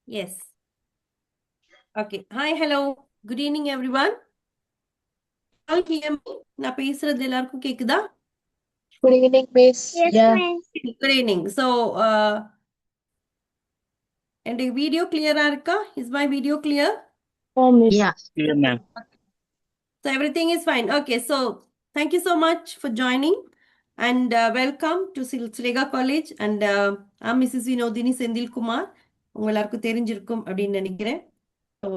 Yes. Okay. Hi, hello. Good evening, everyone. All hear me? நான் பேசுறது எல்லாருக்கும் கேக்குதா? Good evening, Miss. Yes, Yeah. miss. Good evening. So, and the video clear இருக்கா? Is my video clear? Oh, Miss. Yeah, clear, ma'am. So everything is fine. Okay, so thank you so much for joining and welcome to Slega College and I'm Mrs. Vinodini Sendil Kumar. உங்க எல்லாருக்கும் தெரிஞ்சிருக்கும் அப்படின்னு நினைக்கிறேன். So,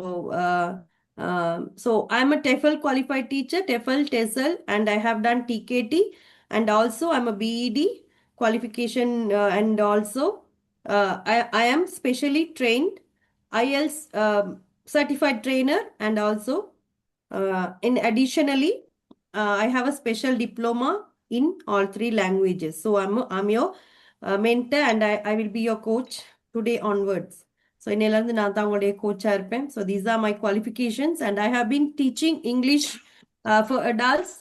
so I'm a TEFL qualified teacher, TEFL, TESL, and I have done TKT, and also I'm a BED qualification, and also I am specially trained IELTS certified trainer, and also in additionally, I have a special diploma in all three languages. So I'm your mentor and I will be your coach today onwards. So இன்னையிலிருந்து நான் தான் உங்களுடைய கோச்சா இருப்பேன். So these are my qualifications and I have been teaching English for adults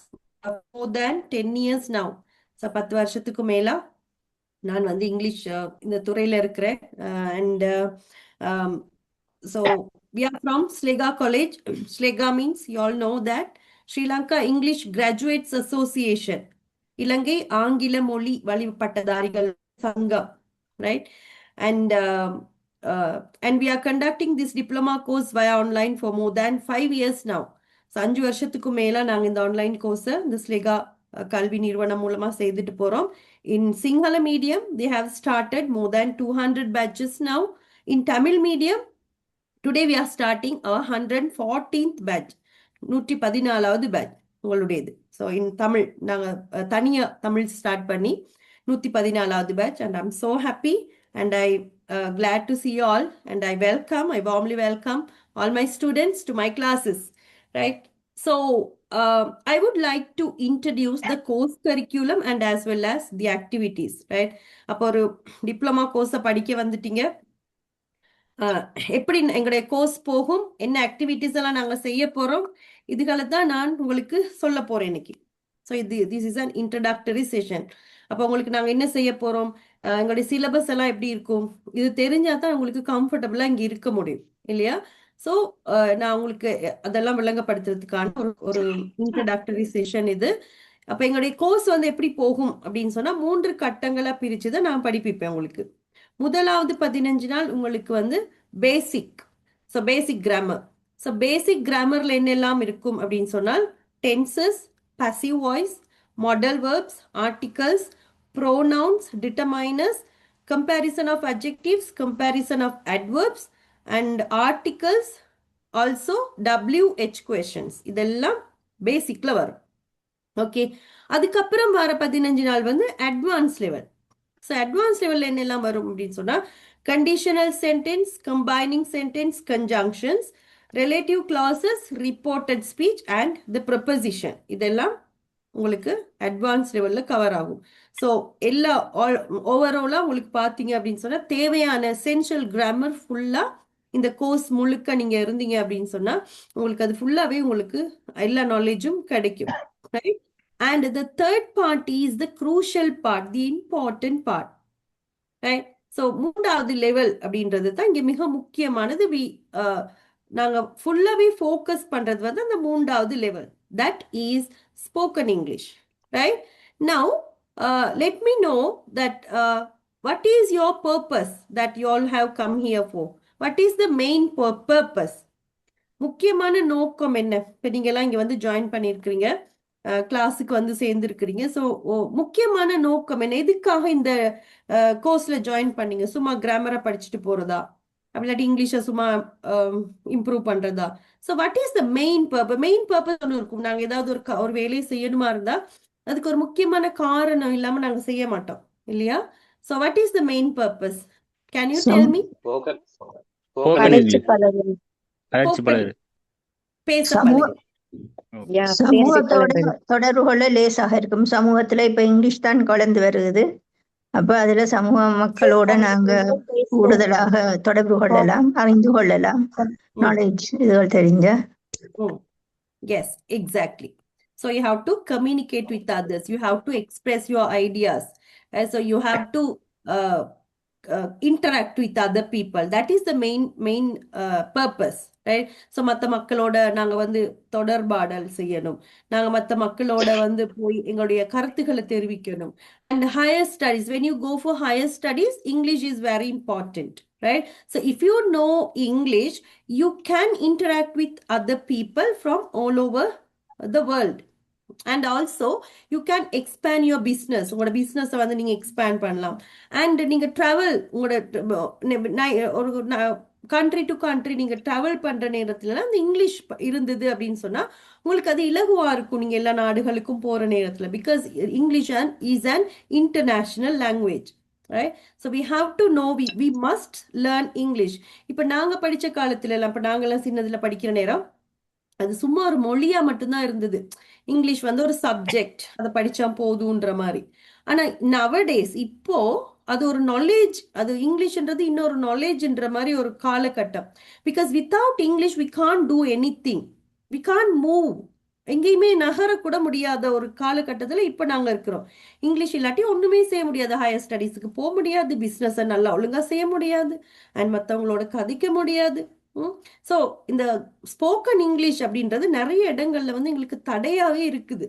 more than 10 years now. So 10 வருஷத்துக்கு மேலா நான் வந்து English இந்த துறையில இருக்கிறேன் and so we are from Slega College. Slega means you all know that Sri Lanka English Graduates Association. இலங்கை ஆங்கில மொழி வழிபட்டதாரிகள் சங்கம், right? And and we are conducting this diploma course via online for more than 5 years now. So 5 வருஷத்துக்கு மேல நாங்க இந்த online course இந்த ஸ்லெகா கல்வி நிறுவனம் மூலமா செய்துட்டு போறோம். In Sinhala medium, they have started more than 200 batches now. In Tamil medium, today we are starting our 114th batch. 114வது batch உங்களுடையது. So in தமிழ் நாங்க தனியா தமிழ் ஸ்டார்ட் பண்ணி 114வது batch and I'm so happy and I glad to see you all and I warmly welcome all my students to my classes, right? So I would like to introduce the course curriculum and as well as the activities, right? அப்போ ஒரு diploma கோர்ஸை படிக்க வந்துட்டீங்க, எப்படி எங்களுடைய course போகும், என்ன activities எல்லாம் நாங்கள் செய்ய போறோம், இதுகளை தான் நான் உங்களுக்கு சொல்ல போறேன் இன்னைக்கு. So this is an introductory session. அப்போ உங்களுக்கு நாங்கள் என்ன செய்ய போறோம், எங்களுடைய சிலபஸ் எல்லாம் எப்படி இருக்கும், இது தெரிஞ்சா தான் உங்களுக்கு கம்ஃபர்டபுளாக இங்கே இருக்க முடியும் இல்லையா? ஸோ நான் உங்களுக்கு அதெல்லாம் விளங்கப்படுத்துறதுக்கான ஒரு இன்ட்ரடக்டரி செஷன் இது. அப்போ எங்களுடைய கோர்ஸ் வந்து எப்படி போகும் அப்படின்னு சொன்னால் 3 கட்டங்களா பிரிச்சு தான் நான் படிப்பிப்பேன் உங்களுக்கு. முதலாவது 15 நாள் உங்களுக்கு வந்து basic, so basic grammar. So basic கிராமர்ல என்னெல்லாம் இருக்கும் அப்படின்னு சொன்னால் tenses, passive voice, modal verbs, articles, pronouns, determiners, comparison of adjectives, comparison of adverbs and articles, also WH questions. இதெல்லாம் பேசிக்ல வரும். ஓகே, அதுக்கப்புறம் வர 15 நாள் வந்து அட்வான்ஸ் லெவல். ஸோ அட்வான்ஸ் லெவலில் என்னெல்லாம் வரும் அப்படின்னு சொன்னால் conditional sentence, combining sentence, conjunctions, relative clauses, reported speech and the preposition, இதெல்லாம் உங்களுக்கு அட்வான்ஸ் லெவலில் கவர் ஆகும். ஸோ எல்லா ஓவராலாக உங்களுக்கு பார்த்தீங்க அப்படின்னு சொன்னால் தேவையான எசென்ஷியல் கிராமர் ஃபுல்லாக இந்த கோர்ஸ் முழுக்க நீங்கள் இருந்தீங்க அப்படின்னு சொன்னால் உங்களுக்கு அது ஃபுல்லாகவே உங்களுக்கு எல்லா நாலேஜும் கிடைக்கும், right? And the third part is the crucial part, the important part, right? So மூன்றாவது லெவல் அப்படின்றது தான் இங்க மிக முக்கியமானது. நாங்க ஃபுல்லாவே ஃபோக்கஸ் பண்றது வந்து அந்த மூன்றாவது level, that is spoken English, right? Now let me know that what is your purpose that you all have come here for. What is the main purpose? முக்கியமான நோக்கம் என்ன? இப்போ நீங்க எல்லாம் இங்க வந்து ஜாயின் பண்ணியிருக்கிறீங்க, கிளாஸுக்கு வந்து சேர்ந்துருக்கிறீங்க. ஸோ முக்கியமான நோக்கம் என்ன? எதுக்காக இந்த கோர்ஸில் ஜாயின் பண்ணீங்க? சும்மா கிராமரை படிச்சுட்டு போகிறதா, அப்படி இங்கிலீஷை சும்மா இம்ப்ரூவ் பண்ணுறதா? So what is the main purpose? Main purpose ஒன்று இருக்கும். நாங்கள் ஏதாவது ஒரு வேலையை செய்யணுமா இருந்தால் அதுக்கு ஒரு முக்கியமான காரணம் இல்லாமல் நாங்கள் செய்ய மாட்டோம் இல்லையா? So what is the main purpose? Can you tell me? சமூகத்தோட தொடர்புகள்ல லேசாக இருக்கும். சமூகத்துல இப்ப இங்கிலீஷ் தான் கலந்து வருது. அப்ப அதுல சமூக மக்களோட நாங்க கூடுதலாக தொடர்பு கொள்ளலாம், அறிந்து கொள்ளலாம், நாலேஜ் இதுகள் தெரிஞ்ச. Yes, exactly. So you have to communicate with others. You have to express your ideas. So you have to interact with other people. That is the main purpose, right? So மத்த மக்களோட நாங்க வந்து தொடர்பாடல் செய்யணும், நாங்க மத்த மக்களோட வந்து போய் எங்களுடைய கருத்துக்களை தெரிவிக்கணும். And higher studies, when you go for higher studies, English is very important, right? So if you know English, you can interact with other people from all over the world. And also you can expand your business. உங்களோட business வந்து நீங்க expand பண்ணலாம். And நீங்க travel, உங்களோட ஒரு country to country நீங்க travel பண்ற நேரத்துல அந்த இங்கிலீஷ் இருந்தது அப்படின்னு சொன்னா உங்களுக்கு அது இலகுவா இருக்கும் நீங்க எல்லா நாடுகளுக்கும் போற நேரத்துல. Because English is an international language, right? So we have to know, we must learn English. இப்ப நாங்க படிச்ச காலத்துல எல்லாம், இப்ப நாங்கெல்லாம் சின்னதுல படிக்கிற நேரம் அது சும்மா ஒரு மொழியா மட்டும்தான் இருந்தது. இங்கிலீஷ் வந்து ஒரு சப்ஜெக்ட், அதை படிச்சா போதுன்ற மாதிரி. ஆனா நவடேஸ் இப்போ அது ஒரு நாலேஜ், அது இங்கிலீஷ்ன்றது இன்னொரு நாலேஜ்ன்ற மாதிரி ஒரு காலகட்டம். Because without English we can't do anything, we can't move, எங்கேயுமே நகரக்கூட முடியாத ஒரு காலகட்டத்துல இப்ப நாங்க இருக்கிறோம். இங்கிலீஷ் இல்லாட்டி ஒண்ணுமே செய்ய முடியாது, ஹையர் ஸ்டடீஸுக்கு போக முடியாது, பிசினஸ் நல்லா ஒழுங்கா செய்ய முடியாது, அண்ட் மத்தவங்களோட கதைக்க முடியாது. ஸோ இந்த ஸ்போக்கன் இங்கிலீஷ் அப்படின்றது நிறைய இடங்கள்ல வந்து எங்களுக்கு தடையாவே இருக்குது.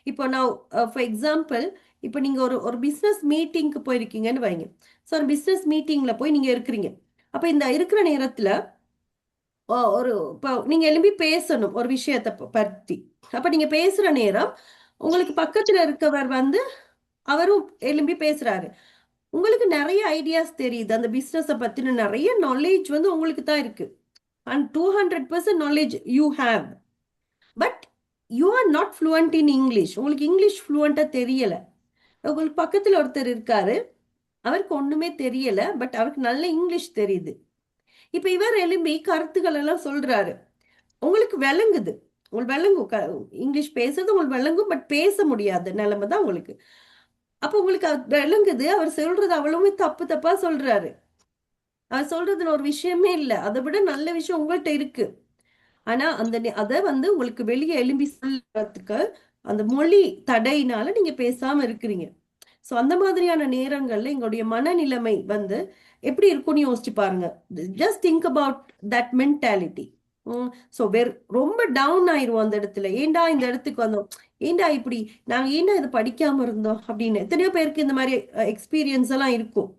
இப்போ நான் ஃபார் எக்ஸாம்பிள், இப்போ நீங்க ஒரு பிஸ்னஸ் மீட்டிங்க்கு போயிருக்கீங்கன்னு வைங்க. ஸோ ஒரு பிஸ்னஸ் மீட்டிங்ல போய் நீங்க இருக்கிறீங்க. அப்ப இந்த இருக்கிற நேரத்துல இப்போ நீங்க எழும்பி பேசணும் ஒரு விஷயத்தை பத்தி. அப்ப நீங்க பேசுற நேரம் உங்களுக்கு பக்கத்துல இருக்கவர் வந்து அவரும் எழும்பி பேசுறாரு, உங்களுக்கு நிறைய ஐடியாஸ் தெரியுது, அந்த பிசினஸை பத்தின நிறைய நாலேஜ் வந்து உங்களுக்கு தான் இருக்கு, and 200% knowledge you have, but you are not fluent in English. உங்களுக்கு இங்கிலீஷ் ஃப்ளூவெண்டா தெரியல. உங்களுக்கு பக்கத்துல ஒருத்தர் இருக்காரு, அவருக்கு ஒண்ணுமே தெரியல, பட் அவருக்கு நல்ல இங்கிலீஷ் தெரியுது. இப்ப இவர் எழும்பி கருத்துக்கள் எல்லாம் சொல்றாரு, உங்களுக்கு விளங்குது, உங்களுக்கு விளங்கும், இங்கிலீஷ் பேசுறது உங்களுக்கு விளங்கும், பட் பேச முடியாத நிலைமை தான் உங்களுக்கு. அப்ப உங்களுக்கு விளங்குது, அவர் சொல்றது அவ்வளவுமே தப்பா சொல்றாரு, அவர் சொல்றதுல ஒரு விஷயமே இல்லை, அதை விட நல்ல விஷயம் உங்கள்கிட்ட இருக்கு. ஆனா அதை வந்து உங்களுக்கு வெளியே எழும்பி சொல்றதுக்கு அந்த மொழி தடையினால நீங்க பேசாம இருக்கிறீங்க. ஸோ அந்த மாதிரியான நேரங்கள்ல எங்களுடைய மனநிலைமை வந்து எப்படி இருக்கும்னு யோசிச்சு பாருங்க. Just think about that mentality. So ரொம்ப டவுன் ஆயிரும் அந்த இடத்துல. ஏண்டா இந்த இடத்துக்கு வந்தோம், ஏண்டா இப்படி நாங்க ஏண்டா இது படிக்காம இருந்தோம் அப்படின்னு எத்தனையோ பேருக்கு இந்த மாதிரி எக்ஸ்பீரியன்ஸ் எல்லாம் இருக்கும்.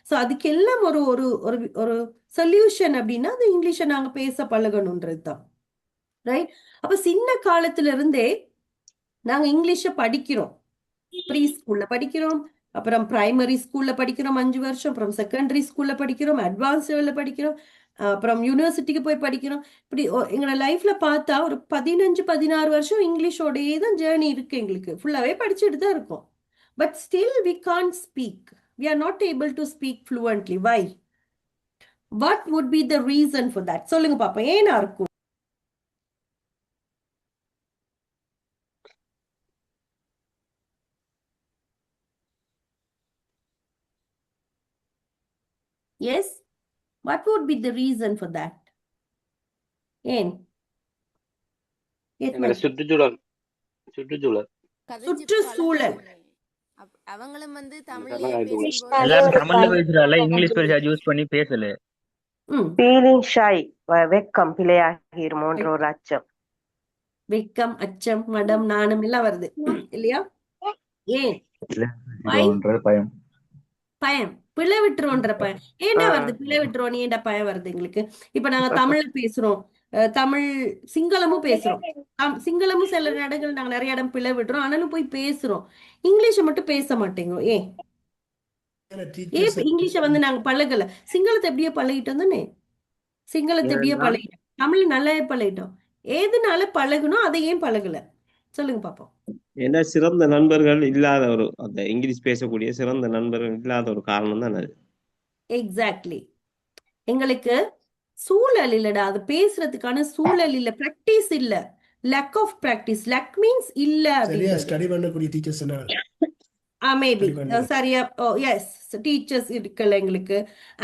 ஸோ அதுக்கெல்லாம் ஒரு ஒரு ஒரு ஒரு சொல்யூஷன் அப்படின்னா அது இங்கிலீஷை நாங்க பேச பழகணுன்றது தான், ரைட்? அப்ப சின்ன காலத்துல இருந்தே நாங்க இங்கிலீஷை படிக்கிறோம். ப்ரீ ஸ்கூல்ல படிக்கிறோம், அப்புறம் பிரைமரி ஸ்கூல்ல படிக்கிறோம் 5 வருஷம், அப்புறம் செகண்டரி ஸ்கூல்ல படிக்கிறோம், அட்வான்ஸ் லெவல்ல படிக்கிறோம், அப்புறம் யூனிவர்சிட்டிக்கு போய் படிக்கிறோம். இப்படி எங்களோட லைஃப்ல பார்த்தா ஒரு 15-16 வருஷம் இங்கிலீஷோடயே தான் ஜேர்னி இருக்கு. எங்களுக்கு ஃபுல்லாவே படிச்சுட்டு தான் இருக்கோம். But still we can't speak, we are not able to speak fluently. Why? What would be the reason for that? சொல்லுங்க பாப்போம், ஏனா இருக்கும்? Yes, what would be the reason for that? ஏன்? சுற்றுச்சூழல் அவங்களும் வந்து எல்லாரும் தமிழ்ல பேசுறால, இங்கிலீஷ் பெருசா யூஸ் பண்ணி பேசல. ஃபீலிங் ஷை, வெக்கம் பிழையாகிருமோன்ற ஒரு அச்சம், வெக்கம், அச்சம், மடம், நாணம் எல்லாம் வருது இல்லையா? ஏன்? பயம், பயம், பிழை விட்டுருவோன்ற பயம். ஏன்டா வருது பிழை விட்டுருவோம், ஏன்டா பயம் வருது எங்களுக்கு? இப்ப நாங்க தமிழ்ல பேசுறோம், தமிழ் சிங்களமும் பேசுறோம், சிங்களமும் சில இடங்கள் நாங்க நிறைய இடம் பிழை விடுறோம், ஆனாலும் போய் பேசுறோம். இங்கிலீஷை மட்டும் பேச மாட்டேங்கிறோம். ஏன் இங்கிலீஷை வந்து நாங்க பழகல? சிங்களத்தை எப்படியோ பழகிட்டோம் தானே, சிங்களத்தை எப்படியோ பழகிட்டோம், தமிழ் நல்லாவே பழகிட்டோம். எதுனால பழகணும், அதை ஏன் பழகல? சொல்லுங்க பாப்போம். ஏன்னா சிறந்த நண்பர்கள் இல்லாத ஒரு, அந்த இங்கிலீஷ் பேசக்கூடிய சிறந்த நண்பர்கள் இல்லாத ஒரு காரணம் தான் அது. எக்ஸாக்ட்லி. எங்களுக்கு சூழல் இல்லடா, அது பேசுறதுக்கான சூழல் இல்ல, பிராக்டிஸ் இல்ல, lack of practice. lack means இல்ல. சரியா ஸ்டடி பண்ணக்கூடிய டீச்சர்ஸ் என்ன? மேபி சரியா. எஸ், டீச்சர்ஸ் இருக்குல்ல எங்களுக்கு.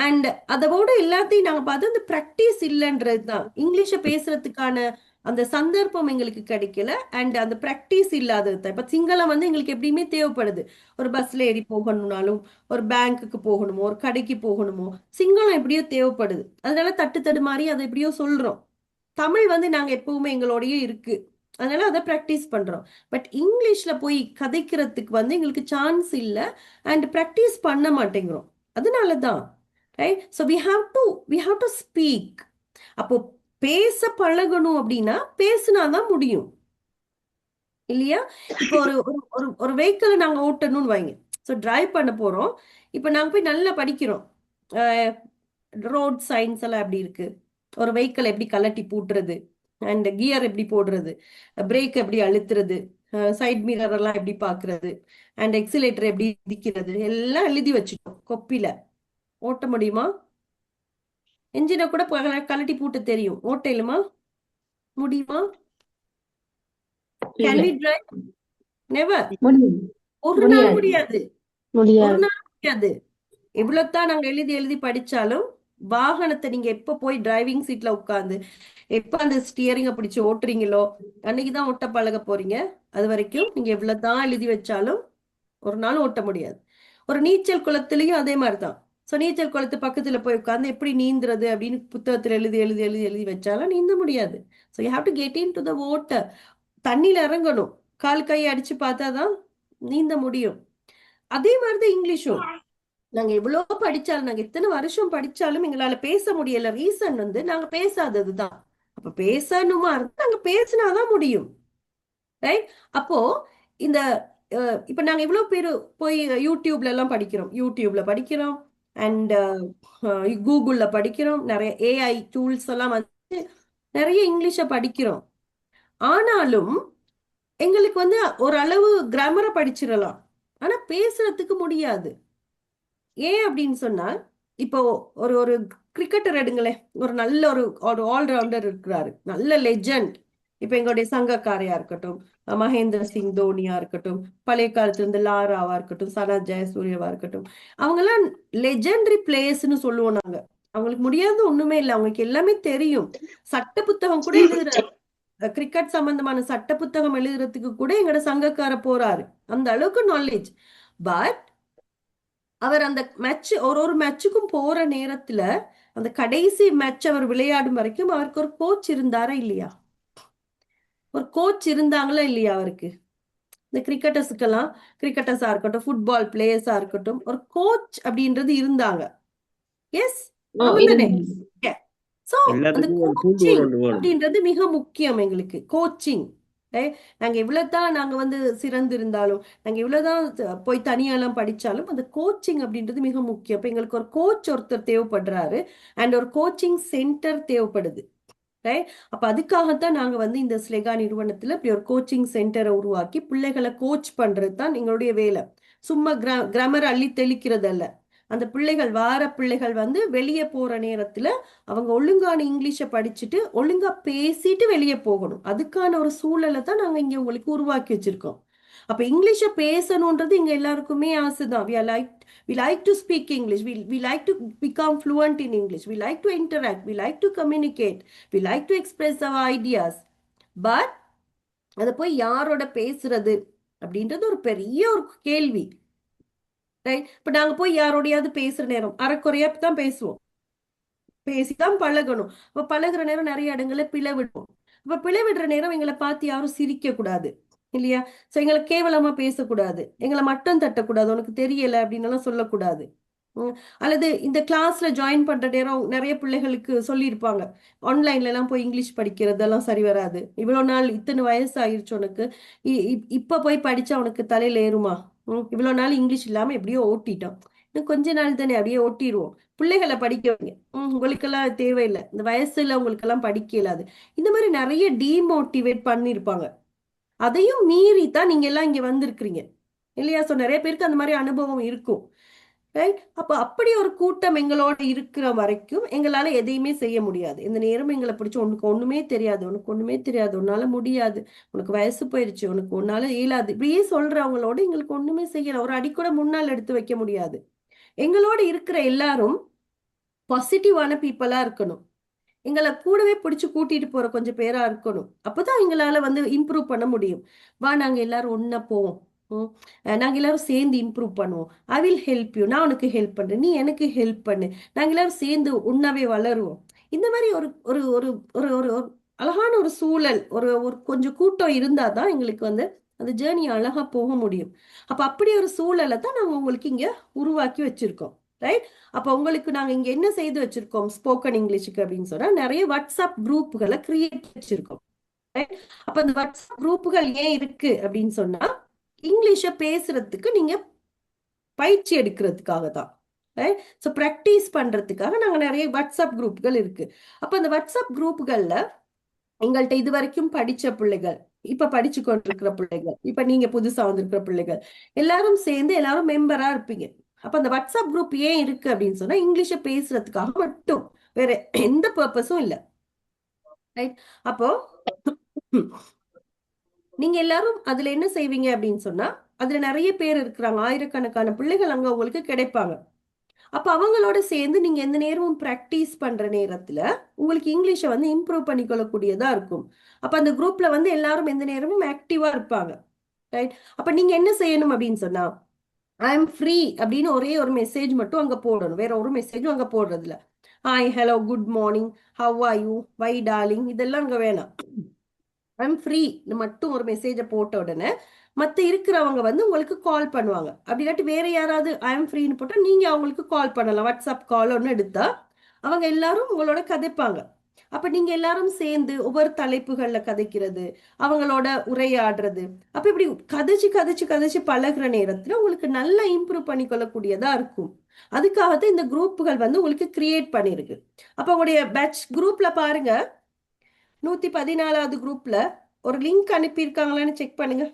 அண்ட் அதோட எல்லாத்தையும் நாங்க பார்த்து அந்த ப்ராக்டிஸ் இல்லைன்றது தான். இங்கிலீஷை பேசுறதுக்கான அந்த சந்தர்ப்பம் எங்களுக்கு கிடைக்கல. அண்ட் அந்த ப்ராக்டிஸ் இல்லாதது தான். இப்ப சிங்களம் வந்து எங்களுக்கு எப்படியுமே தேவைப்படுது. ஒரு பஸ்ல ஏறி போகணும்னாலும், ஒரு பேங்க்குக்கு போகணுமோ, ஒரு கடைக்கு போகணுமோ, சிங்களம் எப்படியோ தேவைப்படுது. அதனால தட்டு தடுமாறி அதை எப்படியோ சொல்றோம். தமிழ் வந்து நாங்க எப்பவுமே எங்களோடயே இருக்கு. அதனால அதை ப்ராக்டிஸ் பண்றோம். பட் இங்கிலீஷ்ல போய் கதைக்கிறதுக்கு வந்து எங்களுக்கு சான்ஸ் இல்லை. அண்ட் ப்ராக்டிஸ் பண்ண மாட்டேங்கிறோம். அதனால தான். Right. So we have to speak. அப்போ பேச பழகணும் அப்படின்னா பேசினாதான் முடியும், இல்லையா? இப்போ ஒரு ஒரு ஒரு ஒரு வெஹிக்கிளை நாங்க ஓட்டணும்னு வைங்க. ஸோ டிரைவ் பண்ண போறோம். இப்போ நாங்க போய் நல்லா படிக்கிறோம். ரோட் சயின்ஸ் எல்லாம் எப்படி இருக்கு, ஒரு வெஹிக்கிள் எப்படி கலட்டி பூட்டுறது, அண்ட் கியர் எப்படி போடுறது, பிரேக் எப்படி அழுத்துறது, சைட் மிரர் எல்லாம் எப்படி பாக்குறது, அண்ட் எக்ஸிலேட்டர் எப்படி இடிக்கிறது, எல்லாம் எழுதி வச்சுட்டோம் கொப்பில. ஓட்ட முடியுமா? என்ஜினை கூட கலட்டி பூட்ட தெரியும், ஓட்ட இயலுமா? முடியுமா? Can we drive? நெவர். ஒரு நாள் முடியாது, ஒரு முடியாது. நாள் முடியாது. எவ்வளவுதான் நாங்க எழுதி எழுதி படிச்சாலும் வாகனத்தை நீங்க எப்ப போய் டிரைவிங் சீட்ல உட்கார்ந்து எப்ப அந்த ஸ்டியரிங்க பிடிச்சு ஓட்டுறீங்களோ அன்னைக்குதான் ஓட்ட பழக போறீங்க. அது வரைக்கும் நீங்க எவ்வளவுதான் எழுதி வச்சாலும் ஒரு நாள் ஓட்ட முடியாது. ஒரு நீச்சல் குளத்திலையும் அதே மாதிரிதான். ஸோ நீச்சல் குளத்து பக்கத்துல போய் உட்கார்ந்து எப்படி நீந்துறது அப்படின்னு புத்தகத்துல எழுதி எழுதி எழுதி எழுதி வச்சாலும் நீந்த முடியாது. So you have to get in to the water. தண்ணியில இறங்கணும், கால் கையை அடிச்சு பார்த்தாதான் நீந்த முடியும். அதே மாதிரிதான் இங்கிலீஷும். நாங்க எவ்வளவு படிச்சாலும், நாங்க எத்தனை வருஷம் படிச்சாலும் எங்களால பேச முடியல. ரீசன் வந்து நாங்க பேசாததுதான். அப்ப பேசணுமா இருந்தா நாங்க பேசினாதான் முடியும். ரைட். அப்போ இந்த இப்ப நாங்க இவ்வளவு பேரு போய் யூடியூப்ல எல்லாம் படிக்கிறோம். யூடியூப்ல படிக்கிறோம் அண்ட் கூகுள்ல படிக்கிறோம். நிறைய ஏஐ டூல்ஸ் எல்லாம் வந்து நிறைய இங்கிலீஷ படிக்கிறோம். ஆனாலும் எங்களுக்கு வந்து ஓரளவு கிராமரை படிச்சிடலாம், ஆனா பேசுறதுக்கு முடியாது. ஏன் அப்படின்னு சொன்னா, இப்போ ஒரு ஒரு கிரிக்கெட்டர் எடுங்களேன். ஒரு நல்ல ஒரு ஆல்ரவுண்டர் இருக்கிறாரு, நல்ல லெஜண்ட். இப்ப எங்களுடைய சங்கக்காரையா இருக்கட்டும், மகேந்திர சிங் தோனியா இருக்கட்டும், பழைய காலத்துல இருந்து லாராவா இருக்கட்டும், சனா ஜெயசூர்யாவா இருக்கட்டும், அவங்கெல்லாம் லெஜெண்டரி பிளேயர்ஸ்னு சொல்லுவோம் நாங்க. அவங்களுக்கு முடியாது ஒண்ணுமே இல்லை, அவங்களுக்கு எல்லாமே தெரியும். சட்ட புத்தகம் கூட எழுதுறாரு, கிரிக்கெட் சம்பந்தமான சட்ட புத்தகம் எழுதுறதுக்கு கூட எங்களோட சங்கக்கார போறாரு. அந்த அளவுக்கு நாலேஜ். பட் அவர் அந்த மேட்ச் ஒரு மேட்சுக்கும் போற நேரத்துல அந்த கடைசி மேட்ச் அவர் விளையாடும் வரைக்கும் அவருக்கு ஒரு கோச் இருந்தாரா இல்லையா? ஒரு கோச் இருந்தாங்களா இல்லையா அவருக்கு? இந்த கிரிக்கெட்டர்ஸுக்கெல்லாம், கிரிக்கெட்டர்ஸா இருக்கட்டும், ஃபுட்பால் பிளேயர்ஸா இருக்கட்டும், ஒரு கோச் அப்படின்றது இருந்தாங்க. எஸ், ஆமாதானே? சோ அந்த எல்லாத்துக்கும் ஒரு கோச்சிங் தூண்டுகோல் வேணும். அப்படின்றது மிக முக்கியம் எங்களுக்கு. கோச்சிங். நாங்க எவ்வளவுதான் நாங்க வந்து சிறந்திருந்தாலும், நாங்க எவ்வளவுதான் போய் தனியாலாம் படிச்சாலும் அந்த கோச்சிங் அப்படின்றது மிக முக்கியம். இப்ப எங்களுக்கு ஒரு கோச் ஒருத்தர் தேவைப்படுறாரு அண்ட் ஒரு கோச்சிங் சென்டர் தேவைப்படுது. ரைட். அப்ப அதுக்காகத்தான் நாங்க வந்து இந்த ஸ்லெகா நிறுவனத்துல இப்படி ஒரு கோச்சிங் சென்டரை உருவாக்கி பிள்ளைகளை கோச் பண்றது தான் எங்களுடைய வேலை. சும்மா கிராமர் அள்ளி தெளிக்கிறது அல்ல. அந்த பிள்ளைகள் வார பிள்ளைகள் வந்து வெளியே போற நேரத்துல அவங்க ஒழுங்கான இங்கிலீஷை படிச்சுட்டு ஒழுங்கா பேசிட்டு வெளியே போகணும். அதுக்கான ஒரு சூழலை தான் நாங்க இங்க உங்களுக்கு உருவாக்கி வச்சிருக்கோம். அப்ப இங்கிலீஷை பேசணுன்றது எங்க எல்லாருக்குமே ஆசைதான். we like to speak English, we like to become fluent in English, we like to interact, we like to communicate, we like to express our ideas. but அதை போய் யாரோட பேசுறது அப்படின்றது ஒரு பெரிய ஒரு கேள்வி. ரைட். இப்ப நாங்க போய் யாரோடையாவது பேசுற நேரம் அரைக்குறையா தான் பேசுவோம், பேசிதான் பழகணும். அப்ப பழகுற நேரம் நிறைய இடங்கள்ல பிளவிடுவோம். அப்ப பிளவிடுற நேரம் எங்களை பார்த்து யாரும் சிரிக்க கூடாது, இல்லையா? சோ எங்களை கேவலமா பேசக்கூடாது, எங்களை மட்டம் தட்டக்கூடாது, உனக்கு தெரியல அப்படின்னு எல்லாம் சொல்லக்கூடாது. அல்லது இந்த கிளாஸ்ல ஜாயின் பண்ற நேரம் நிறைய பிள்ளைகளுக்கு சொல்லியிருப்பாங்க, ஆன்லைன்ல எல்லாம் போய் இங்கிலீஷ் படிக்கிறதெல்லாம் சரி வராது, இவ்வளவு நாள் இத்தனை வயசு ஆயிடுச்சு உனக்கு, இப்ப போய் படிச்சா உனக்கு தலையில ஏறுமா, இவ்வளவு நாள் இங்கிலீஷ் இல்லாம எப்படியோ ஓட்டிட்டோம், இன்னும் கொஞ்ச நாள் தானே அப்படியே ஓட்டிடுவோம். பிள்ளைகளை படிக்க வைங்க, உங்களுக்கெல்லாம் தேவையில்லை, இந்த வயசுல உங்களுக்கெல்லாம் படிக்க இயலாது, இந்த மாதிரி நிறைய டீமோட்டிவேட் பண்ணிருப்பாங்க. அதையும் மீறி தான் நீங்க எல்லாம் இங்க வந்திருக்கிறீங்க, இல்லையா? சோ நிறைய பேருக்கு அந்த மாதிரி அனுபவம் இருக்கும். ரைட். அப்ப அப்படி ஒரு கூட்டம் எங்களோட இருக்கிற வரைக்கும் எங்களால எதையுமே செய்ய முடியாது. இந்த நேரம் எங்களை பிடிச்சு உனக்கு ஒண்ணுமே தெரியாது, உனக்கு ஒண்ணுமே தெரியாது, உன்னால முடியாது, உனக்கு வயசு போயிருச்சு, உனக்கு உன்னால இயலாது, இப்படியே சொல்றவங்களோட எங்களுக்கு ஒண்ணுமே செய்யல, ஒரு அடி கூட முன்னால் எடுத்து வைக்க முடியாது. எங்களோட இருக்கிற எல்லாரும் பாசிட்டிவான பீப்புளா இருக்கணும். எங்களை கூடவே பிடிச்சு கூட்டிட்டு போற கொஞ்சம் பேரா இருக்கணும். அப்பதான் எங்களால வந்து இம்ப்ரூவ் பண்ண முடியும். வா நாங்க எல்லாரும் ஒண்ணா போவோம். நாங்க எல்லாரும் சேர்ந்து இம்ப்ரூவ் பண்ணுவோம். ஐ வில் ஹெல்ப் யூ, நான் உனக்கு ஹெல்ப் பண்றேன், நீ எனக்கு ஹெல்ப் பண்ணு, நாங்க எல்லாரும் சேர்ந்து ஒன்னாவே வளருவோம். இந்த மாதிரி ஒரு ஒரு ஒரு ஒரு ஒரு ஒரு அழகான ஒரு சூழல், ஒரு ஒரு கொஞ்சம் கூட்டம் இருந்தாதான் எங்களுக்கு வந்து அந்த ஜேர்னி அழகா போக முடியும். அப்ப அப்படி ஒரு சூழலை தான் நாங்க உங்களுக்கு இங்க உருவாக்கி வச்சிருக்கோம். ரைட். அப்ப உங்களுக்கு நாங்க இங்க என்ன செய்து வச்சிருக்கோம் ஸ்போக்கன் இங்கிலீஷுக்கு அப்படின்னு சொன்னா, நிறைய வாட்ஸ்அப் குரூப்புகளை கிரியேட் வச்சிருக்கோம். அப்ப அந்த வாட்ஸ்அப் குரூப்புகள் ஏன் இருக்கு அப்படின்னு சொன்னா, இங்கிலீஷ பேசுறதுக்கு நீங்க பயிற்சி எடுக்கிறதுக்காக தான். ஸோ ப்ராக்டிஸ் பண்றதுக்காக நாங்க நிறைய வாட்ஸ்அப் குரூப்புகள் இருக்கு. அப்ப அந்த வாட்ஸ்அப் குரூப்புகள்ல எங்கள்கிட்ட இது வரைக்கும் படிச்ச பிள்ளைகள், இப்ப படிச்சு கொண்டிருக்கிற பிள்ளைகள், இப்ப நீங்க புதுசா வந்திருக்கிற பிள்ளைகள் எல்லாரும் சேர்ந்து எல்லாரும் மெம்பரா இருப்பீங்க. அப்ப அந்த வாட்ஸ்அப் குரூப் ஏன் இருக்கு அப்படின்னு சொன்னா, இங்கிலீஷ பேசுறதுக்காக மட்டும், வேற எந்த பர்பஸும் இல்ல. ரைட். அப்போ நீங்க எல்லாரும் அதுல என்ன செய்வீங்க அப்படின்னு சொன்னா, அதுல நிறைய பேர் இருக்கிறாங்க, ஆயிரக்கணக்கான பிள்ளைகள் அங்க உங்களுக்கு கிடைப்பாங்க. அப்ப அவங்களோட சேர்ந்து நீங்க எந்த நேரமும் பிராக்டிஸ் பண்ற நேரத்துல உங்களுக்கு இங்கிலீஷை வந்து இம்ப்ரூவ் பண்ணிக்கொள்ளக்கூடியதா இருக்கும். அப்ப அந்த குரூப்ல வந்து எல்லாரும் எந்த நேரமும் ஆக்டிவா இருப்பாங்க. ரைட். அப்ப நீங்க என்ன செய்யணும் அப்படின்னு சொன்னா, ஐ எம் ஃப்ரீ அப்படின்னு ஒரே ஒரு மெசேஜ் மட்டும் அங்க போடணும், வேற ஒரு மெசேஜும் அங்க போடுறதுல. Hi, hello, good morning, how are you, why darling, இதெல்லாம் அங்க வேணாம். ஐ எம் ஃப்ரீ மட்டும் ஒரு மெசேஜை போட்ட உடனே மத்த இருக்கிறவங்க வந்து உங்களுக்கு கால் பண்ணுவாங்க. அப்படி இல்லாட்டி வேற யாராவது ஐ எம் ஃப்ரீன்னு போட்டா நீங்க அவங்களுக்கு கால் பண்ணலாம். வாட்ஸ்அப் கால் ஒன்று எடுத்தா அவங்க எல்லாரும் உங்களோட கதைப்பாங்க. அப்ப நீங்க எல்லாரும் சேர்ந்து ஒவ்வொரு தலைப்புகள்ல கதைக்கிறது, அவங்களோட உரையாடுறது, அப்ப இப்படி கதைச்சு கதைச்சு கதைச்சு பழகுற நேரத்துல உங்களுக்கு நல்லா இம்ப்ரூவ் பண்ணி கொள்ளக்கூடியதா இருக்கும். அதுக்காகத்தான் இந்த குரூப்புகள் வந்து உங்களுக்கு கிரியேட் பண்ணிருக்கு. அப்ப உங்களுடைய பேட்ச் குரூப்ல பாருங்க, 114வது குரூப்ல ஒரு லிங்க் அனுப்பியிருக்காங்களான்னு செக் பண்ணுங்க.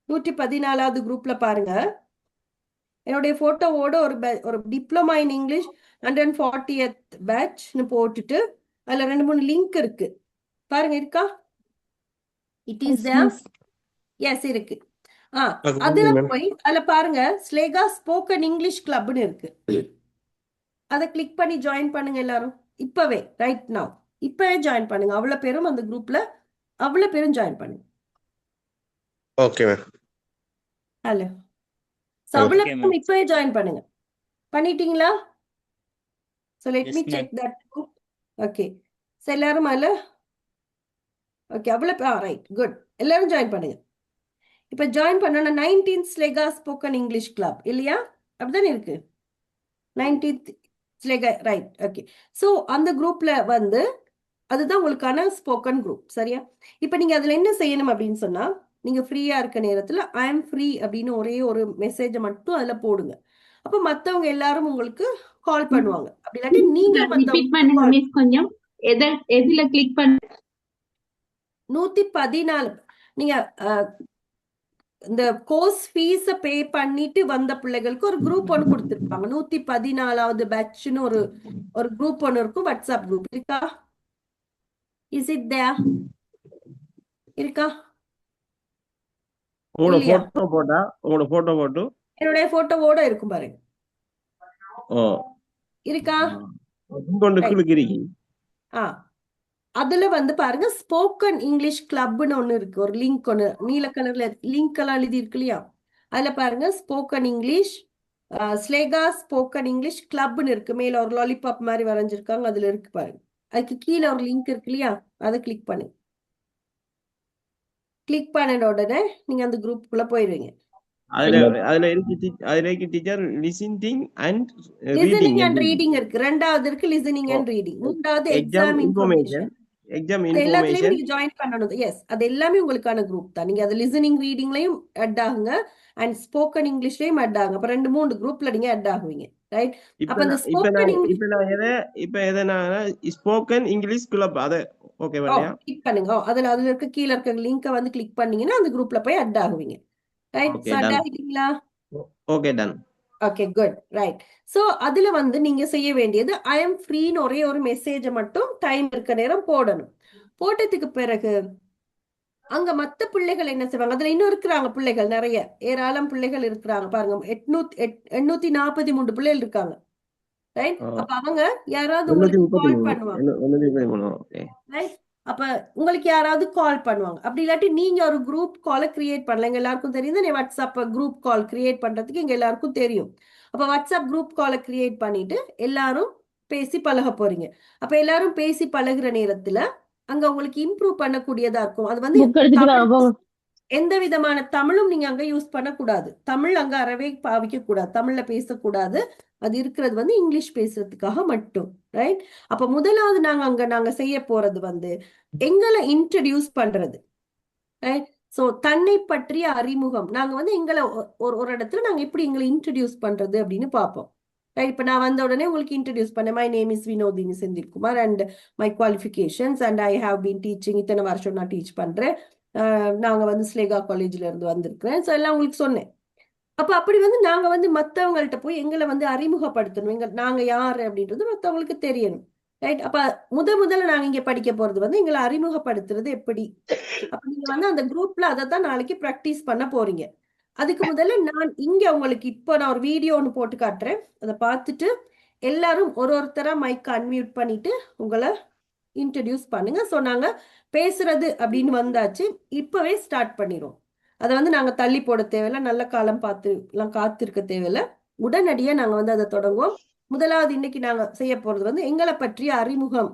114வது குரூப்ல பாருங்க, என்னுடைய போட்டோவோட ஒரு டிப்ளமா இன் இங்கிலீஷ் 140th பேட்ச்னு போட்டுட்டு அதுல 2-3 லிங்க் இருக்கு பாருங்க. இருக்கா? It is there. எஸ் இருக்கு. அதுல போய் அதுல பாருங்க, ஸ்லேகா ஸ்போக்கன் இங்கிலீஷ் கிளப்னு இருக்கு. அதை கிளிக் பண்ணி ஜாயின் பண்ணுங்க எல்லாரும் இப்பவே, ரைட் நவ். இப்பவே ஜாயின் பண்ணுங்க. அவ்வளவு பேரும் அந்த குரூப்ல அவ்வளவு பேரும் ஜாயின் பண்ணுங்க. Okay ma'am. ஹலோ. அவ்வளவு பேரும் இப்பவே ஜாயின் பண்ணுங்க. பண்ணிட்டீங்களா? So let me check that too. Okay. So எல்லாரும் அதுல ஓகே அவ்வளவு ரைட் குட். எல்லாரும் ஜாயின் பண்ணுங்க. இப்ப ஜாயின் பண்ணோம்னா 19th ஸ்லேகா ஸ்போக்கன் இங்கிலீஷ் கிளப் இல்லையா? அப்படிதானே இருக்கு 19th ஸ்லேகா, ரைட். ஓகே. ஸோ அந்த குரூப்ல வந்து அதுதான் உங்களுக்கான ஸ்போக்கன் குரூப். சரியா? இப்ப நீங்க அதுல என்ன செய்யணும் அப்படின்னு சொன்னா, நீங்க ஃப்ரீயா இருக்க நேரத்துல ஐ எம் ஃப்ரீ அப்படின்னு ஒரே ஒரு மெசேஜை மட்டும் அதுல போடுங்க. அப்ப மத்தவங்க எல்லாரும் உங்களுக்கு கால் பண்ணுவாங்க. அப்படி இல்லாட்டி நீங்க மத்தவங்க கொஞ்சம் எதுல கிளிக் பண்ண 114 நீங்க இந்த கோர்ஸ் ஃபீஸ பே பண்ணிட்டு வந்த பிள்ளைகளுக்கு ஒரு குரூப் ஒன்று கொடுத்துருப்பாங்க. 114வது பேட்ச்னு ஒரு குரூப் ஒன்று இருக்கும். வாட்ஸ்அப் குரூப் இருக்கா? இஸ் இட் தேர்? இருக்கா? உங்களோட போட்டோ போட்டா உங்களோட போட்டோ போட்டு என்னுடைய போட்டோவோட இருக்கும் பாருங்க. இருக்கா? அதுல வந்து பாருங்க, ஸ்போக்கன் இங்கிலீஷ் கிளப்னு ஒண்ணு இருக்கு. ஒரு லிங்க் ஒண்ணு நீல கலர்ல லிங்க் எல்லாம் எழுதி இருக்கு இல்லையா? அதுல பாருங்க ஸ்போக்கன் இங்கிலீஷ் ஸ்லேகா ஸ்போக்கன் இங்கிலீஷ் கிளப்னு இருக்கு. மேல ஒரு லாலிபாப் மாதிரி வரைஞ்சிருக்காங்க, அதுல இருக்கு பாருங்க. அதுக்கு கீழே ஒரு லிங்க் இருக்கு இல்லையா? அதை கிளிக் பண்ணுங்க. கிளிக் பண்ணின உடனே நீங்க அந்த குரூப்புக்குள்ள போயிடுவீங்க. லிசனிங் அண்ட் ரீடிங் இருக்கு. ரெண்டாவது இருக்கு லிசனிங் அண்ட் ரீடிங். மூன்றாவது எக்ஸாம் இன்ஃபர்மேஷன். எல்லாத்துலயும் நீங்க ஜாயின் பண்ணணும். எஸ், அது எல்லாமே உங்களுக்கான குரூப் தான். நீங்க அது லிசனிங் ரீடிங்லயும் அட் ஆகுங்க அண்ட் ஸ்போக்கன் இங்கிலீஷ்லயும் அட் ஆகுங்க. அப்ப 2-3 குரூப்ல நீங்க அட் ஆகுவீங்க. ரைட். அப்ப அந்த ஸ்போக்கன் ஸ்போக்கன் இங்கிலீஷ் கிளப் அத ஓகே பண்ணியா கிளிக் பண்ணுங்க. அதுல இருக்க கீழ இருக்க லிங்கை வந்து கிளிக் பண்ணீங்கன்னா அந்த குரூப்ல போய் அட் ஆகுவீங்க. ரைட். சோ அட் ஆகிட்டீங்களா? Okay done. Okay good right. So அதுல வந்து நீங்க செய்ய வேண்டியது ஐ எம் ஃப்ரீன்னு ஒரே ஒரு மெசேஜை மட்டும் டைம் இருக்க நேரம் போடணும். போட்டதுக்கு பிறகு அங்க மத்த பிள்ளைகள் என்ன செய்வாங்க, அதுல இன்னும் இருக்கிறாங்க பிள்ளைகள் நிறைய, ஏராளம் பிள்ளைகள் இருக்கிறாங்க பாருங்க. 843 பிள்ளைகள் இருக்காங்க, ரைட்? ஆ. அப்ப அவங்க யாராவது உங்களுக்கு 833 கால் பண்ணுவாங்க, 833 ஓகே. ரைட்? அப்ப உங்களுக்கு யாராவது கால் பண்ணுவாங்க. அப்படி இல்லாட்டி நீங்க ஒரு குரூப் காலை கிரியேட் பண்ணலாம். எங்க எல்லாருக்கும் தெரியும் தானே வாட்ஸ்அப் குரூப் கால் கிரியேட் பண்றதுக்கு எங்க எல்லாருக்கும் தெரியும். அப்ப வாட்ஸ்அப் குரூப் காலை கிரியேட் பண்ணிட்டு எல்லாரும் பேசி பழக போறீங்க. அப்ப எல்லாரும் பேசி பழகுற நேரத்துல அங்க உங்களுக்கு இம்ப்ரூவ் பண்ணக்கூடியதா இருக்கும். அது வந்து புக் எடுத்துட்டு தமிழ், வாங்க போங்க. எந்த விதமான தமிழும் நீங்க அங்க யூஸ் பண்ணக்கூடாது. தமிழ் அங்க அறவே பாவிக்க கூடாது, தமிழ்ல பேசக்கூடாது. அது இருக்கிறது வந்து இங்கிலீஷ் பேசுறதுக்காக மட்டும், ரைட்? அப்ப முதலாவது நாங்க செய்ய போறது வந்து எங்களை இன்ட்ரடியூஸ் பண்றது, ரைட்? சோ தன்னை பற்றிய அறிமுகம். நாங்க வந்து எங்களை ஒரு இடத்துல நாங்க எப்படி எங்களை இன்ட்ரடியூஸ் பண்றது அப்படின்னு பார்ப்போம், ரைட்? இப்ப நான் வந்த உடனே உங்களுக்கு இன்ட்ரடியூஸ் பண்ணேன். My name is Vinodhini Senthilkumar and my qualifications and I have been teaching, இத்தனை வருஷம் நான் டீச் பண்றேன், நாங்க வந்து ஸ்லேகா காலேஜ்ல இருந்து வந்திருக்கிறேன், ஸோ எல்லாம் உங்களுக்கு சொன்னேன். அப்ப அப்படி வந்து நாங்க வந்து மத்தவங்கள்ட்ட போய் எங்களை வந்து அறிமுகப்படுத்தணும், நாங்க யாரு அப்படின்றது மத்தவங்களுக்கு தெரியணும், ரைட்? அப்ப முதல்ல நாங்க இங்க படிக்க போறது வந்து எங்களை அறிமுகப்படுத்துறது எப்படி. அப்ப நீங்க வந்து அந்த குரூப்ல அதைத்தான் நாளைக்கு ப்ராக்டிஸ் பண்ண போறீங்க. அதுக்கு முதல்ல நான் இங்க உங்களுக்கு இப்போ நான் ஒரு வீடியோ ஒன்று போட்டு காட்டுறேன், அதை பார்த்துட்டு எல்லாரும் ஒருத்தரா மைக் அன்மியூட் பண்ணிட்டு உங்களை இன்ட்ரடியூஸ் பண்ணுங்க. ஸோ நாங்க பேசுறது அப்படின்னு வந்தாச்சு, இப்பவே ஸ்டார்ட் பண்ணிடுவோம். அதை வந்து நாங்க தள்ளி போட தேவையில்லை, நல்ல காலம் பார்த்து எல்லாம் காத்திருக்க தேவையில்லை, உடனடியா நாங்க வந்து அதை தொடங்குவோம். முதலாவது இன்னைக்கு நாங்க செய்ய போறது வந்து எங்களை பற்றிய அறிமுகம்,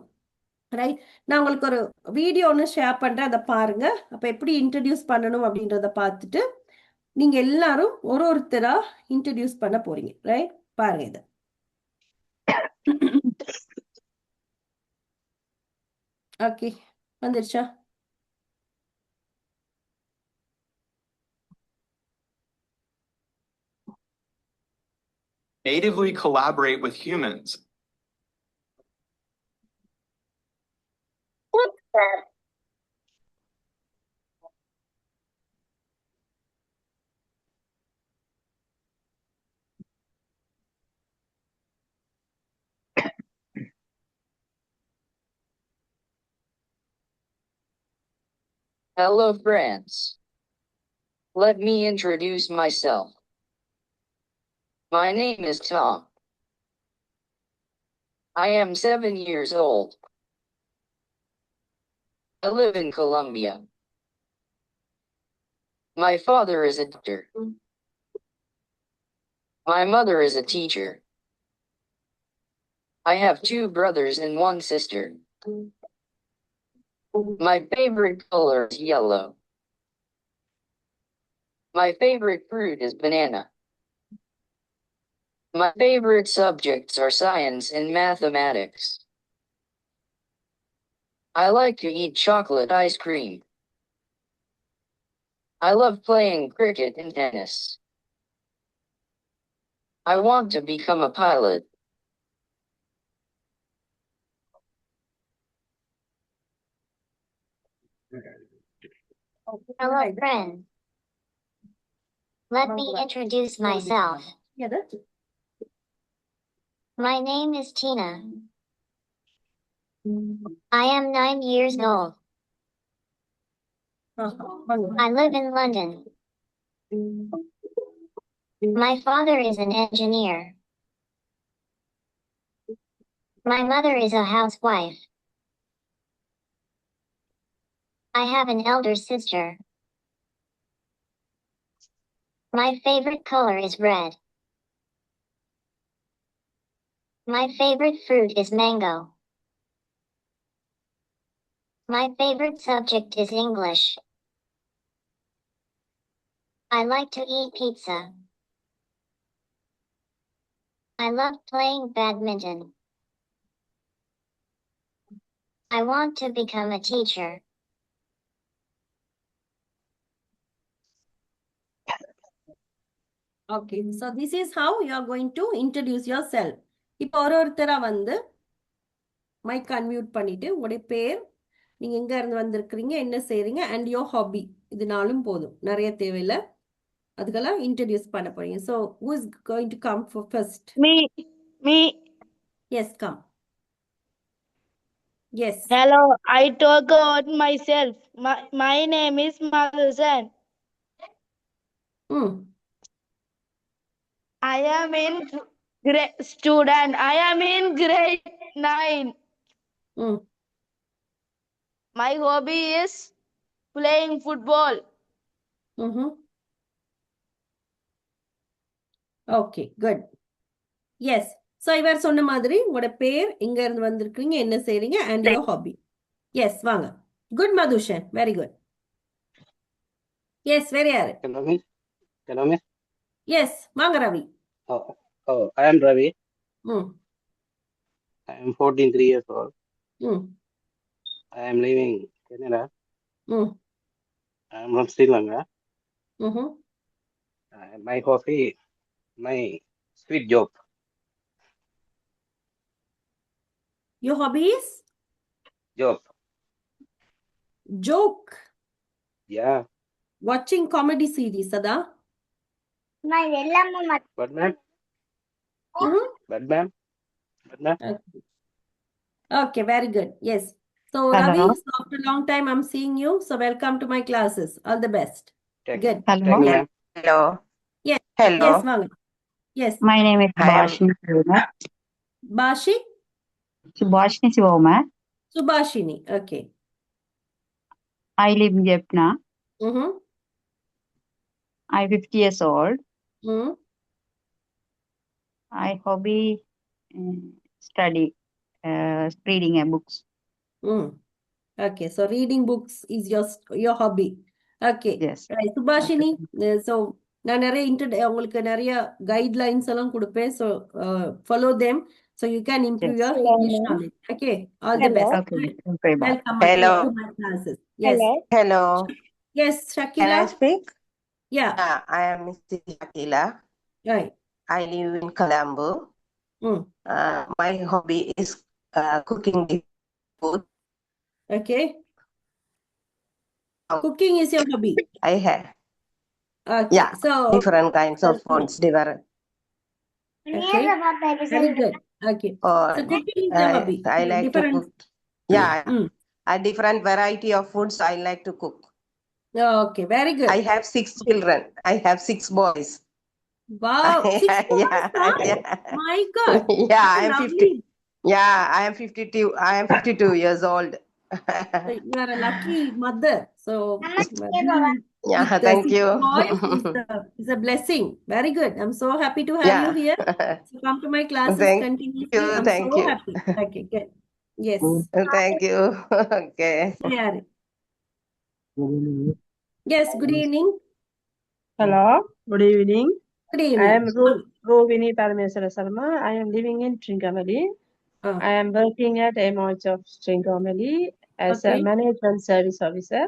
ரைட்? நான் உங்களுக்கு ஒரு வீடியோ ஒன்று ஷேர் பண்றேன், அதை பாருங்க. அப்ப எப்படி இன்ட்ரடியூஸ் பண்ணணும் அப்படின்றத பார்த்துட்டு நீங்க எல்லாரும் ஒருத்தரா இன்ட்ரடியூஸ் பண்ண போறீங்க, ரைட்? பாருங்க இதை. ஓகே, வந்துருச்சா? natively collaborate with humans. Hello, friends. Let me introduce myself. My name is Tom. I am 7 years old. I live in Colombia. My father is a doctor. My mother is a teacher. I have 2 brothers and 1 sister. My favorite color is yellow. My favorite fruit is banana. My favorite subjects are science and mathematics. I like to eat chocolate ice cream. I love playing cricket and tennis. I want to become a pilot. Hello, friends. Let me introduce myself. Yeah, that's it. My name is Tina. I am 9 years old. I live in London. My father is an engineer. My mother is a housewife. I have an elder sister. My favorite color is red. My favorite fruit is mango. My favorite subject is English. I like to eat pizza. I love playing badminton. I want to become a teacher. Okay, so this is how you are going to introduce yourself. இப்போ ஒருத்தரா வந்து mic unmute பண்ணிட்டு உங்களுடைய பேர், நீங்க எங்க இருந்து வந்திருக்கிறீங்க, என்ன செய்றீங்க, அண்ட் யோர் ஹாபி, இது நாளும் போதும், நிறைய தேவையில்லை. அதுக்கெல்லாம் இன்ட்ரடியூஸ் பண்ண போறீங்க. So who is going to come for first? Me. Yes, come. Yes. Hello, I talk about myself. My name is Madhusan. Hmm. I am in grade student. I am in grade 9. Hmm. My hobby is playing football. Mm-hmm. Okay, good. Yes. So இவர் சொன்ன மாதிரி உங்களோட பேர், எங்க இருந்து வந்திருக்கீங்க, என்ன செய்றீங்க, and your hobby. Yes, வாங்க. Good, Madhushan. Very good. Yes, very யாரு? Hello, miss. Hello, miss. Yes, வாங்க Ravi. I am Ravi. Hmm. I am 43 years old. Hmm. I am living in Canada. Hmm. I am from Sri Lanka. Mm-hmm. My hobby, my sweet job. Your hobby is Job. joke. Yeah. Watching comedy series, Sada. But ma'am. Mm-hmm. But ma'am. Okay. Okay, very good. Yes. So Hello. Ravi, so after a long time I'm seeing you. So welcome to my classes. All the best. Good. Hello. Thank you, Yeah. ma'am. Hello. Yes. Hello. Yes, Vanga. Yes. My name is I am Subhashini Sivoma. Bashi? Subhashini Sivoma. Subhashini. Okay. I live in Jaffna. Mm-hmm. I'm 50 years old. Mm-hmm. I hobby study, reading books. Mm. Okay. So reading books is your hobby. Okay. Yes. Right. Subhashini. So நான் நிறைய உங்களுக்கு நிறைய guidelines எல்லாம் கொடுப்பேன். So follow them so you can improve Yes. your Hello, English ma'am. knowledge. Okay. All the Hello. best. Okay. Good. Okay. Bye. Welcome Hello. to my classes. Yes. Hello. Hello. Yes, Can Shakila. I speak? Yeah. I am Mrs. Akila. Right. I live in Colombo. Mm. My hobby is cooking food. Okay. Cooking is your hobby. I have Okay. yeah So different kinds of foods. Different. okay. Very good. Okay. Or So cooking is your hobby. I like to Different. cook. Yeah, Mm. a different variety of foods I like to cook. Okay. Very good. I have 6 children. I have 6 boys. Wow. 6 boys, Yeah, huh? yeah. My God. Yeah, That's I am lovely. 50. Yeah, I am 52. I am 52 years old. So you are a lucky mother. So being Yeah, with thank 6 you. boys is a blessing. Very good. I'm so happy to have you here. Yeah. So come to my classes Thank continuously. you. I'm Thank so you. happy. Okay, good. Yes. Thank you. Okay. Yeah. Yes, good evening. Hello, good evening. Good I evening. am Rovini Parameswara Sarma. I am living in Trincomalee. I am working at MOH of Trincomalee as a Okay. management service officer.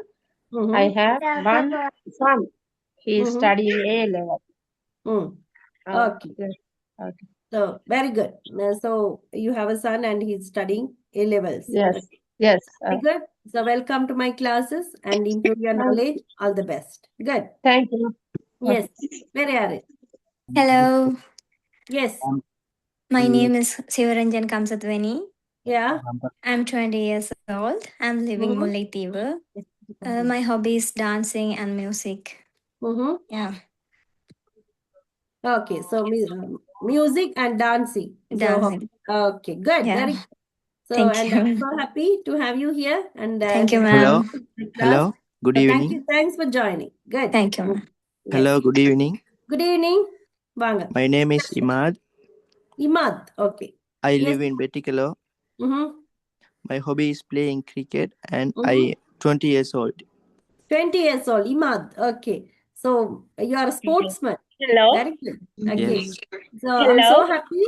Mm-hmm. I have one son. He is Mm-hmm. studying A level. Mm. Okay. Yes. Okay. So very good. So you have a son and he's studying A levels. Yes. Okay. Yes. Very good. So welcome to my classes and improve your knowledge. All the best. Good. Thank you. Yes. Where are you? Hello, Yes. my name is Sivaranjan Kamsathwani. Yeah. I'm 20 years old. I'm living Mm-hmm. Mullaitivu. My hobby is dancing and music. Mm-hmm. Yeah, Okay. So music and dancing is your hobby. dancing. Okay. Good. Yeah, Very good. So thank and you. I'm so happy to have you here and Thank you, Hello, ma'am. the class. hello, good So thank evening. you. Thanks for joining. Good. Thank you, ma'am. Yes. Hello, good evening. Good evening. Vanga. My name is Imad. Imad. Okay. I Yes. live in Betikalo. Mm-hmm. My hobby is playing cricket and Mm-hmm. I 20 years old. 20 years old. Imad. Okay. So you are a sportsman. Hello. Very good. Okay. Yes. So I'm Hello. so happy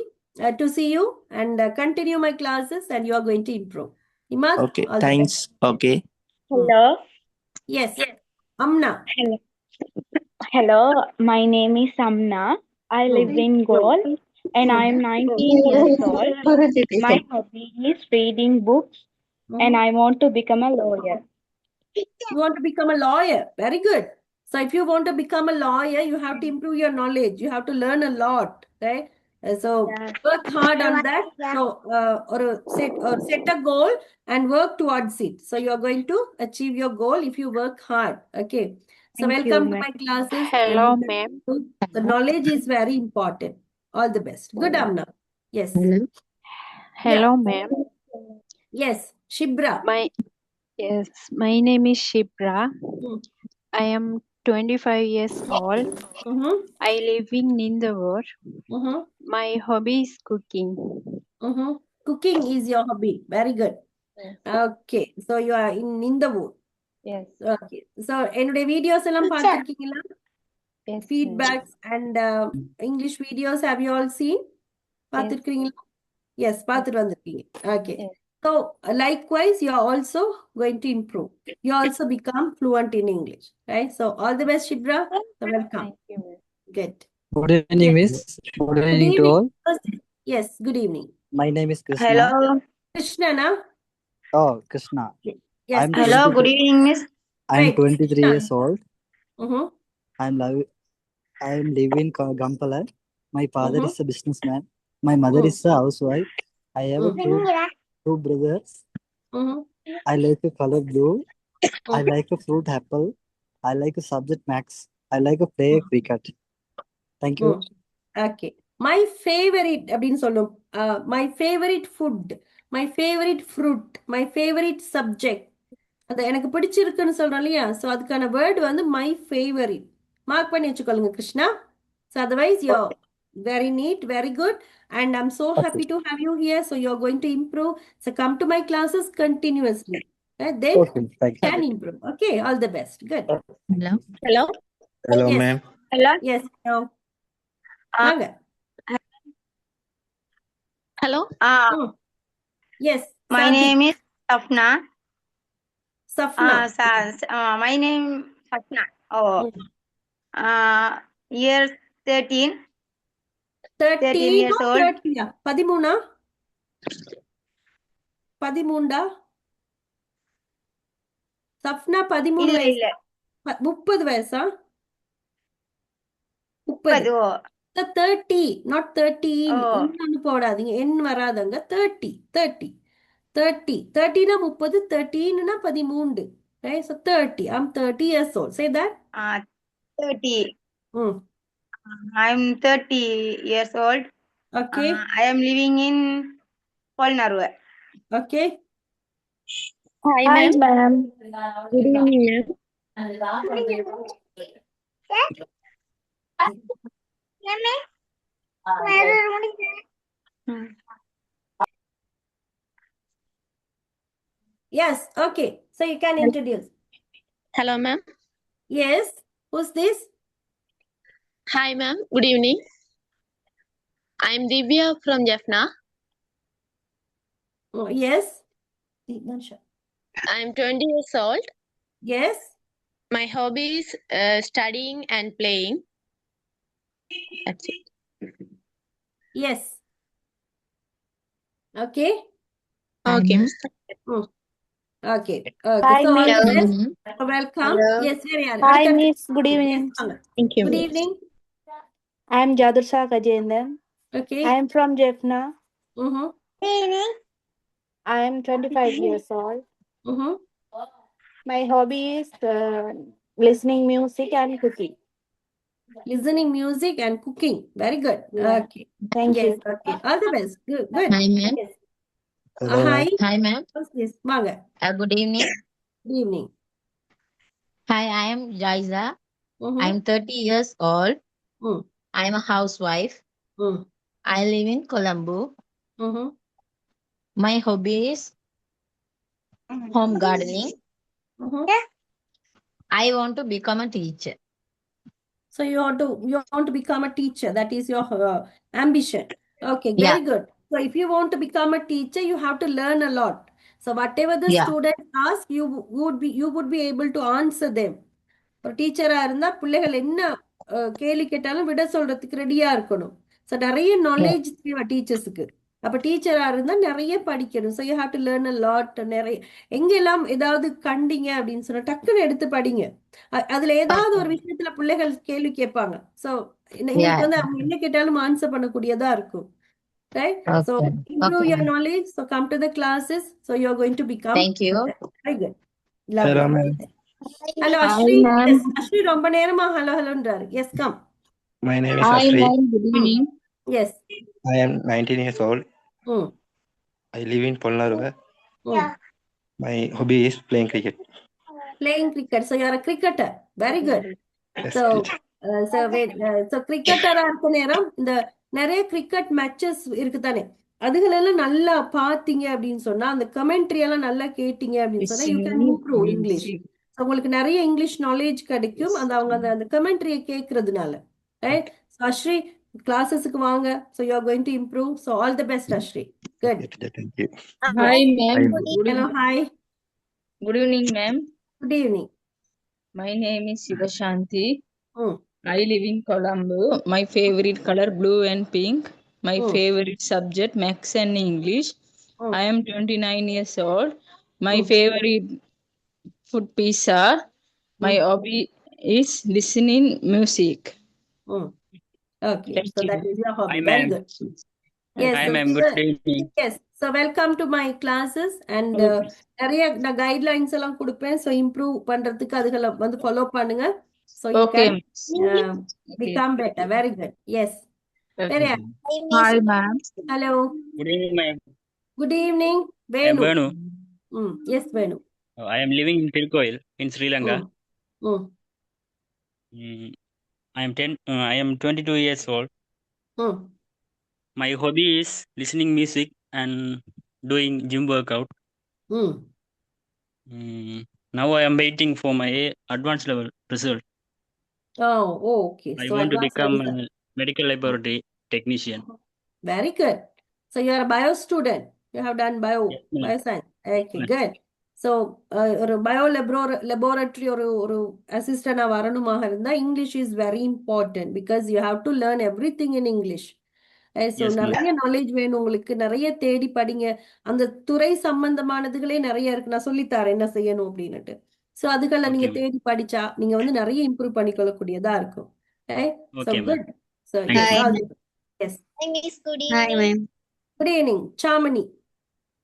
to see you and continue my classes and you are going to improve. Imad, Okay, all the best. thanks. Okay. Hello. Yes. Amna. Hello. Hello. My name is Amna. I live in Gaul and I am 19 years old. My hobby is reading books and I want to become a lawyer. You want to become a lawyer. Very good. So if you want to become a lawyer, you have to improve your knowledge. You have to learn a lot, right? So work hard on that. So or set a goal and work towards it. So you are going to achieve your goal if you work hard. Okay. So Thank you, welcome to ma'am. my classes. Hello, And ma'am. the knowledge is very important. All the best. Good, Amna. Yes. Hello, ma'am. Yes. Shibra. My name is Shipra. Hmm. I am 25 years old. I live in Nindavur. My hobby is cooking. Cooking is your hobby. Very good. Okay. So you are in the wood. Yes. Okay. So என்னுடைய videos எல்லாம் பார்த்திருக்கீங்களா? Yes, Feedbacks and English videos have you all seen? பார்த்திருக்கீங்களா? Yes, பார்த்துட்டு வந்திருக்கீங்க. Okay. So likewise, you are also going to improve. You also become fluent in English, right? So all the best, Shibra. So welcome. Thank you, ma'am. Good. Good evening, Yes. Miss. Good Good evening to evening. all. Yes, good evening. My name is Krishna. Hello. Krishna, na? Oh, Krishna. Yes, I'm Hello. 22 Good evening, Miss. I'm Right, 23 Krishna. years old. Mm-hmm. I'm living in Gampala. My father Mm-hmm. is a businessman. My mother is a housewife. I have two brothers. Mm-hmm. I like a color blue. I like a fruit apple. I like a subject max. I like a play cricket. Thank you. Okay. My favorite அப்படின்னு சொல்லும். My favorite food, my favorite fruit, my favorite subject. அது எனக்கு பிடிச்சிருக்குன்னு சொல்றோம் இல்லையா? So அதுக்கான word வந்து my favorite. Mark பண்ணி வச்சுக்கொள்ளுங்க Krishna. So otherwise you very neat, very good. And I'm so happy to have you here. So you're going to improve. So come to my classes continuously. Then Okay, thank you. can improve. Okay, all the best. Good. Hello. Hello. Hello, Yes. ma'am. Hello. Yes. No. வாங்க. Hello. Yes. My Sadiq. name is Safna. Safna. My name Safna. Oh. Year 13. 13 years or old. 30? 13? 13? Safna 13 இல்ல வயசு. இல்ல 30 வயசா? 30. 30, not 13. Oh. இன்னொன்னு போடாதீங்க. எண் வராதங்க. 30. 30. 30. 30னா 30, 13னா 13. Right? So 30. I'm 30 years old. Say that. 30. I'm 30 years old. Okay. I am living in Polnaruwa. Okay. Hi, ma'am. Good evening, ma'am. Yes. Okay. So you can introduce. Hello, ma'am. Yes. Who's this? Hi, ma'am. Good evening. I'm Divya from Jaffna. Oh, yes. I'm 20 years old. Yes. My hobby is studying and playing. That's it. Yes. Okay. Okay. Okay. Hi, So all Miss. the best. Welcome. Hello. Yes, where are you? Hi, അടുത്ത- Miss. Good evening. Yes, வாங்க. Thank you. Good evening. I am Jadursa Gajendran. Okay. I am from Jaffna. Mm-hmm. I am 25 years old. Mm-hmm. My hobby is listening music and cooking. Listening music and cooking. Very good. Yeah. Okay. Thank Yes. you. Okay. All the best. Good. Good. Hi, ma'am. Yes. Hello. Hi. Hi, ma'am. What's this? வாங்க. Good evening. Good evening. Hi, I am Jaiza. Mm-hmm. I'm 30 years old. Mm. I'm a housewife. Mm. I live in Colombo. Mm-hmm. My hobby is home gardening. Mm-hmm. I want to become a teacher. So you want to become a teacher. That is your ambition. Okay, Yeah. very good. So if you want to become a teacher, you have to learn a lot. So whatever the Yeah. students ask, you would be able to answer them. ஒரு டீச்சரா இருந்தா பிள்ளைகள் என்ன கேள்வி கேட்டாலும் விட சொல்றதுக்கு ரெடியா இருக்கணும். ஸோ நிறைய நாலேஜ் தேவை டீச்சர்ஸுக்கு. அப்ப டீச்சரா இருந்தா நிறைய படிக்கணும். So you have to learn a lot. நிறைய எங்கெல்லாம் ஏதாவது கண்டீங்க அப்படின்னு சொன்னா டக்குன்னு எடுத்து படிங்க. அதுல ஏதாவது ஒரு விஷயத்துல பிள்ளைகள் கேள்வி கேட்பாங்க. ஸோ எங்களுக்கு வந்து அவங்க என்ன கேட்டாலும் ஆன்சர் பண்ணக்கூடியதா இருக்கும். Right? So improve your knowledge. So come to the classes. So you're going to become Thank you. very good. Hello, Lovely. ma'am. Hello, Hi, Ashri. ma'am. Yes, Ashri ரொம்ப நேரமா hello helloன்றாரு. Yes, come. My name is Hi, Ashri. ma'am. Good evening. Yes. I am 19 years old. Hmm. I live in Polnaruva. Hmm. My hobby is playing cricket. Playing cricket. So you're a cricketer. Very good. Yes, So teacher. so cricketer-ஆ இருக்க நேரம் இந்த நிறைய cricket matches இருக்குதானே, அதுகளெல்லாம் நல்லா பாத்தீங்க அப்படின்னு சொன்னா, அந்த கமெண்ட்ரி எல்லாம் நல்லா கேட்டீங்க அப்படின்னு சொன்னா, யூ கேன் இம்ப்ரூவ் இங்கிலீஷ். உங்களுக்கு நிறைய இங்கிலீஷ் நாலேஜ் கிடைக்கும் அந்த அவங்க அந்த கமெண்ட்ரியை கேட்கறதுனால. ரைட்? அஸ்ரீ கிளாஸஸுக்கு வாங்க. So you are going to improve. So all the best Asree. Good. Okay, teacher, thank you. Hi, ma'am. Hello, hi. Good evening, ma'am. Good evening. My name is Shivashanti. ம் I live in Colombo. My favorite color blue and pink. My ம் favorite subject Maths and English. ம் I am 29 years old. My ம் favorite food pizza. My ம் hobby is listening music. ம் okay. Thank so you. That is your Hi, hobby. Very ma'am. Good. Yes, Hi, so ma'am. Good evening. yes. So welcome to my classes and நிறைய நான் guidelines எல்லாம் கொடுப்பேன். So improve பண்றதுக்கு அதுகளை வந்து follow பண்ணுங்க. So you Okay. Can Okay. become better. Very good. Yes. Very Okay. good. Hi, ma'am. Hello. Good evening, ma'am. Good evening. I am Venu. Venu. Yes, Venu. I am living in Tirkoil in Sri Lanka. Mm. I am 10. I am 22 years old. Mm. My hobby is listening music and doing gym workout. Mm. Now I am waiting for my advanced level result. Oh, okay. I So want to advanced become level. a medical laboratory technician. Very good. So you are a bio student. You have done Yes, ma'am. bioscience. Okay, Ma'am. good. So ஒரு bio laboratory ஒரு அசிஸ்டண்டா வரணுமாக இருந்தா English is very important because you have to learn every thing in English. So Yes, ma'am. நிறைய knowledge வேணும் உங்களுக்கு. நிறைய தேடி படிங்க. அந்த துறை சம்பந்தமானதுகளே நிறைய இருக்கு. நான் சொல்லித்தரேன் என்ன செய்யணும் அப்படின்னுட்டு. ஸோ அதுகளை Okay, நீங்க ma'am. தேடி படிச்சா நீங்க வந்து நிறைய இம்ப்ரூவ் பண்ணிக்கொள்ளக்கூடியதா இருக்கும். So Okay, ma'am. Good. So Thank yes you, all ma'am. Yes. Hi, Miss. Good Hi, evening. ma'am. Good evening. Shamini.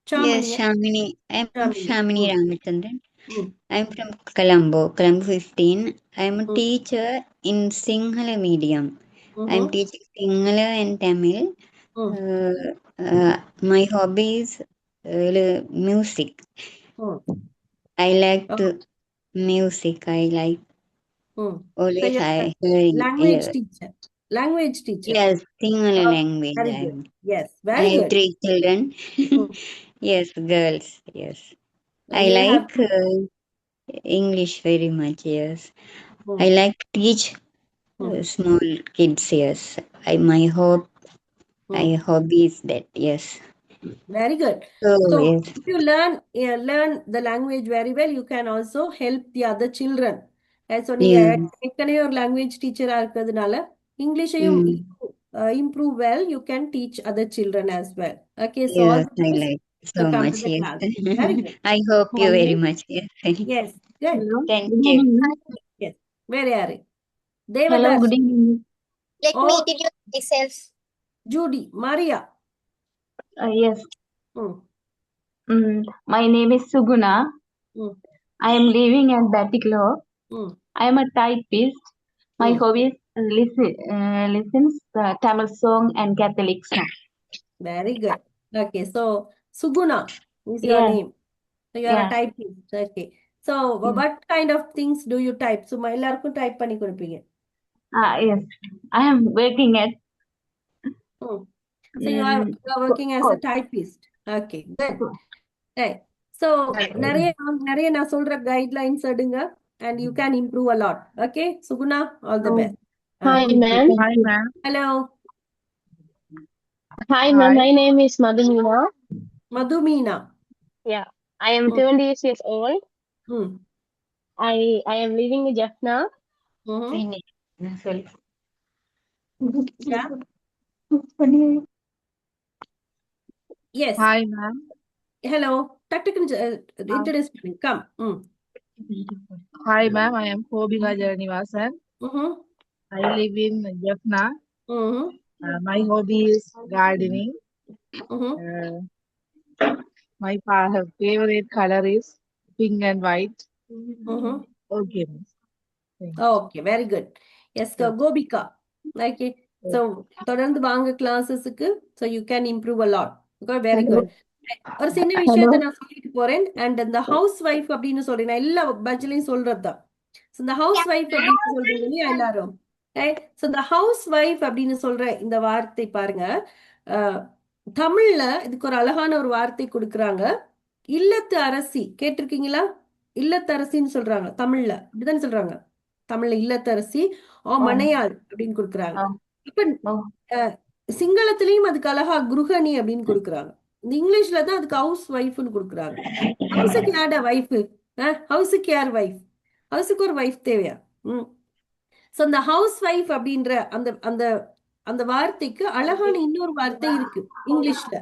Yes, Shamini. Shamini. I'm Shamini. Shamini ம் Ramachandran. ம் I'm from Colombo, 15. I'm a ம் teacher in Sinhala medium. I'm ம்ஹும். teaching Sinhala and Tamil. ம் My hobby is music. ம் I like O to music. I like ம். So always you're a hearing. language teacher. Language teacher. Yes, Sinhala Oh, language. very good. Yes, I very have good. 3 children. Mm. Yes, girls. Yes. So I you have like to. English very much. Yes. I Mm. like to teach Mm. small kids. Yes. My Mm. hobby is that. Yes. Very good. So So yes. if you learn the language very well, you can also help the other children. So நீங்க Yeah. ஏற்கனவே ஒரு language டீச்சரா இருக்கிறதுனால இங்கிலீஷையும் Mm. improve well, you can teach other children as well. Okay, so all Yes, the I best. like So so come to much. the Yes. class. Very good. I hope you Hello. very much. Yes. Yes, good. Hello. Thank Good you. evening. Yes. Where are you? Hello. Devadash. Good evening. Let me Oh, introduce myself. Judy, Maria. Yes. Mm. My name is Suguna. Mm. I am living at Batiklo. Mm. I am a typist. My Mm. hobby is listens Tamil song and Catholic song. Very good. Okay, so Suguna is your Yeah. name. So you are a Yeah. typist. Okay. So Yeah. what kind of things do you type? So எல்லாருக்கும் type பண்ணி கொடுப்பீங்க. Yes. I am working at Hmm. So you are working as a course. typist. Okay, good. Right. So நிறைய நான் சொல்ற guidelines எடுங்க and you can improve a lot. Okay, Suguna, all the best. Hi, ma'am. Hi, ma'am. Hello, Hi, ma'am. Hi. My name is Madhumina. Madhumina. Yeah. I am Hmm. 20 years old. Hmm. I am living in Jaffna. Mm-hmm. Finish. Sorry. Yeah. Yes Hi, ma'am. Hello டக்குன்னு introduce பண்ணுங்க come Hi, ma'am. I am Kobina Jarnivasan. I live in Jaffna. My hobby is gardening. Uh, my favorite color is pink and white. Okay, ma'am. Thank you. Okay very good yes Gopika okay so தொடர்ந்து வாங்க கிளாஸஸுக்கு so you can improve a lot very good ஒரு சின்ன விஷயத்த நான் சொல்லிட்டு போறேன் and இந்த ஹவுஸ் ஒய்ஃப் அப்படின்னு சொல்றேன் நான் எல்லா பட்ஜெட்லையும் சொல்றதுதான் ஸோ இந்த ஹவுஸ் ஒய்ஃப் அப்படின்னு சொல்றீங்க இல்லையா எல்லாரும் ஸோ இந்த ஹவுஸ் ஒய்ஃப் அப்படின்னு சொல்ற இந்த வார்த்தை பாருங்க தமிழ்ல இதுக்கு ஒரு அழகான ஒரு வார்த்தை கொடுக்குறாங்க இல்லத்து அரசி கேட்டிருக்கீங்களா இல்லத்தரசின்னு சொல்றாங்க தமிழ்ல அப்படிதான் சொல்றாங்க தமிழ்ல இல்லத்தரசி மனையாள் அப்படின்னு கொடுக்குறாங்க இப்ப சிங்களத்திலயும் அதுக்கு அழகா குருஹணி அப்படின்னு கொடுக்குறாங்க இந்த இங்கிலீஷ்ல தான் அதுக்கு ஹவுஸ் ஒய்ஃப்னு கொடுக்குறாங்க ஹவுஸுக்கு யார்டா ஒய்ஃபு ஹவுஸுக்கு யார் ஒய்ஃப் ஹவுஸுக்கு ஒரு ஒய்ஃப் தேவையா ஸோ அந்த ஹவுஸ் ஒய்ஃப் அப்படின்ற அந்த அந்த அந்த வார்த்தைக்கு அழகான இன்னொரு வார்த்தை இருக்கு இங்கிலீஷ்ல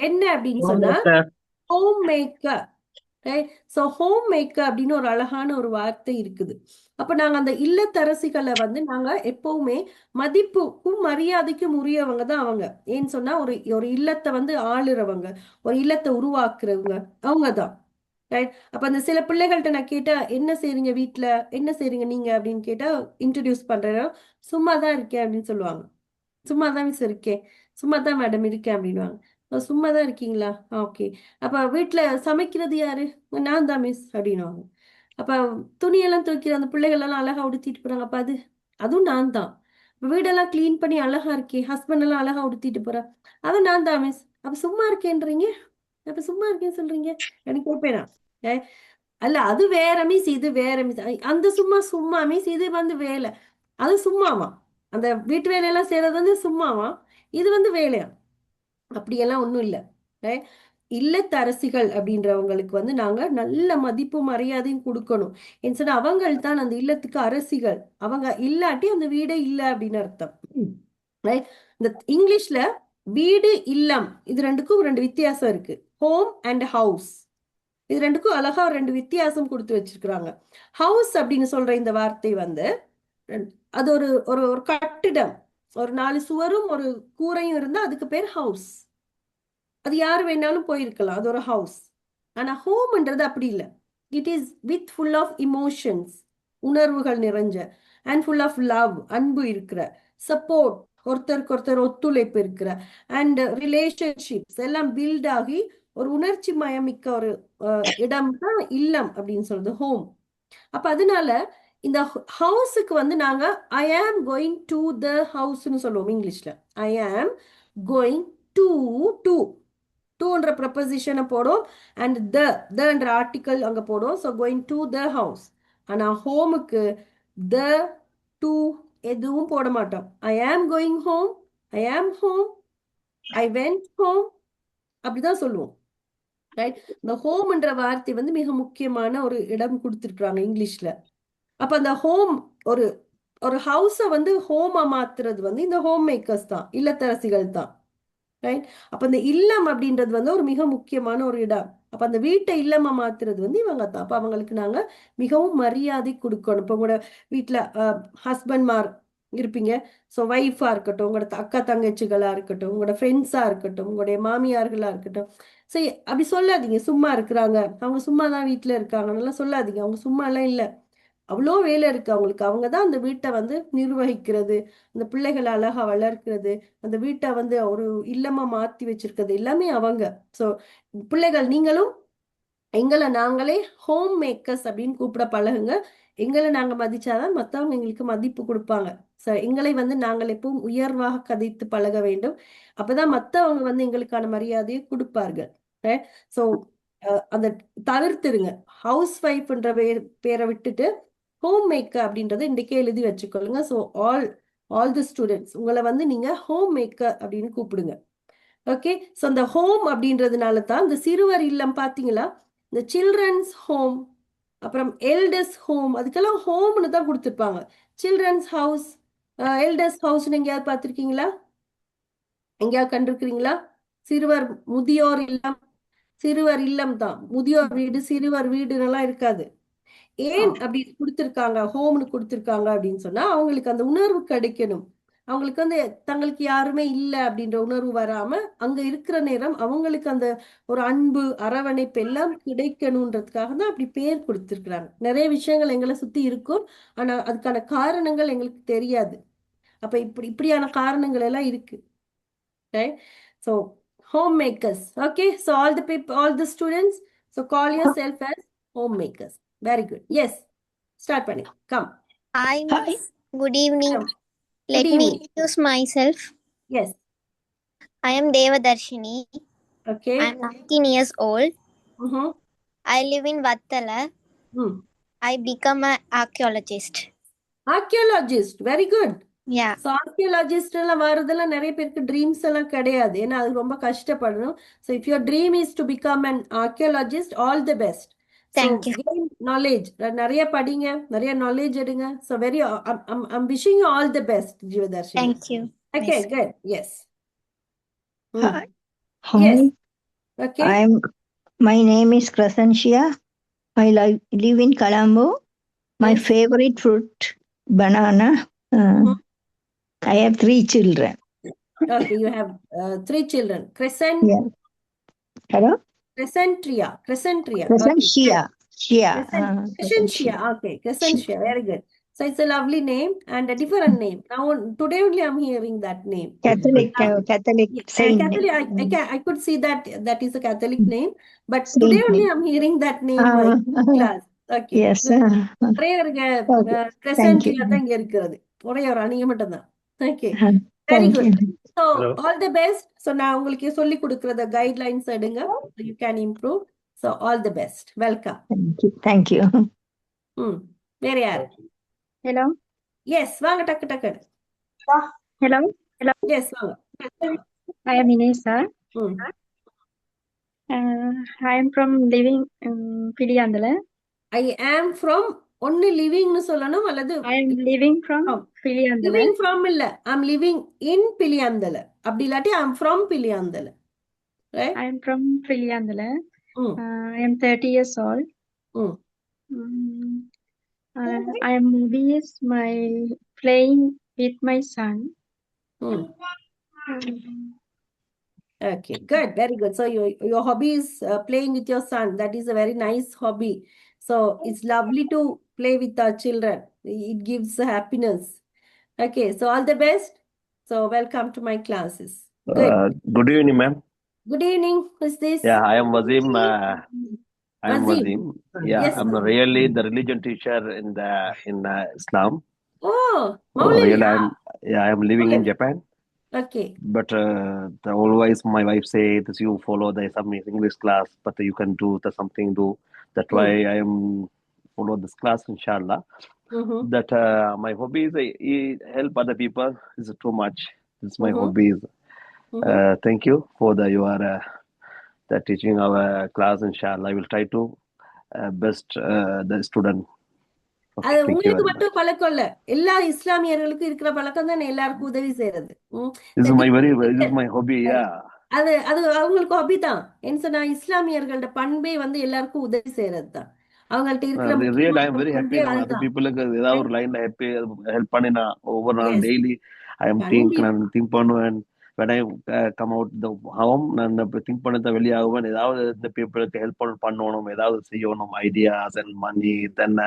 என்ன அப்படின்னு சொன்னா home maker. So home maker அப்படின்னு ஒரு அழகான ஒரு வார்த்தை இருக்குது. அப்ப நாங்க அந்த இல்லத்தரசிகளை வந்து நாங்க எப்பவுமே மதிப்புக்கும் மரியாதைக்கும் உரியவங்க தான் அவங்க. ஏன்னு சொன்னா ஒரு ஒரு இல்லத்தை வந்து ஆளுறவங்க, ஒரு இல்லத்தை உருவாக்குறவங்க அவங்கதான். ரைட். அப்ப அந்த சில பிள்ளைகள்கிட்ட நான் கேட்டா என்ன செய்றீங்க வீட்டுல, என்ன செய்றீங்க நீங்க அப்படின்னு கேட்டா இன்ட்ரடியூஸ் பண்றேன், சும்மா தான் இருக்கேன் அப்படின்னு சொல்லுவாங்க. சும்மா தான் மிஸ் இருக்கேன், சும்மா தான் மேடம் இருக்கேன் அப்படின்வாங்க. சும்மா தான் இருக்கீங்களா, ஓகே. அப்ப வீட்டுல சமைக்கிறது யாரு, நான் தான் மிஸ் அப்படின்வாங்க. அப்ப துணியெல்லாம் துவைக்கிற அந்த பிள்ளைகள் எல்லாம் அழகா உடுத்திட்டு போறாங்க, அப்ப அதுவும் நான் தான். வீடெல்லாம் கிளீன் பண்ணி அழகா இருக்கேன், ஹஸ்பண்ட் எல்லாம் அழகா உடுத்திட்டு போறேன், அதுவும் நான் தான் மிஸ். அப்ப சும்மா இருக்கேன்றீங்க, அப்ப சும்மா இருக்கேன்னு சொல்றீங்க எனக்கு கேட்பேனா? அல்ல அது வேற மிஸ், இது வேற மிஸ். அந்த சும்மா சும்மா மிஸ், இது வந்து வேலை, அது சும்மாவா? அந்த வீட்டு வேலையெல்லாம் செய்யறது வந்து சும்மாவா, இது வந்து வேலையா? அப்படியெல்லாம் ஒண்ணும் இல்லை. இல்லத்தரசிகள் அப்படின்றவங்களுக்கு வந்து நாங்க நல்ல மதிப்பும் மரியாதையும் கொடுக்கணும். ஏன்னு சொன்னா அவங்கள் தான் அந்த இல்லத்துக்கு அரசிகள். அவங்க இல்லாட்டி அந்த வீடே இல்லை அப்படின்னு அர்த்தம். இந்த இங்கிலீஷ்ல வீடு இல்லம் இது ரெண்டுக்கும் ரெண்டு வித்தியாசம் இருக்கு. ஹோம் அண்ட் ஹவுஸ், இது ரெண்டுக்கும் அழகா ரெண்டு வித்தியாசம் கொடுத்து வச்சிருக்கிறாங்க. ஹவுஸ் அப்படின்னு சொல்ற இந்த வார்த்தை வந்து அது ஒரு ஒரு ஒரு கட்டிடம், ஒரு 4 சுவரும் ஒரு கூரையும் இருந்தா அதுக்கு பேர் ஹவுஸ். அது யாரு வேணாலும் போயிருக்கலாம், அது ஒரு ஹவுஸ். ஆனா ஹோம்ன்றது அப்படி இல்லை. It is with full of emotions, உணர்வுகள் நிறைஞ்ச, அண்ட் ஃபுல் ஆஃப் லவ், அன்பு இருக்கிற, சப்போர்ட், ஒருத்தருக்கு ஒருத்தர் ஒத்துழைப்பு இருக்கிற, அண்ட் ரிலேஷன்ஷிப்ஸ் எல்லாம் பில்ட் ஆகி ஒரு உணர்ச்சி மயமிக்க ஒரு இடம் தான் இல்லம் அப்படின்னு சொல்றது ஹோம். அப்ப அதனால இந்த ஹவுஸுக்கு வந்து நாங்க ஐ ஆம் கோயிங் டு த ஹவுஸ்ன்னு சொல்லுவோம் இங்கிலீஷ்ல. ஐ ஆம் கோயிங் டு டூன்ற ப்ரப்போசிஷனை போடும், அண்ட் தன்ற ஆர்டிக்கல் அங்க போடும். So going to the house. ஆனா ஹோமுக்கு த டு எதுவும் போட மாட்டோம். ஐ ஆம் கோயிங் ஹோம், ஐ ஆம் ஹோம், ஐ வென்ட் ஹோம், அப்படிதான் சொல்லுவோம். ரைட். இந்த ஹோம்ன்ற வார்த்தை வந்து மிக முக்கியமான ஒரு இடம் கொடுத்துருக்குறாங்க இங்கிலீஷ்ல. அப்ப அந்த ஹோம் ஒரு ஒரு ஹவுஸை வந்து ஹோமா மாத்துறது வந்து இந்த ஹோம் மேக்கர்ஸ் தான், இல்லத்தரசிகள் தான். ரைட். அப்ப இந்த இல்லம் அப்படின்றது வந்து ஒரு மிக முக்கியமான ஒரு இடம். அப்ப அந்த வீட்டை இல்லமா மாத்துறது வந்து இவங்க தான். அப்ப அவங்களுக்கு நாங்க மிகவும் மரியாதை கொடுக்கணும். இப்ப உங்களோட வீட்டுல ஹஸ்பண்ட்மார் இருப்பீங்க, ஸோ ஒய்ஃபா இருக்கட்டும், உங்களோட அக்கா தங்கச்சிகளா இருக்கட்டும், உங்களோட ஃப்ரெண்ட்ஸா இருக்கட்டும், உங்களுடைய மாமியார்களா இருக்கட்டும், சரி அப்படி சொல்லாதீங்க சும்மா இருக்கிறாங்க, அவங்க சும்மா தான் வீட்டுல இருக்காங்கன்னு சொல்லாதீங்க. அவங்க சும்மா எல்லாம் இல்லை, அவ்வளோ வேலை இருக்கு அவங்களுக்கு. அவங்க தான் அந்த வீட்டை வந்து நிர்வகிக்கிறது, அந்த பிள்ளைகளை அழகா வளர்க்கிறது, அந்த வீட்டை வந்து ஒரு இல்லமா மாத்தி வச்சிருக்கிறது எல்லாமே அவங்க. ஸோ பிள்ளைகள் நீங்களும் எங்களை நாங்களே ஹோம் மேக்கர்ஸ் அப்படின்னு கூப்பிட பழகுங்க. எங்களை நாங்க மதிச்சாதான் மற்றவங்க எங்களுக்கு மதிப்பு கொடுப்பாங்க. எங்களை வந்து நாங்கள் எப்பவும் உயர்வாக கதைத்து பழக வேண்டும். அப்பதான் மற்றவங்க வந்து எங்களுக்கான மரியாதையை கொடுப்பார்கள். ஸோ அந்த தவிர்த்துருங்க, ஹவுஸ் ஒய்ஃப்ன்ற பேரை விட்டுட்டு ஹோம் மேக்கர் அப்படின்றத இன்றைக்கே எழுதி வச்சுக்கொள்ளுங்க. ஸோ ஆல் தி ஸ்டூடெண்ட்ஸ் உங்களை வந்து நீங்க ஹோம் மேக்கர் அப்படின்னு கூப்பிடுங்க. ஓகே. ஸோ அந்த ஹோம் அப்படின்றதுனால தான் இந்த சிறுவர் இல்லம் பார்த்தீங்களா, இந்த சில்ட்ரன்ஸ் ஹோம், அப்புறம் எல்டர்ஸ் ஹோம், அதுக்கெல்லாம் ஹோம்னு தான் கொடுத்துருப்பாங்க. சில்ட்ரன்ஸ் ஹவுஸ், எல்டர்ஸ் ஹவுஸ்ன்னு எங்கேயாவது பார்த்துருக்கீங்களா, எங்கேயாவது கண்டிருக்கிறீங்களா? சிறுவர் முதியோர் இல்லம், சிறுவர் இல்லம் தான். முதியோர் வீடு, சிறுவர் வீடுலாம் இருக்காது. ஏன் அப்படி கொடுத்துருக்காங்க, ஹோம்னு கொடுத்துருக்காங்க அப்படின்னு சொன்னா அவங்களுக்கு அந்த உணர்வு கிடைக்கணும். அவங்களுக்கு வந்து தங்களுக்கு யாருமே இல்லை அப்படின்ற உணர்வு வராம அங்க இருக்கிற நேரம் அவங்களுக்கு அந்த ஒரு அன்பு அரவணைப்பு எல்லாம் கிடைக்கணுன்றதுக்காக தான் அப்படி பேர் கொடுத்துருக்குறாங்க. நிறைய விஷயங்கள் எங்களை சுத்தி இருக்கும், ஆனா அதுக்கான காரணங்கள் எங்களுக்கு தெரியாது. அப்ப இப்படியான காரணங்கள் எல்லாம் இருக்கு. Right? So homemakers. Okay, so all the people, all the students, so call yourself as homemakers. Very good. Yes, start Pani. Come. Hi, Miss. Good evening. Come. Let Good me evening. introduce myself. Yes. I am Devadarshini. Okay. I am 19 years old. Mm-hmm. I live in Vattala. I become an archaeologist. Archaeologist. Very good. Yeah. So archaeologist எல்லாம் வரதெல்லாம் நிறைய பேருக்கு dreams எல்லாம் கிடையாது. ஏன்னா அது ரொம்ப கஷ்டப்படணும். So if your dream is to become an archaeologist, all the best. Thank you. Gain knowledge. நிறைய படிங்க, நிறைய knowledge எடுங்க. So I'm wishing you all the best, Jeevadarshini. Thank you. Okay, Miss. good. Yes. Hi. Yes. Okay. My name is Crescentia. I live in Colombo. My favorite fruit, banana. I have 3 children. Okay, you have 3 children. Yeah. Hello? Crescentia. Crescentia. Crescentia. Okay, Crescentia. Very good. So it's a lovely name and a different name. Now today only I'm hearing that name. Catholic saint. Catholic. I could see that is a Catholic name, but today only I'm hearing that name in class. Okay. Yes. Crescentia தான் இங்க இருக்கிறது. ஒரே ஒரு அணிய மட்டும் தான். Okay. Very good. So all the best. So நான் உங்களுக்கு சொல்லி கொடுக்கிறத guidelines எடுங்க. So you can improve. So all the best. Welcome. Thank you. வேற யார்? Hello. Yes, வாங்க டக்கு டக்கு. Hello. Yes, வாங்க. I am Inesa. I am from living Piliyandala. I am from ஒன்னு லிவிங்னு சொல்லணும் அல்லது I am living from Piliyandala. living from இல்ல I'm living in Piliyandala. அப்படி இல்லாட்டி I'm from Piliyandala. Right? I am from Piliyandala. I am 30 years old. I am movies my playing with my son. Okay, good, very good. So your hobby is playing with your son. That is a very nice hobby. So it's lovely to play with our children. It gives happiness. Okay, so all the best. So welcome to my classes. Good evening, ma'am. Good evening. Who's this? Yeah, I am Wazim. I am Wazim. Yeah, Yes, I'm really the religion teacher in Islam. Oh, So really, I am living in Japan. Okay. But always my wife says you follow some English class, but you can do something. That's why I am follow this class, inshallah. That my hobby is help other people. Is too much. It's my hobbies. Thank you for the teaching our class, inshallah. I will try to best the student. அது உங்களுக்கு மட்டும் பழக்கம் இல்ல, எல்லா இஸ்லாமியர்களுக்கும் இருக்கிற பழக்கம் தான் எல்லாருக்கும் உதவி செய்யறது. This is my hobby. Yeah. அது அவங்களுக்கு ஹாபி தான். என்ன சொன்னா இஸ்லாமியர்களோட பண்பே வந்து எல்லாருக்கும் உதவி செய்யறது தான். அவங்கள்ட்ட இருக்கிற I am very happy. Other people ஏதாவது ஒரு லைன்ல ஹெல்ப் பண்ணினா ஒவ்வொரு நாள் டெய்லி I am think பண்ணுவேன். When I come out the home, நான் திங்க் பண்ணத வெளியாகுவேன். ஏதாவது இந்த பீப்புளுக்கு ஹெல்ப் பண்ணணும், ஏதாவது செய்யணும், ideas and money, then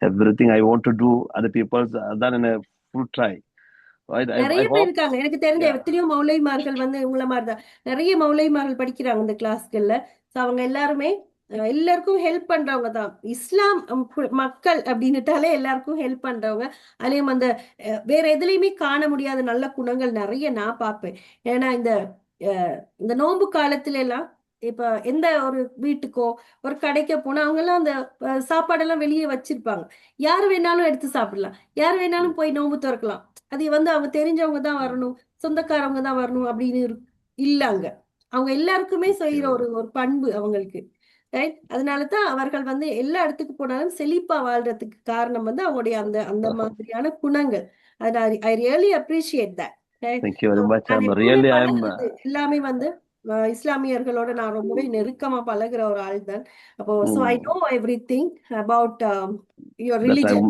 everything I want to do other peoples. அதான் என்ன ஃபுல் ட்ரை. நிறைய பேர் இருக்காங்க எனக்கு தெரிஞ்ச எத்தனையோ மௌலைமார்கள் வந்து உங்களை மாதிரிதான் நிறைய மௌலைமார்கள் படிக்கிறாங்க இந்த கிளாஸ்கள்ல. அவங்க எல்லாருமே எல்லாருக்கும் ஹெல்ப் பண்றவங்க தான். இஸ்லாம் மக்கள் அப்படின்னுட்டாலே எல்லாருக்கும் ஹெல்ப் பண்றவங்க. அதுலயும் அந்த வேற எதுலையுமே காண முடியாத நல்ல குணங்கள் நிறைய நான் பார்ப்பேன். ஏன்னா இந்த நோன்பு காலத்துல எல்லாம் இப்ப எந்த ஒரு வீட்டுக்கோ ஒரு கடைக்கோ போனா அவங்க எல்லாம் அந்த சாப்பாடெல்லாம் வெளியே வச்சிருப்பாங்க. யாரு வேணாலும் எடுத்து சாப்பிடலாம், யாரு வேணாலும் போய் நோன்பு திறக்கலாம். அது வந்து அவங்க தெரிஞ்சவங்க தான் வரணும், சொந்தக்காரவங்க தான் வரணும் அப்படின்னு இல்லங்க. அவங்க எல்லாருக்குமே செய்யற ஒரு பண்பு அவங்களுக்கு. ரைட்? அதனாலதான் அவர்கள் வந்து எல்லா இடத்துக்கு போனாலும் செழிப்பா வாழ்றதுக்கு காரணம் வந்து அவங்களுடைய அந்த மாதிரியான குணங்கள். I really appreciate that. Thank you very much. I'm really எல்லாமே வந்து இஸ்லாமியர்களோட நான் ரொம்பவே நெருக்கமா பழகுற ஒரு ஆள் தான். அப்போ so I know everything about your But religion.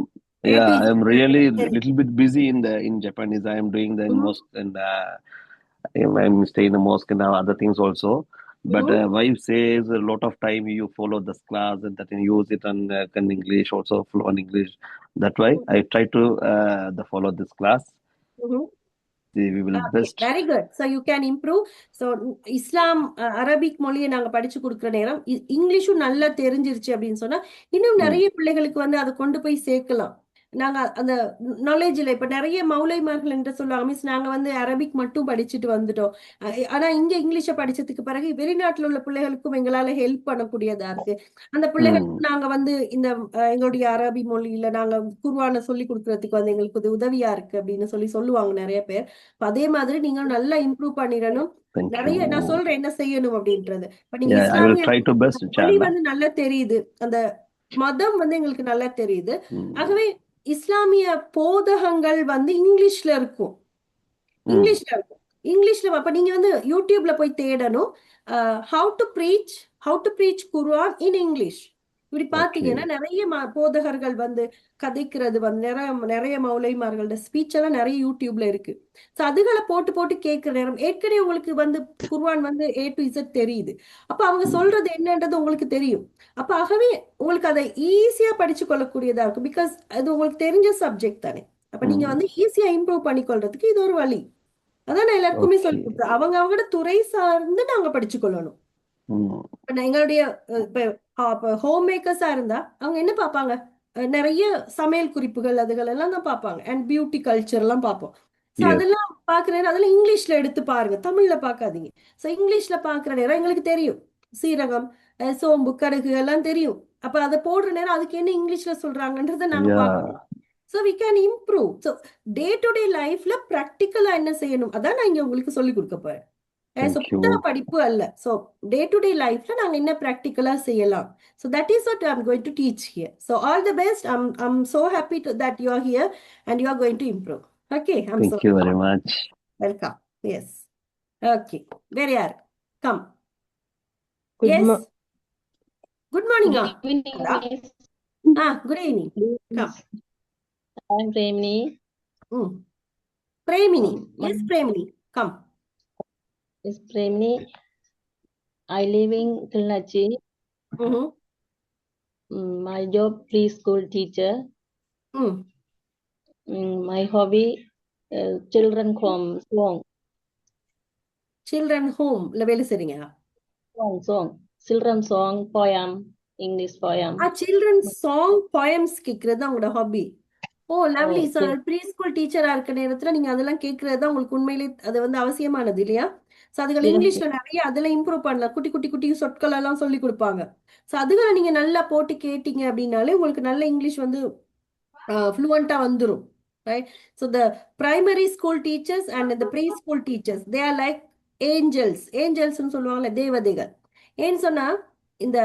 yeah, A to Z I'm really தெரியும். little bit busy in Japanese. I am doing the Mhm. mosque and I'm staying in the mosque and other things also. But Mhm. wife says a lot of time you follow this class and that you use it on in English also fluent English. That's why I try to the follow this class. Mhm. We will Okay, best. very good. So you can improve. So Islam Arabic மொழியை நாங்க படிச்சு கொடுக்குற நேரம் இங்கிலீஷும் நல்லா தெரிஞ்சிருச்சு அப்படின்னு சொன்னா இன்னும் நிறைய பிள்ளைகளுக்கு வந்து அதை கொண்டு போய் சேர்க்கலாம். நாங்க அந்த நாலேஜ்ல இப்ப நிறைய மௌலைமார்கள் என்று சொல்லுவாங்க மிஸ் நாங்க வந்து அரபிக் மட்டும் படிச்சுட்டு வந்துட்டோம். ஆனா இங்க இங்கிலீஷை படிச்சதுக்கு பிறகு வெளிநாட்டுல உள்ள பிள்ளைகளுக்கும் எங்களால ஹெல்ப் பண்ணக்கூடியதா இருக்கு. அந்த பிள்ளைகளுக்கு நாங்க வந்து இந்த எங்களுடைய அரபி மொழியில நாங்க குர்ஆனை சொல்லி கொடுக்கறதுக்கு வந்து எங்களுக்கு இது உதவியா இருக்கு அப்படின்னு சொல்லுவாங்க நிறைய பேர். அதே மாதிரி நீங்க நல்லா இம்ப்ரூவ் பண்ணிடணும். நிறைய நான் சொல்றேன் என்ன செய்யணும் அப்படின்றது. இப்ப நீங்க Yeah, I will இஸ்லாமிய try to best, மொழி inshallah. வந்து நல்லா தெரியுது, அந்த மதம் வந்து எங்களுக்கு நல்லா தெரியுது. ஆகவே இஸ்லாமிய போதகங்கள் வந்து இங்கிலீஷ்ல இருக்கும். இங்கிலீஷ்ல அப்ப நீங்க வந்து யூடியூப்ல போய் தேடணும் how to preach Quran in English. இப்படி பாத்தீங்கன்னா நிறைய போதகர்கள் வந்து கதைக்கிறது வந்து நிறைய மௌலைமார்களோட ஸ்பீச் எல்லாம் நிறைய யூடியூப்ல இருக்கு. சோ அதுகளை போட்டு கேட்கிற நேரம் ஏற்கனவே உங்களுக்கு வந்து குர்ஆன் வந்து A to Z தெரியுது. அப்ப அவங்க சொல்றது என்னன்றது உங்களுக்கு தெரியும். அப்ப ஆகவே உங்களுக்கு அதை ஈஸியா படிச்சு கொள்ளக்கூடியதா இருக்கும். பிகாஸ் அது உங்களுக்கு தெரிஞ்ச சப்ஜெக்ட் தானே. அப்ப நீங்க வந்து ஈஸியா இம்ப்ரூவ் பண்ணிக்கொள்றதுக்கு இது ஒரு வழி. அதான் நான் எல்லாருக்குமே சொல்லி கொடுத்தேன். அவங்களோட துறை சார்ந்து நாங்க படிச்சு கொள்ளணும். எங்களுடைய இப்ப ஹோம் மேக்கர்ஸா இருந்தா அவங்க என்ன பார்ப்பாங்க, நிறைய சமையல் குறிப்புகள் அதுகள் எல்லாம் தான் பார்ப்பாங்க. அண்ட் பியூட்டி கல்ச்சர் எல்லாம் பார்ப்போம். சோ அதெல்லாம் பாக்குற நேரம் அதெல்லாம் இங்கிலீஷ்ல எடுத்து பாருங்க, தமிழ்ல பார்க்காதீங்க. சோ இங்கிலீஷ்ல பாக்குற நேரம் எங்களுக்கு தெரியும் சீரகம், சோம்பு, கடுகு எல்லாம் தெரியும். அப்ப அதை போடுற நேரம் அதுக்கு என்ன இங்கிலீஷ்ல சொல்றாங்கன்றத நாங்க பார்க்கணும். So we can improve. So day to day lifeல practical என்ன செய்யணும் அதான் நான் இங்க உங்களுக்கு சொல்லி கொடுக்க போறேன். So புத்தக படிப்பு அல்ல. So day to day lifeல நாங்க என்ன practicalா செய்யலாம். So that is what I'm going to teach here. So all the best. I'm so happy that you are here and you are going to improve. Okay. Thank you very much. Welcome. Yes. Okay. Where you are? Come. Good Yes. mo- Good morning. Good evening, miss. Good evening. Come. I'm Premini. Premini. Yes, Premini. Come. Yes, Premini. I live in Kilnachi. My job preschool teacher. My hobby children home song. Children home la vela seringa. Song. Children song poem English poem. Children song poems கேக்குறது உங்களோட hobby. Oh lovely. So preschool டீச்சரா இருக்க நேரத்துல நீங்க அதெல்லாம் கேக்குறது தான் உங்களுக்கு உண்மையிலே அது வந்து அவசியமானது இல்லையா? சோ அதுகளை இங்கிலீஷ்ல நிறைய அதெல்லாம் இம்ப்ரூவ் பண்ணலாம். குட்டி சொற்கள் எல்லாம் சொல்லி கொடுப்பாங்க. சோ அதுகளை நீங்க நல்லா போட்டு கேட்டீங்க அப்படின்னாலே உங்களுக்கு நல்ல இங்கிலீஷ் வந்து fluent-ஆ வந்துரும். Right? So the primary school teachers and the preschool teachers, they are like angels. Angels னு சொல்லுவாங்கல்ல, தேவதைகள். ஏன்னு சொன்னா இந்த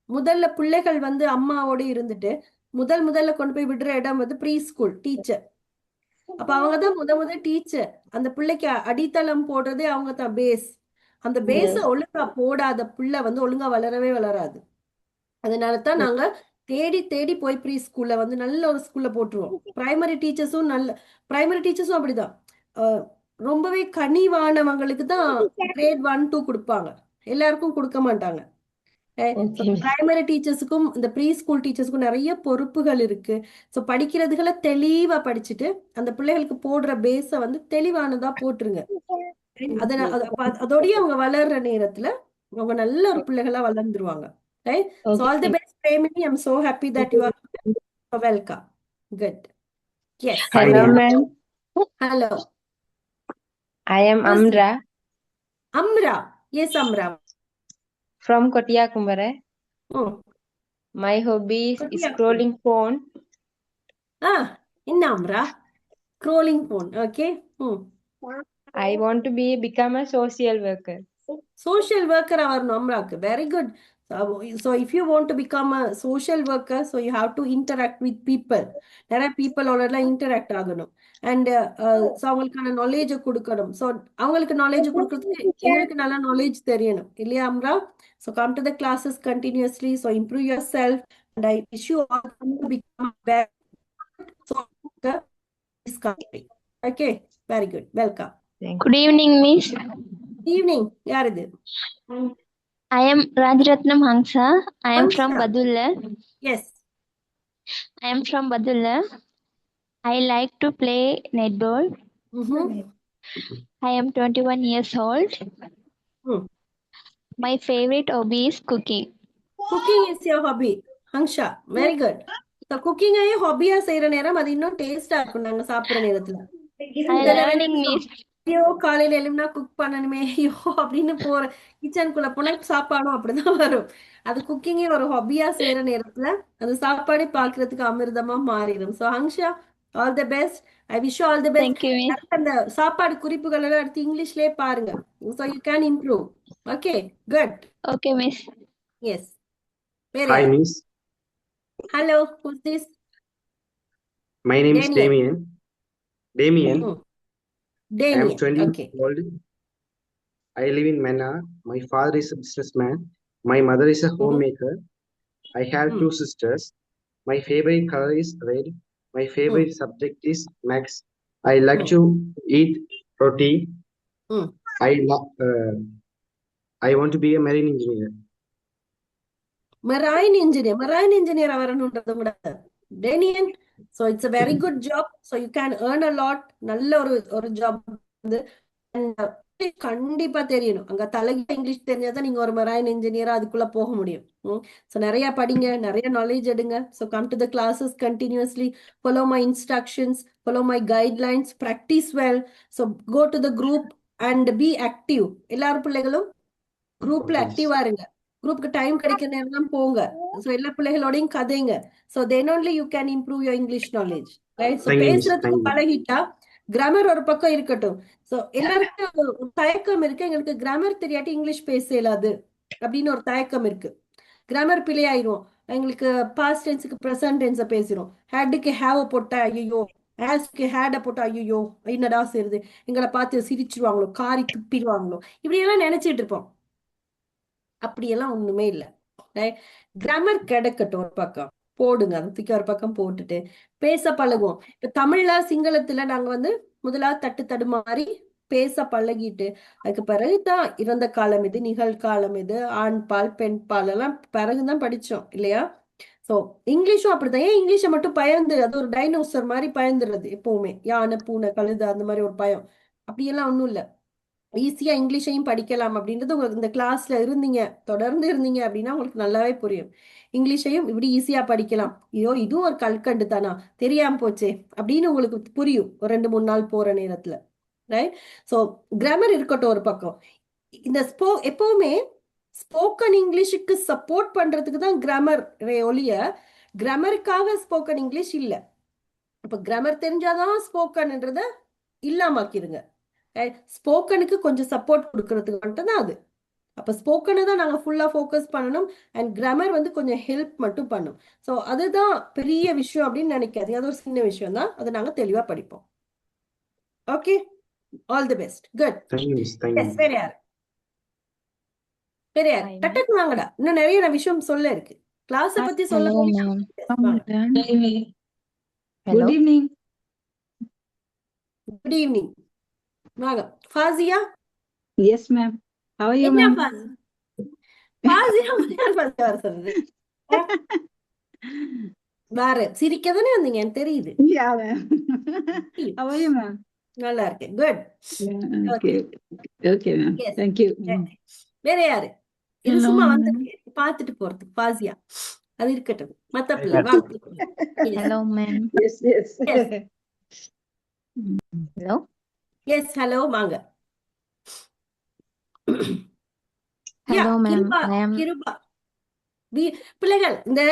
முதல்ல பிள்ளைகள் வந்து அம்மாவோட இருந்துட்டு முதல்ல கொண்டு போய் விடுற இடம் வந்து ப்ரீ ஸ்கூல் டீச்சர். அப்ப அவங்கதான் முதல் டீச்சர். அந்த பிள்ளைக்கு அடித்தளம் போடுறதே அவங்க தான் பேஸ். அந்த பேஸ ஒழுங்கா போடாத பிள்ளை வந்து ஒழுங்கா வளரவே வளராது. அதனாலதான் நாங்க தேடி போய் ப்ரீ ஸ்கூல்ல வந்து நல்ல ஒரு ஸ்கூல்ல போட்டுருவோம். பிரைமரி டீச்சர்ஸும் அப்படிதான். ரொம்பவே கனிவானவங்களுக்கு தான் கிரேட் 1, 2 கொடுப்பாங்க. எல்லாருக்கும் கொடுக்க மாட்டாங்க. பிரைமரி டீச்சர்ஸுக்கும் இந்த ப்ரீ ஸ்கூல் டீச்சர்ஸுக்கும் நிறைய பொறுப்புகள் இருக்கு. ஸோ படிக்கிறதுகளை தெளிவா படிச்சுட்டு அந்த பிள்ளைகளுக்கு போடுற பேஸ வந்து தெளிவானதா போட்டுருங்க. அதோடய அவங்க வளர்ற நேரத்துல அவங்க நல்ல ஒரு பிள்ளைகளா வளர்ந்துருவாங்க. Right? So all the best, Premini. I'm so happy that you are here. Welcome. Good. Yes. Hello, ma'am. Hello. I am Amra. Amra. Yes, Amra. From Kotiyakumbara. My hobby is scrolling phone. In Amra. Scrolling phone. Okay. I want to become a social worker. Social worker avarnu Amraku. Very good. So if you want to become a social worker, so you have to interact with people. நிறைய peopleோட interact ஆகணும். And so அவங்களுக்கான knowledge கொடுக்கணும். So அவங்களுக்கு knowledge கொடுக்கிறதுக்கு எங்களுக்கு நல்ல knowledge தெரியணும். இல்லையா அம்ரா? So come to the classes continuously. So improve yourself. And I wish you all to become better. So this country. Okay, very good. Welcome. Good evening, Miss. Evening. யார் இது? I am Rajratnam Hangsa. I am from Hangsa. Badulla. Yes. I am from Badulla. I like to play netball. I am 21 years old. My favorite hobby is cooking. Cooking is your hobby. Hangsha, very good. So cooking ஐயே ஹாபியா செய்யற நேரம் அது இன்னும் டேஸ்டா இருக்கும் நாங்க சாப்பிடுற நேரத்துல. I learning, Miss. ஐயோ காலையில எழும்பினா குக் பண்ணணுமே ஐயோ அப்படின்னு போற கிச்சனுக்குள்ள போனா சாப்பாடும் அப்படிதான் வரும். அது குக்கிங்கே ஒரு ஹாபியா செய்யற நேரத்துல அந்த சாப்பாடே பாக்குறதுக்கு அமிர்தமா மாறிடும். So Hamsha, all the best. I wish all the best. Thank you, Miss. அந்த சாப்பாடு குறிப்புகள் எல்லாம் எடுத்து இங்கிலீஷ்லயே பாருங்க. So you can improve. Okay, good. Okay, Miss. Yes. வேற Hi, யார்? Miss. Hello, who's this? My name is Damien. Damien. I am Damien. 20 Okay. years old. I live in Manna. My father is a businessman. My mother is a homemaker. I have two sisters. My favorite color is red. My favorite subject is maths. I like to eat roti. I want to be a marine engineer. Marine engineer வரணும்ன்றது கூட டேனியன். So it's a very good job. So you can earn a lot. நல்ல ஒரு job வந்து கண்டிப்பா தெரியணும். அங்க தலைக்கு English தெரிஞ்சாதான் நீங்க ஒரு மரைன் இன்ஜினியரா அதுக்குள்ள போக முடியும். ஸோ நிறைய படிங்க, நிறைய நாலேஜ் எடுங்க. So come to the classes continuously, follow my instructions, follow my guidelines, practice well. So go to the group and be active. எல்லாரும் பிள்ளைகளும் குரூப்ல ஆக்டிவா இருங்க. குரூப்புக்கு டைம் கிடைக்கிற நேரம் போங்க. ஸோ எல்லா பிள்ளைகளோடையும் கதைங்க. So then only you can improve your English knowledge, right? So Thank you, Miss. பேசுறதுக்கு Thank you. பழகிட்டா கிராமர் ஒரு பக்கம் இருக்கட்டும். ஸோ எல்லாருக்கும் ஒரு தயக்கம் இருக்கு, எங்களுக்கு கிராமர் தெரியாட்டி இங்கிலீஷ் பேச இயலாது அப்படின்னு ஒரு தயக்கம் இருக்கு. கிராமர் பிழையாயிரும். எங்களுக்கு பாஸ்ட் டென்ஸுக்கு ப்ரெசன்ட் டென்ஸை பேசுறோம். ஹேடுக்கு ஹேவ போட்டா ஐயோ, ஹேஸ்க்கு ஹேட போட்டா ஐயோ என்னடா செய்யுது, எங்களை பார்த்து சிரிச்சிருவாங்களோ, காரி துப்பிடுவாங்களோ, இப்படி எல்லாம் நினைச்சிட்டு இருப்போம். அப்படியெல்லாம் ஒண்ணுமே இல்லை. கிராமர் கிடைக்கட்டும் ஒரு பக்கம் போடுங்க, அதை தூக்கி ஒரு பக்கம் போட்டுட்டு பேச பழகுவோம். இப்ப தமிழ்ல சிங்களத்துல நாங்க வந்து முதலாவது தட்டு தடுமாறி பேச பழகிட்டு அதுக்கு பிறகுதான் இறந்த காலம் இது, நிகழ்காலம் இது, ஆண் பால் பெண் பால் எல்லாம் பிறகுதான் படிச்சோம் இல்லையா? சோ இங்கிலீஷும் அப்படிதான். ஏன் இங்கிலீஷை மட்டும் பயந்து, அது ஒரு டைனோசர் மாதிரி பயந்துடுறது எப்பவுமே, யானை பூனை கழுது அந்த மாதிரி ஒரு பயம். அப்படியெல்லாம் ஒண்ணும் இல்லை. ஈஸியா இங்கிலீஷையும் படிக்கலாம் அப்படின்றது உங்களுக்கு இந்த கிளாஸ்ல இருந்தீங்க, தொடர்ந்து இருந்தீங்க அப்படின்னா உங்களுக்கு நல்லாவே புரியும். இங்கிலீஷையும் இப்படி ஈஸியா படிக்கலாம். ஐயோ இதுவும் ஒரு கல்கண்டு தானா, தெரியாம போச்சே அப்படின்னு உங்களுக்கு புரியும் ஒரு 2-3 நாள் போற நேரத்துல, ரைட்? ஸோ கிராமர் இருக்கட்டும் ஒரு பக்கம். இந்த எப்பவுமே ஸ்போக்கன் இங்கிலீஷுக்கு சப்போர்ட் பண்றதுக்கு தான் கிராமர் ஒழிய கிராமருக்காக ஸ்போக்கன் இங்கிலீஷ் இல்ல. இப்ப கிராமர் தெரிஞ்சாதான் ஸ்போக்கன்ன்றத இல்லாமக்கிருங்க. ஸ்போக்கனுக்கு கொஞ்சம் சப்போர்ட் கொடுக்கறதுக்கு மட்டும் தான் அது. அப்ப ஸ்போக்கனை தான் நாங்க ஃபுல்லா ஃபோக்கஸ் பண்ணணும். அண்ட் கிராமர் வந்து கொஞ்சம் ஹெல்ப் மட்டும் பண்ணும். ஸோ அதுதான் பெரிய விஷயம் அப்படின்னு நினைக்காதீங்க, அது ஒரு சின்ன விஷயம் தான், அதை நாங்க தெளிவா படிப்போம். Okay, all the best. Good. Thank you, Miss. Thank you. Yes, வேற யாரு? வேற யாரு? டக்கு வாங்கடா, இன்னும் நிறைய விஷயம் சொல்ல இருக்கு. கிளாஸ பத்தி சொல்ல Hello, போனீங்க. ma'am. Yes, வாங்க. Hello. Good evening. Good evening. வாங்க. Fazia? Yes, ma'am. How are you, என்ன ma'am? ஃபாசியா? ஃபாசியா ஃபாசியா வர சொல்றது? வேற சிரிக்க தானே வந்தீங்க எனக்கு தெரியுது. Yeah, ma'am. How are you, ma'am? நல்லா இருக்கேன். Good. Yeah, okay. okay. Okay, ma'am. Yes. Thank you. வேற யாரு? இது Hello, சும்மா ma'am. வந்து பாத்துட்டு போறதுக்கு ஃபாசியா. அது இருக்கட்டும். மத்த பிள்ளை வாங்க. Yes. Hello, ma'am. Yes, yes. Yes. Hello. Yes, hello வாங்க. Yeah, Hello, ma'am. Kripa, I am. Kripa. பிள்ளைகள் இந்த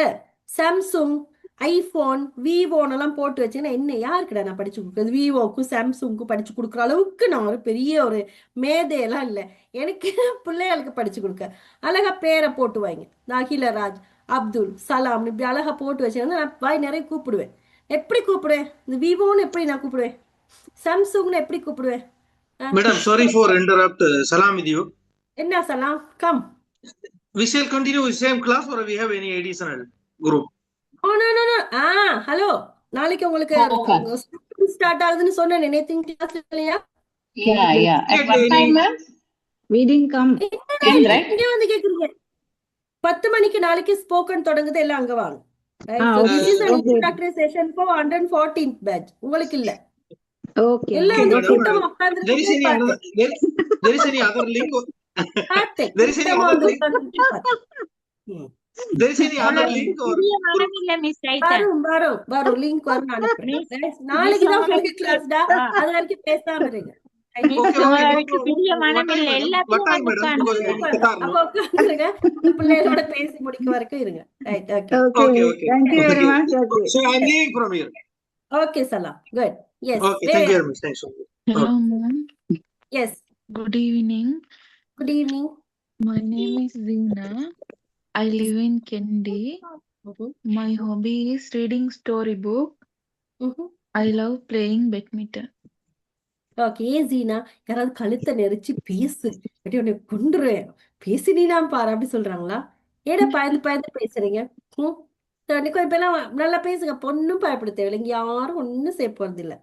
சாம்சுங் ஐஃபோன் விவோன் எல்லாம் போட்டு வச்சேன்னா என்ன யாருக்குடா நான் படிச்சு கொடுக்குறது? விவோக்கும் சாம்சங்க்கும் படிச்சு கொடுக்குற அளவுக்கு நான் ஒரு பெரிய ஒரு மேதையெல்லாம் இல்லை. எனக்கு பிள்ளைகளுக்கு படிச்சு கொடுக்க அழகா பேரை போட்டு வாங்க. அகிலராஜ், அப்துல், சலாம் இப்படி அழகா போட்டு வச்சேன்னா நான் வாய் நிறைய கூப்பிடுவேன். எப்படி கூப்பிடுவேன்? இந்த விவோன்னு எப்படி நான் கூப்பிடுவேன்? சாம்சங்னு எப்படி கூப்பிடுவேன்? Madam, sorry for interrupt. Salam with you. என்ன சலாம்? Come. We shall continue with same class or we have any additional group? Hello, நாளைக்கு உங்களுக்கு ஸ்டார்ட் ஆகுதுன்னு சொன்னேன். நேத்து கிளாஸ் இல்லையா? At what time, ma'am? We didn't come. இங்க வந்து கேக்குறீங்க. 10 மணிக்கு நாளைக்கு ஸ்போக்கன் தொடங்குது, எல்லாம் அங்க வாங்க. This is an introductory session for 114th batch. உங்களுக்கு இல்ல. Okay. எல்லாம் வந்து கூட்டமா உட்கார்ந்து There is any other link? There is any other link? There is any other link or வரும் லிங்க் வரும் நான் அனுப்புறேன். நாளைக்கு தான் உங்களுக்கு கிளாஸ்டா, அது வரைக்கும் பேசாம இருங்க. பிள்ளைகளோட பேசி முடிக்க வரைக்கும் இருங்க. Thank you very much. So I am leaving from here. Okay, Salam. Good. Yes. Okay, thank you very much. Thanks. Hello, ma'am. Yes. Good evening. Good evening. My name is Zina. I live in Kendi. My hobby is reading storybook. I love playing badminton. Okay Jeena, யாராவது கழுத்தை நெரிச்சு பேசு, அப்படி உன்னை கொண்டுருவேன், பேசினா பாரு அப்படி சொல்றாங்களா? ஏடா பயந்து பயந்து பேசுறீங்க? கொஞ்சம் பேர்லாம் நல்லா பேசுங்க, பொண்ணும் பயப்பட தேவையில்லை. இங்க யாரும் ஒன்னும் செய்ய போறது இல்லை.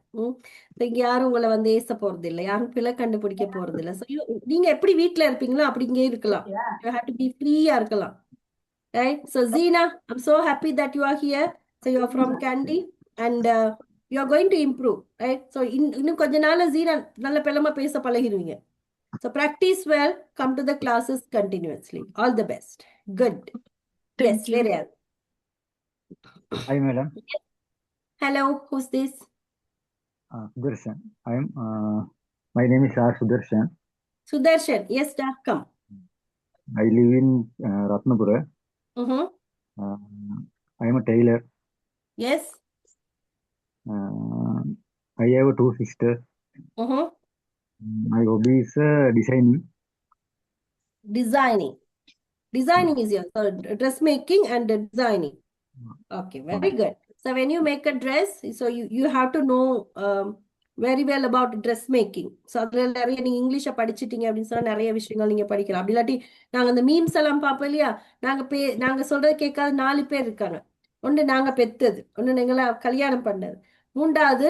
இங்க யாரும் உங்களை வந்து ஏச போறது இல்லை, யாரும் பிள்ளை கண்டுபிடிக்க போறது இல்லை. ஸோ நீங்க எப்படி வீட்டுல இருப்பீங்களோ அப்படி இங்கே இருக்கலாம். யூ ஹேவ் டு பி ஃப்ரீயா இருக்கலாம். Right? So Zina, I'm so happy that you are here. So you are from Kandy and you are going to improve, right? So இன்னும் கொஞ்ச நாள்ல Zina நல்ல பெலமா பேச பழகிடுவீங்க. So practice well, come to the classes continuously. All the best. Good. Yes, very well. Hi, madam. Hello, who's this? Sudarshan. My name is Sudarshan. Sudarshan, yes, da, come. I live in Ratnapura. I am a tailor. Yes. I have 2 sisters. My hobby is designing. Designing is your dressmaking and designing. Okay, very good. So when you make a dress, so you have to know very well about dressmaking. So அதுல நிறைய நீங்க இங்கிலீஷ படிச்சிட்டீங்க அப்படின்னு சொன்னா நிறைய விஷயங்கள் நீங்க படிக்கலாம். அப்படி இல்லாட்டி நாங்க அந்த மீம்ஸ் எல்லாம் பார்ப்போம் இல்லையா? நாங்க சொல்றது கேட்காத 4 பேர் இருக்காங்க. ஒன்று நாங்க பெத்தது, ஒன்று எங்களை கல்யாணம் பண்ணது, 3வது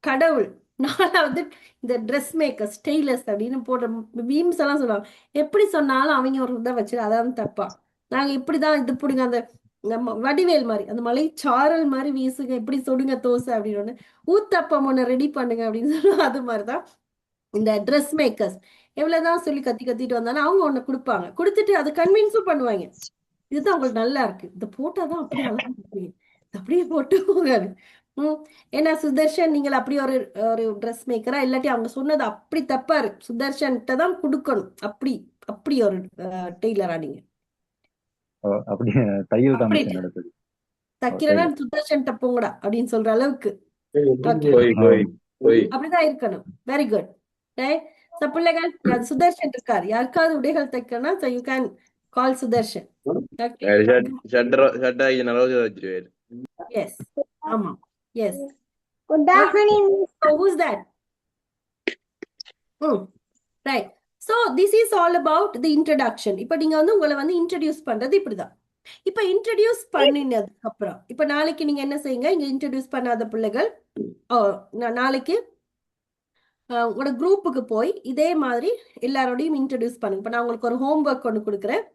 கடவுள், 4வது இந்த ட்ரெஸ் மேக்கர்ஸ், டெய்லர்ஸ் அப்படின்னு போடுற மீம்ஸ் எல்லாம் சொல்லுவாங்க. எப்படி சொன்னாலும் அவங்க ஒரு இதை வச்சு அதான் தப்பா. நாங்க இப்படிதான் இது பிடிங்க, அந்த நம்ம வடிவேல் மாதிரி அந்த மலை சாரல் மாதிரி வீசுங்க, எப்படி சொடுங்க தோசை அப்படின்னு ஊத்தப்பம் ஒன்று ரெடி பண்ணுங்க அப்படின்னு சொல்லுவாங்க. அது மாதிரிதான் இந்த ட்ரெஸ் மேக்கர்ஸ் எவ்வளவுதான் சொல்லி கத்திட்டு வந்தாலும் அவங்க ஒண்ணு கொடுப்பாங்க, கொடுத்துட்டு அதை கன்வின்ஸும் பண்ணுவாங்க. இதுதான் உங்களுக்கு நல்லா இருக்கு, இதை போட்டாதான் அப்படி நல்லா இருப்பீங்க, அப்படியே போட்டு போகாது. ஏன்னா சுதர்ஷன் நீங்கள் அப்படி ஒரு ட்ரெஸ் மேக்கரா, இல்லாட்டி அவங்க சொன்னது அப்படி தப்பா இருக்கு, சுதர்ஷன்கிட்ட தான் கொடுக்கணும், அப்படி ஒரு டெய்லரா நீங்க? அப்படி தையல் தான் தைக்கிறனா சுதர்ஷன்கிட்ட போங்கடா அப்படின்னு சொல்ற அளவுக்கு அப்படிதான் இருக்கணும். Very good. பிள்ளைகள் சுதர்ஷன் இருக்காரு, யாருக்காவது உடைகள் தைக்கணும்னா so you can call Sudarshan. Yes. ஆமா. Yes. Good afternoon. So who's that? Right. So this is all about the introduction. இப்ப நீங்க வந்து உங்களை வந்து இன்ட்ரடியூஸ் பண்றது இப்படிதான். இப்ப இன்ட்ரடியூஸ் பண்ணினதுக்கு அப்புறம் இப்ப நாளைக்கு நீங்க என்ன செய்யுங்க, இங்க இன்ட்ரடியூஸ் பண்ணாத பிள்ளைகள் நாளைக்கு உங்களோட குரூப்புக்கு போய் இதே மாதிரி எல்லாரோடையும் இன்ட்ரடியூஸ் பண்ணுங்க. இப்ப நான் உங்களுக்கு ஒரு ஹோம்ஒர்க் ஒன்று கொடுக்குறேன்.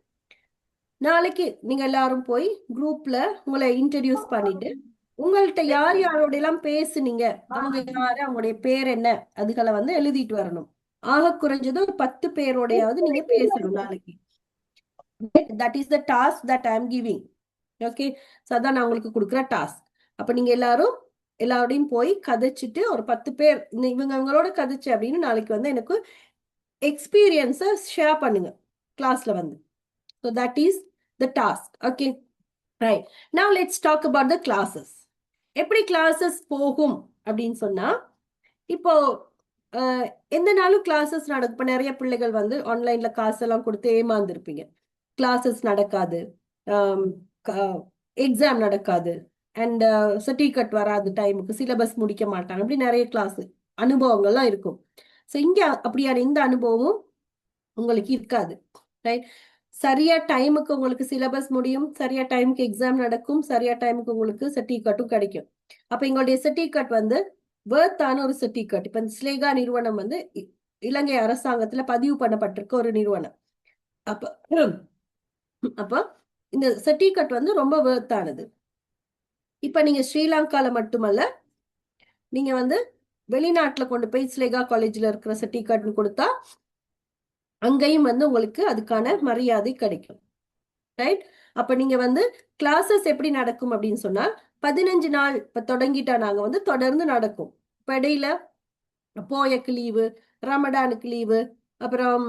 நாளைக்கு நீங்க எல்லாரும் போய் குரூப்ல உங்களை இன்ட்ரடியூஸ் பண்ணிட்டு உங்கள்கிட்ட யாரோட எல்லாம் பேசுனீங்க, அவங்க யாரு, அவங்களுடைய பேர் என்ன, அதுகளை வந்து எழுதிட்டு வரணும். ஆக குறைஞ்சது ஒரு 10 பேரோடையாவது நீங்க பேசணும் நாளைக்கு. That is the task that I am giving. Okay, so அதான் நான் உங்களுக்கு கொடுக்குற டாஸ்க். அப்ப நீங்க எல்லாரோடையும் போய் கதைச்சிட்டு ஒரு 10 பேர் இவங்களோட கதைச்சு அப்படின்னு நாளைக்கு வந்து எனக்கு எக்ஸ்பீரியன்ஸை ஷேர் பண்ணுங்க கிளாஸ்ல வந்து. So that is the task. Okay, right. Now let's talk about the classes. எப்படி கிளாஸஸ் போகும் அப்படின்னு சொன்னா, இப்போ எந்த நாளும் கிளாஸஸ் நடக்கும். இப்போ நிறைய பிள்ளைகள் வந்து ஆன்லைன்ல காசெல்லாம் கொடுத்து ஏமாந்துருப்பீங்க. கிளாஸஸ் நடக்காது, எக்ஸாம் நடக்காது, அண்ட் சர்டிஃபிகேட் வராது டைமுக்கு, சிலபஸ் முடிக்க மாட்டாங்க, அப்படி நிறைய கிளாஸ் அனுபவங்கள்லாம் இருக்கும். ஸோ இங்க அப்படியான இந்த அனுபவமும் உங்களுக்கு இருக்காது. ரைட். சரியா டைமுக்கு உங்களுக்கு சிலபஸ் முடியும், சரியா டைமுக்கு எக்ஸாம் நடக்கும், சரியா டைமுக்கு உங்களுக்கு சர்டிஃபிகேட்டும் கிடைக்கும். அப்ப எங்களுடைய சர்டிஃபிகேட் வந்து வேர்த்தான ஒரு சர்டிஃபிகேட். இப்ப இந்த ஸ்லேகா நிறுவனம் வந்து இலங்கை அரசாங்கத்துல பதிவு பண்ணப்பட்டிருக்க ஒரு நிறுவனம். அப்ப இந்த சர்டிஃபிகேட் வந்து ரொம்ப வேர்த்தானது. இப்ப நீங்க ஸ்ரீலங்கால மட்டுமல்ல, நீங்க வந்து வெளிநாட்டுல கொண்டு போய் ஸ்லேகா காலேஜ்ல இருக்கிற சர்டிஃபிகேட்னு கொடுத்தா அங்கேயும் வந்து உங்களுக்கு அதுக்கான மரியாதை கிடைக்கும். ரைட். அப்ப நீங்க வந்து கிளாஸஸ் எப்படி நடக்கும் அப்படின்னு சொன்னா, 15 நாள் இப்ப தொடங்கிட்டா நாங்க வந்து தொடர்ந்து நடக்கும். இப்ப இடையில போயக்கு லீவு, ரமடானுக்கு லீவு, அப்புறம்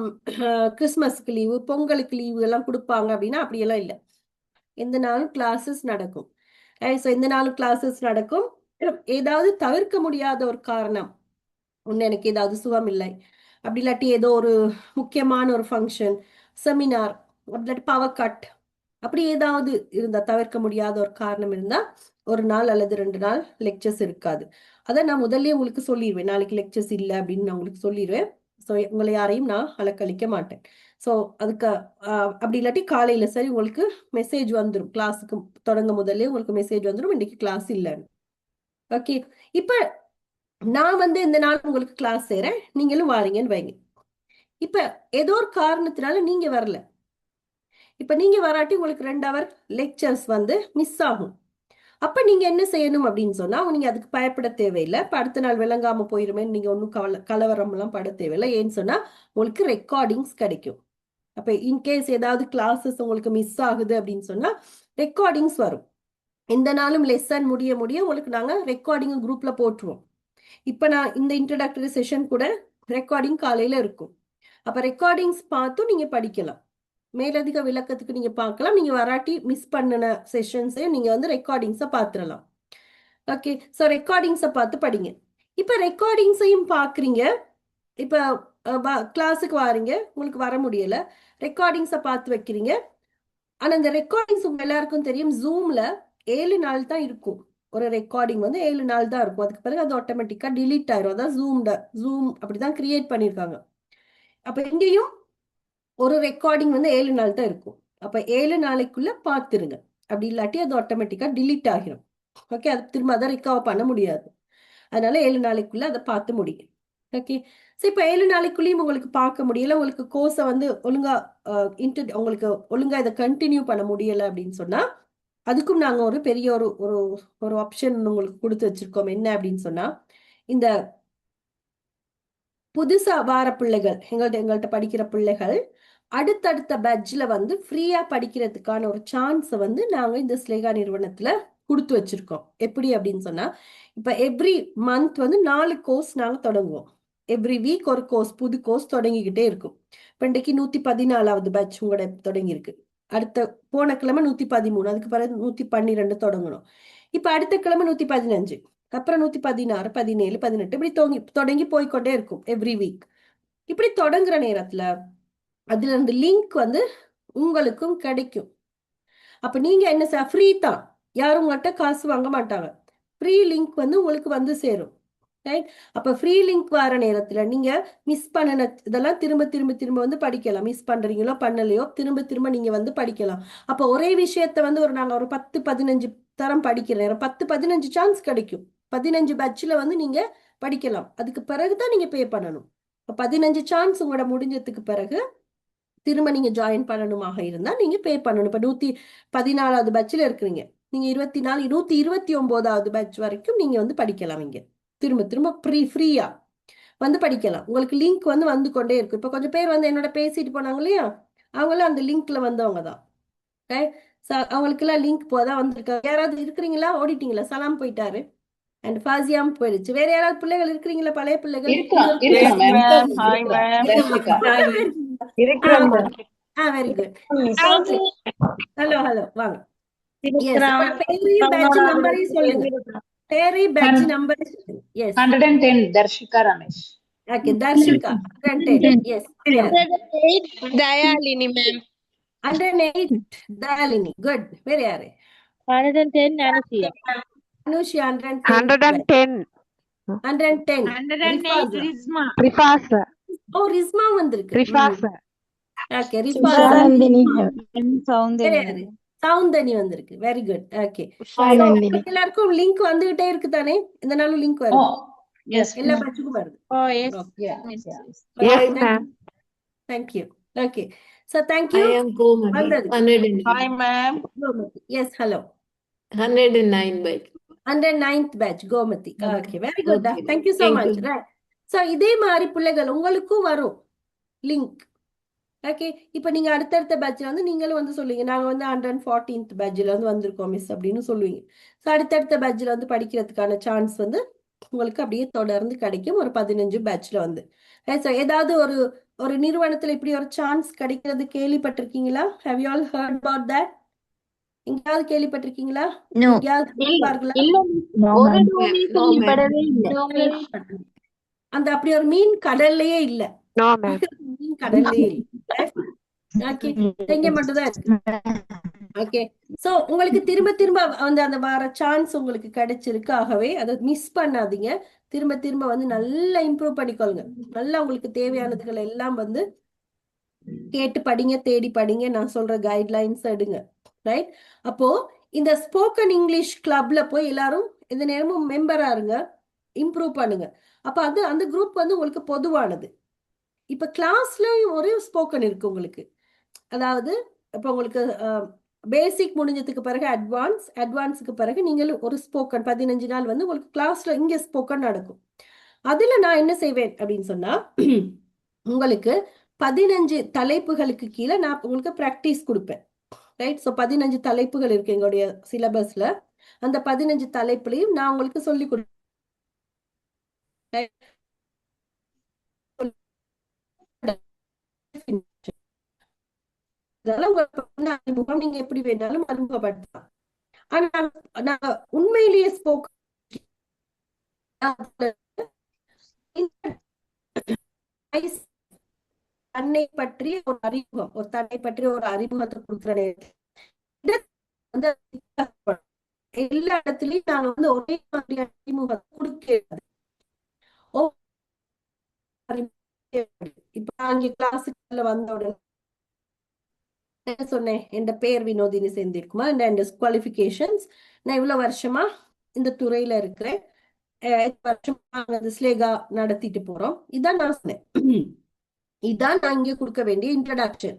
கிறிஸ்மஸ்க்கு லீவு, பொங்கலுக்கு லீவு எல்லாம் கொடுப்பாங்க அப்படின்னா அப்படியெல்லாம் இல்லை. எந்த நாளும் கிளாஸஸ் நடக்கும். எந்த நாளும் கிளாஸஸ் நடக்கும். ஏதாவது தவிர்க்க முடியாத ஒரு காரணம், ஒண்ணு எனக்கு ஏதாவது சுகம் இல்லை, அப்படி இல்லாட்டி ஏதோ ஒரு முக்கியமான ஒரு ஃபங்க்ஷன், செமினார், அப்படி இல்லாட்டி பவர் கட், அப்படி ஏதாவது இருந்தா, தவிர்க்க முடியாத ஒரு காரணம் இருந்தா ஒரு நாள் அல்லது 2 நாள் லெக்சர்ஸ் இருக்காது. அதை நான் முதல்ல உங்களுக்கு சொல்லிடுவேன், நாளைக்கு லெக்சர்ஸ் இல்லை அப்படின்னு நான் உங்களுக்கு சொல்லிடுவேன். ஸோ உங்களை யாரையும் நான் அலக்களிக்க மாட்டேன். ஸோ அதுக்கு அப்படி இல்லாட்டி காலையில சரி உங்களுக்கு மெசேஜ் வந்துடும், கிளாஸுக்கு தொடங்க முதல்ல உங்களுக்கு மெசேஜ் வந்துடும் இன்னைக்கு கிளாஸ் இல்லைன்னு. ஓகே. இப்ப நான் வந்து இந்த நாள் உங்களுக்கு கிளாஸ் செய்யறேன், நீங்களும் வாரீங்கன்னு வைங்க. இப்ப ஏதோ ஒரு காரணத்தினால நீங்க வரல. இப்ப நீங்க வராட்டி உங்களுக்கு 2 hour லெக்சர்ஸ் வந்து மிஸ் ஆகும். அப்ப நீங்க என்ன செய்யணும் அப்படின்னு சொன்னா, நீங்க அதுக்கு பயப்பட தேவையில்லை. இப்ப அடுத்த நாள் விளங்காம போயிருமே நீங்க ஒன்னும் கலவரம் எல்லாம் பட தேவையில்லை. ஏன்னு சொன்னா உங்களுக்கு ரெக்கார்டிங்ஸ் கிடைக்கும். அப்ப இன்கேஸ் ஏதாவது கிளாஸஸ் உங்களுக்கு மிஸ் ஆகுது அப்படின்னு சொன்னா ரெக்கார்டிங்ஸ் வரும். எந்த நாளும் லெசன் முடிய உங்களுக்கு நாங்க ரெக்கார்டிங் குரூப்ல போட்டுருவோம். இப்ப நான் இந்த இன்ட்ரோடக்டரி செஷன் கூட ரெக்கார்டிங் காலையில இருக்கும். அப்ப ரெக்கார்டிங்ஸ் பார்த்தும் நீங்க படிக்கலாம், மேலதிக விளக்கத்துக்கு நீங்க பார்க்கலாம். நீங்க வராட்டி மிஸ் பண்ணின செஷன்ஸையும் நீங்க வந்து ரெக்கார்டிங்ஸை பார்த்துடலாம். ஓகே. ஸோ ரெக்கார்டிங்ஸை பார்த்து படிங்க. இப்ப ரெக்கார்டிங்ஸையும் பாக்குறீங்க, இப்ப கிளாஸுக்கு வாரீங்க, உங்களுக்கு வர முடியல, ரெக்கார்டிங்ஸை பார்த்து வைக்கிறீங்க. ஆனா இந்த ரெக்கார்டிங்ஸ் உங்க எல்லாருக்கும் தெரியும், ஜூம்ல 7 நாள் தான் இருக்கும். ஒரு ரெக்கார்டிங் வந்து 7 நாள் தான் இருக்கும். அதுக்கு பிறகு அது ஆட்டோமேட்டிக்கா டிலீட் ஆயிரும். அதான் ஜூம் அப்படிதான் கிரியேட் பண்ணிருக்காங்க. அப்ப இங்கேயும் ஒரு ரெக்கார்டிங் வந்து 7 நாள் தான் இருக்கும். அப்ப 7 நாளைக்குள்ள பார்த்துருங்க, அப்படி இல்லாட்டி அது ஆட்டோமேட்டிக்கா டிலீட் ஆகிரும். ஓகே. அது திரும்ப அதை ரிகவர் பண்ண முடியாது. அதனால 7 நாளைக்குள்ள அதை பார்த்து முடியும். ஓகே. ஸோ இப்போ 7 நாளைக்குள்ளேயும் உங்களுக்கு பார்க்க முடியல, உங்களுக்கு கோர்ஸை வந்து ஒழுங்கா உங்களுக்கு ஒழுங்கா இதை கண்டினியூ பண்ண முடியல அப்படின்னு சொன்னா, அதுக்கும் நாங்க ஒரு பெரிய ஒரு ஆப்ஷன் உங்களுக்கு கொடுத்து வச்சிருக்கோம். என்ன அப்படின்னு சொன்னா, இந்த புதுசா வார பிள்ளைகள், எங்கள்கிட்ட படிக்கிற பிள்ளைகள் அடுத்தடுத்த பேட்ச்ல வந்து ஃப்ரீயா படிக்கிறதுக்கான ஒரு சான்ஸை வந்து நாங்க இந்த ஸ்லேகா நிறுவனத்துல கொடுத்து வச்சிருக்கோம். எப்படி அப்படின்னு சொன்னா, இப்ப எவ்ரி மந்த் வந்து 4 கோர்ஸ் நாங்க தொடங்குவோம். எவ்ரி வீக் ஒரு கோர்ஸ், புது கோர்ஸ் தொடங்கிக்கிட்டே இருக்கும். இப்ப இன்றைக்கு 114வது பேட்ச் உங்களோட தொடங்கி இருக்கு. அடுத்த போன கிழமை 113, அதுக்கு பிறகு 112 தொடங்கணும். இப்ப அடுத்த கிழமை 115, அப்புறம் 116, 17, 18 இப்படி தொடங்கி போய்கொண்டே இருக்கும் எவ்ரி வீக். இப்படி தொடங்குற நேரத்துல அதுல இருந்து லிங்க் வந்து உங்களுக்கும் கிடைக்கும். அப்ப நீங்க என்ன செய்ய, ஃப்ரீ தான், யாரும் உங்கள்கிட்ட காசு வாங்க மாட்டாங்க. ஃப்ரீ லிங்க் வந்து உங்களுக்கு வந்து சேரும். ரைட். அப்ப ஃப்ரீ லிங்க் வர நேரத்துல நீங்க மிஸ் பண்ணின இதெல்லாம் திரும்ப வந்து படிக்கலாம். மிஸ் பண்றீங்களோ பண்ணலையோ திரும்ப நீங்க வந்து படிக்கலாம். அப்ப ஒரே விஷயத்த வந்து நாங்க ஒரு 10-15 தரம் படிக்கிற நேரம் 10-15 சான்ஸ் கிடைக்கும். 15 பேட்ச்ல வந்து நீங்க படிக்கலாம். அதுக்கு பிறகுதான் நீங்க பே பண்ணணும். 15 சான்ஸ் உங்களோட முடிஞ்சதுக்கு பிறகு திரும்ப நீங்க ஜாயின் பண்ணணுமாக இருந்தா நீங்க பே பண்ணணும். இப்ப 114வது பேட்ச்ல இருக்கிறீங்க, நீங்க 129வது பேட்ச் வரைக்கும் நீங்க வந்து படிக்கலாம். இங்க திரும்ப ஃப்ரீயா வந்து படிக்கலாம். உங்களுக்கு லிங்க் வந்து கொண்டே இருக்கும். இப்ப கொஞ்சம் பேர் வந்து என்னோட பேசிட்டு போனாங்க இல்லையா, அவங்களும் அந்த லிங்க்ல வந்தவங்க தான். அவங்களுக்கு எல்லாம் லிங்க் போதான் வந்திருக்காங்க. யாராவது இருக்கிறீங்களா? ஓடிட்டீங்களா? சலாம் போயிட்டாரு அண்ட் ஃபாசியாம் போயிடுச்சு. வேற யாராவது பிள்ளைகள் இருக்கிறீங்களா? பழைய பிள்ளைகள்? Very good. ஹலோ வாங்க. எஸ் அப்புறம் பேரையும் பேட்ச் நம்பரையும் சொல்லுங்க. பேரை பேட்ச் நம்பரை சொல்லுங்க. Yes 110 Darshika Ramesh. Okay Darshika 110. Yes 108 Dayalini ma'am. 108 Dalini. Good. வேற யாரு? 110 Anushya. அனுஷியா 110. 110 108 Rizma. Rifasa. ஓ ரிஸ்மா வந்திருக்கு. Rifasa. ஓகே ரிஃபாசா. வேற யாரு? சௌந்தனி வந்திருக்கு. Very good. ஓகே எல்லாருக்கும் லிங்க் வந்துகிட்டே இருக்கு தானே? இந்த நாளும் லிங்க் வருது. எல்லா பேட்சுக்கும் வருது. Oh yes. Yes ma'am. Thank you. Okay. So thank you. I am Gomati. வந்தது. 109. Hi, ma'am. Yes, hello. 109 batch. 109th batch Gomati. Okay, very good. Okay. Thank you so Thank much. you. Right. So இதே மாதிரி பிள்ளைகள் உங்களுக்கும் வரும் link. Okay, இப்போ நீங்க அடுத்தடுத்த பேட்ச்ல வந்து நீங்களும் வந்து சொல்லுவீங்க நாங்க வந்து 114th பேட்ச்ல வந்து வந்திருக்கோம் மிஸ் அப்படின்னு சொல்லுவீங்க. ஸோ அடுத்தடுத்த பேட்ச்ல வந்து படிக்கிறதுக்கான சான்ஸ் வந்து உங்களுக்கு அப்படியே தொடர்ந்து கிடைக்கும். ஒரு 15 பேட்ச்ல வந்து ஸோ ஏதாவது ஒரு ஒரு நிறுவனத்துல இப்படி ஒரு சான்ஸ் கிடைக்கிறது கேள்விப்பட்டிருக்கீங்களா? Have you all heard about that? எங்கேயாவது கேள்விப்பட்டிருக்கீங்களா? அந்த அப்படி ஒரு மீன் கடல்லையே இல்ல. மீன் கடல்லையே இல்ல. ஓகே, இங்க மட்டும் தான் இருக்கு. ஓகே, சோ உங்களுக்கு திரும்ப திரும்ப வந்து அந்த வர சான்ஸ் உங்களுக்கு கிடைச்சிருக்கு. ஆகவே அதை மிஸ் பண்ணாதீங்க. திரும்ப திரும்ப வந்து நல்லா இம்ப்ரூவ் பண்ணிக்கொள்ளுங்க. நல்லா உங்களுக்கு தேவையானதுகள் எல்லாம் வந்து கேட்டு படிங்க, தேடி படிங்க. நான் சொல்ற கைட்லைன்ஸ் எடுங்க. ரைட். அப்போ இந்த ஸ்போக்கன் இங்கிலீஷ் கிளப்ல போய் எல்லாரும் இந்த நேரமும் மெம்பரா இருங்க, இம்ப்ரூவ் பண்ணுங்க. அப்ப அது அந்த குரூப் வந்து உங்களுக்கு பொதுவானது. இப்ப கிளாஸ்லயும் ஒரு ஸ்போக்கன் இருக்கு உங்களுக்கு. அதாவது இப்ப உங்களுக்கு பேசிக் முடிஞ்சதுக்கு பிறகு அட்வான்ஸுக்கு பிறகு நீங்கள் ஒரு ஸ்போக்கன் 15 நாள் வந்து உங்களுக்கு கிளாஸ்ல இங்க ஸ்போக்கன் நடக்கும். அதுல நான் என்ன செய்வேன் அப்படின்னு சொன்னா உங்களுக்கு 15 தலைப்புகளுக்கு கீழே நான் உங்களுக்கு பிராக்டிஸ் கொடுப்பேன். ரைட். ஸோ 15 தலைப்புகள் இருக்கு எங்களுடைய சிலபஸ்ல. அந்த 15 தலைப்புலையும் நான் உங்களுக்கு சொல்லி கொடுப்பேன். அறிமுகம் நீங்க எப்படி வேணாலும் அறிமுகப்படுத்தலாம். ஆனா நான் உண்மையிலேயே தன்னை பற்றிய ஒரு அறிமுகம், ஒரு தன்னை பற்றிய ஒரு அறிமுகத்தை கொடுக்குற எல்லா இடத்துலயும் நாங்க வந்து ஒரே மாதிரி அறிமுகத்தை கொடுக்க. இப்ப நான் இங்க கிளாஸுக்குள்ள வந்த உடனே சொன்னேன் என் பேர் வினோதினி சேர்ந்திருக்குமா, இந்த குவாலிஃபிகேஷன்ஸ், நான் இவ்வளவு வருஷமா இந்த துறையில இருக்கிறேன், வருஷமா ஸ்லேகா நடத்திட்டு போறோம். இதான் நான் சொன்னேன். இதான் நான் இங்க கொடுக்க வேண்டிய இன்ட்ரடக்ஷன்.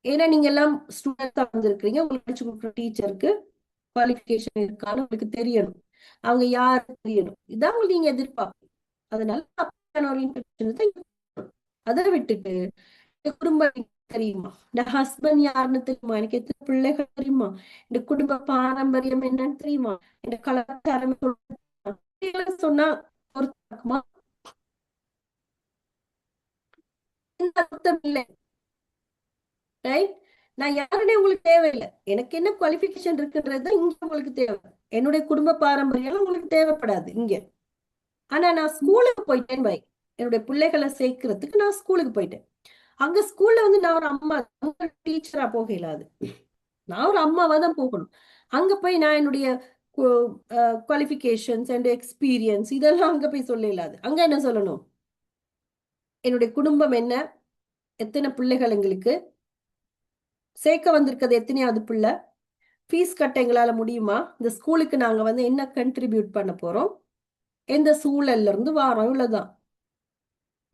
ஏன்னா நீங்க எல்லாம் ஸ்டூடெண்ட்ஸா வந்திருக்கிறீங்க. உங்களுக்கு கொடுக்குற டீச்சருக்கு குவாலிஃபிகேஷன் இருக்கான்னு உங்களுக்கு தெரியணும், அவங்க யாரு தெரியணும். இதான் உங்களுக்கு நீங்க எதிர்பார்ப்பீங்க. அதனால ஒரு இன்ட்ரடக்ஷன். அதை விட்டுட்டு குடும்பம் தெரியுமா, இந்த ஹஸ்பண்ட் யாருன்னு தெரியுமா, எனக்கு எத்தனை பிள்ளைகள் தெரியுமா, இந்த குடும்ப பாரம்பரியம் என்னன்னு தெரியுமா, இந்த கலாச்சாரம் சொன்னா பொருத்தமா அர்த்தம் இல்லை. ரைட். நான் யாருன்னே உங்களுக்கு தேவையில்லை. எனக்கு என்ன குவாலிஃபிகேஷன் இருக்குன்றது இங்க உங்களுக்கு தேவை. என்னுடைய குடும்ப பாரம்பரியம் உங்களுக்கு தேவைப்படாது இங்க. ஆனா நான் ஸ்கூலுக்கு போயிட்டேன்னு வை, என்னுடைய பிள்ளைகளை சேர்க்கறதுக்கு நான் ஸ்கூலுக்கு போயிட்டேன். அங்க ஸ்கூல்ல வந்து நான் ஒரு அம்மா டீச்சரா போக இயலாது. நான் ஒரு அம்மாவா தான் போகணும். அங்க போய் நான் என்னுடைய குவாலிஃபிகேஷன்ஸ் அண்ட் எக்ஸ்பீரியன்ஸ் இதெல்லாம் அங்க போய் சொல்ல இயலாது. அங்க என்ன சொல்லணும், என்னுடைய குடும்பம் என்ன, எத்தனை பிள்ளைகள் எங்களுக்கு சேர்க்க வந்திருக்கிறது, எத்தனையாவது பிள்ளை, ஃபீஸ் கட்ட எங்களால முடியுமா, இந்த ஸ்கூலுக்கு நாங்க வந்து என்ன கண்ட்ரிபியூட் பண்ண போறோம், எந்த சூழல்ல இருந்து வாரோம், இவ்வளவுதான்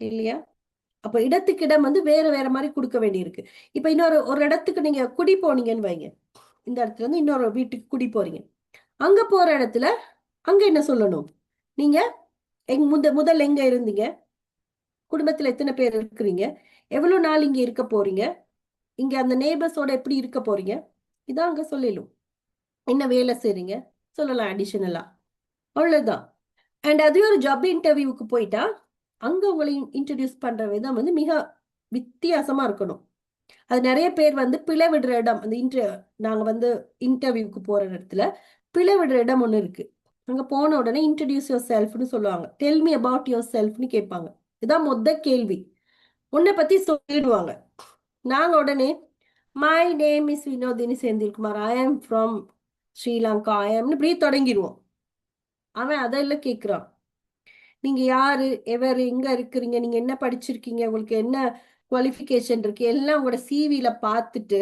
இல்லையா? அப்ப இடத்துக்கு இடம் வந்து வேற வேற மாதிரி கொடுக்க வேண்டியிருக்கு. இப்ப ஒரு இடத்துக்கு நீங்க குடி போனீங்கன்னு வைங்க, இந்த இடத்துல இருந்து இன்னொரு வீட்டுக்கு குடி போறீங்க. அங்க போற இடத்துல அங்க என்ன சொல்லணும், நீங்க முதல்ல எங்க இருந்தீங்க, குடும்பத்துல எத்தனை பேர் இருக்கிறீங்க, எவ்வளவு நாள் இங்க இருக்க போறீங்க, இங்க அந்த நெய்பர்ஸோட எப்படி இருக்க போறீங்க, இதான் அங்க சொல்லலும். என்ன வேலை செய்றீங்க சொல்லலாம் அடிஷனலா, அவ்வளவுதான். அண்ட் அதே ஒரு ஜாப் இன்டர்வியூக்கு போயிட்டா அங்க உங்களை இன்ட்ரடியூஸ் பண்ற விதம் வந்து மிக வித்தியாசமா இருக்கணும். அது நிறைய பேர் வந்து பிளவிடுற இடம், அந்த நாங்க வந்து இன்டர்வியூக்கு போற இடத்துல பிளவிடுற இடம் ஒண்ணு இருக்கு. அங்க போன உடனே இன்ட்ரடியூஸ் யுவர் செல்ஃப்னு சொல்லுவாங்க. டெல் மீ அபவுட் யுவர் செல்ஃப்னு கேட்பாங்க. இதான் மொத்த கேள்வி. உன்னை பத்தி சொல்லிடுவாங்க. நாங்க உடனே my name is Vinodhini Senthilkumar, I am from Sri Lanka, ஐ ஆம்னு இப்படியே தொடங்கிடுவோம். அவன் அதெல்லாம் கேட்குறான். நீங்க யாரு, எவர், எங்க இருக்கிறீங்க, நீங்க என்ன படிச்சிருக்கீங்க, உங்களுக்கு என்ன குவாலிஃபிகேஷன் இருக்கு, எல்லாம் உங்களோட சிவில பார்த்துட்டு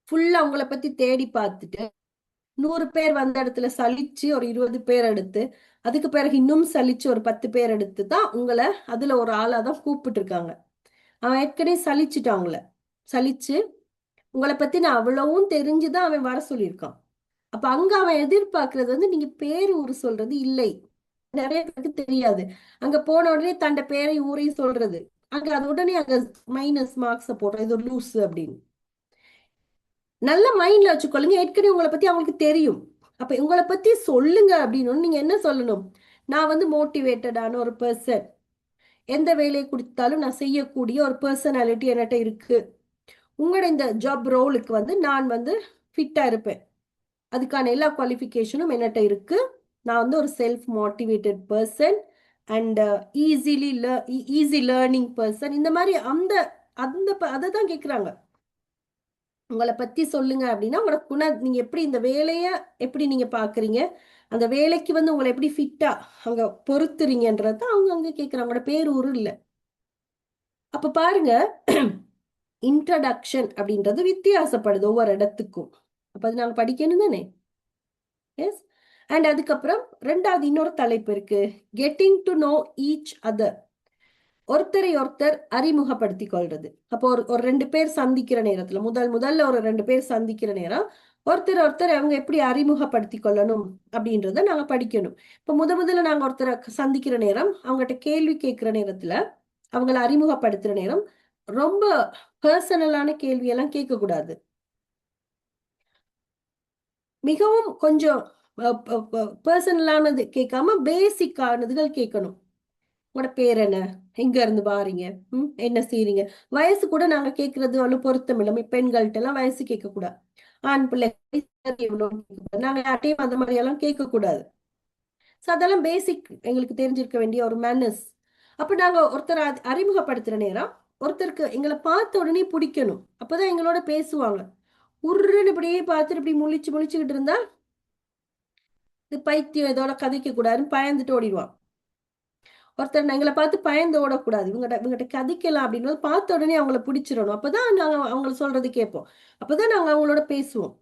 ஃபுல்லா உங்களை பத்தி தேடி பார்த்துட்டு 100 பேர் வந்த இடத்துல சலிச்சு ஒரு 20 பேர் எடுத்து, அதுக்கு பிறகு இன்னும் சலிச்சு ஒரு 10 பேர் எடுத்து தான் உங்களை அதுல ஒரு ஆளா தான் கூப்பிட்டு இருக்காங்க. அவன் ஏற்கனவே சலிச்சுட்டான். உங்களை சலிச்சு உங்களை பத்தி நான் அவ்வளவும் தெரிஞ்சுதான் அவன் வர சொல்லியிருக்கான். அப்ப அங்க அவன் எதிர்பார்க்கறது வந்து நீங்க பேரு ஊரு சொல்றது இல்லை. நிறைய பேருக்கு தெரியாது. அங்க போன உடனே தண்ட பேரை ஊரையும் சொல்றது, அங்க அது உடனே அங்க மைனஸ் மார்க்ஸ போடுறது, இது ஒரு லூஸ் அப்படின்னு. நல்ல மைண்ட்ல வச்சுக்கொள்ளுங்க. ஏற்கனவே உங்களை பத்தி அவங்களுக்கு தெரியும். அப்ப உங்களை பத்தி சொல்லுங்க அப்படின்னு நீங்க என்ன சொல்லணும்? நான் வந்து மோட்டிவேட்டடான ஒரு பர்சன், எந்த வேலையை கொடுத்தாலும் நான் செய்யக்கூடிய ஒரு பர்சனாலிட்டி என்கிட்ட இருக்கு. உங்களோட இந்த ஜாப் ரோலுக்கு வந்து நான் வந்து ஃபிட்டா இருப்பேன், அதுக்கான எல்லா குவாலிஃபிகேஷனும் என்கிட்ட இருக்கு. நான் வந்து ஒரு self motivated person and easy learning person. இந்த மாதிரி அந்த அந்த அதை தான் கேட்குறாங்க. உங்களை பத்தி சொல்லுங்க அப்படின்னா உங்களோட நீங்க எப்படி இந்த வேலைய எப்படி நீங்க பாக்குறீங்க, அந்த வேலைக்கு வந்து உங்களை எப்படி ஃபிட்டா அங்க பொறுத்துறீங்கன்றது தான் அவங்க அங்க கேட்குறாங்க. உங்களோட பேர் ஊரு இல்லை. அப்ப பாருங்க, இன்ட்ரடக்ஷன் அப்படின்றது வித்தியாசப்படுது ஒவ்வொரு இடத்துக்கும். அப்ப அது நாங்க படிக்கணும் தானே. எஸ். அண்ட் அதுக்கப்புறம் ரெண்டாவது இன்னொரு தலைப்பு இருக்கு, getting to know each other. ஒருத்தரை ஒருத்தர் அறிமுகப்படுத்திக் கொள்றது. அப்போ ஒரு 2 பேர் சந்திக்கிற நேரத்துல முதல்ல ஒரு 2 பேர் சந்திக்கிற நேரம் ஒருத்தர் அவங்க எப்படி அறிமுகப்படுத்திக் கொள்ளணும் அப்படின்றத நாங்க படிக்கணும். இப்ப முதல்ல நாங்க ஒருத்தரை சந்திக்கிற நேரம் அவங்ககிட்ட கேள்வி கேட்கிற நேரத்துல அவங்களை அறிமுகப்படுத்துற நேரம் ரொம்ப பர்சனலான கேள்வி எல்லாம் கேட்க கூடாது. மிகவும் கொஞ்சம் பர்சனலானது கேட்காம பேசிக்கானதுகள் கேட்கணும். உங்களோட பேர் என்ன, எங்க இருந்து பாருங்க, என்ன செய்றீங்க. வயசு கூட நாங்க கேட்கறது அவ்வளவு பொருத்தம் இல்லை. பெண்கள்ட்ட எல்லாம் வயசு கேட்க கூடாது. ஆண் பிள்ளை நாங்க யார்ட்டையும் அந்த மாதிரி எல்லாம் கேட்க கூடாது. அதெல்லாம் பேசிக் எங்களுக்கு தெரிஞ்சிருக்க வேண்டிய ஒரு மேனர்ஸ். அப்ப நாங்க ஒருத்தர் அறிமுகப்படுத்துற நேரம் ஒருத்தருக்கு எங்களை பார்த்த உடனே பிடிக்கணும். அப்பதான் எங்களோட பேசுவாங்க. உருன்னு இப்படியே பார்த்துட்டு இப்படி முழிச்சுக்கிட்டு இருந்தா இது பைத்தியம், இதோட கதைக்க கூடாதுன்னு பயந்துட்டு ஓடிடுவான். ஒருத்தர் எங்களை பார்த்து பயந்து ஓடக்கூடாது. இவங்ககிட்ட கதைக்கலாம் அப்படின்னு பார்த்த உடனே அவங்கள பிடிச்சிடணும். அப்பதான் நாங்க அவங்கள சொல்றது கேட்போம். அப்பதான் நாங்க அவங்களோட பேசுவோம்.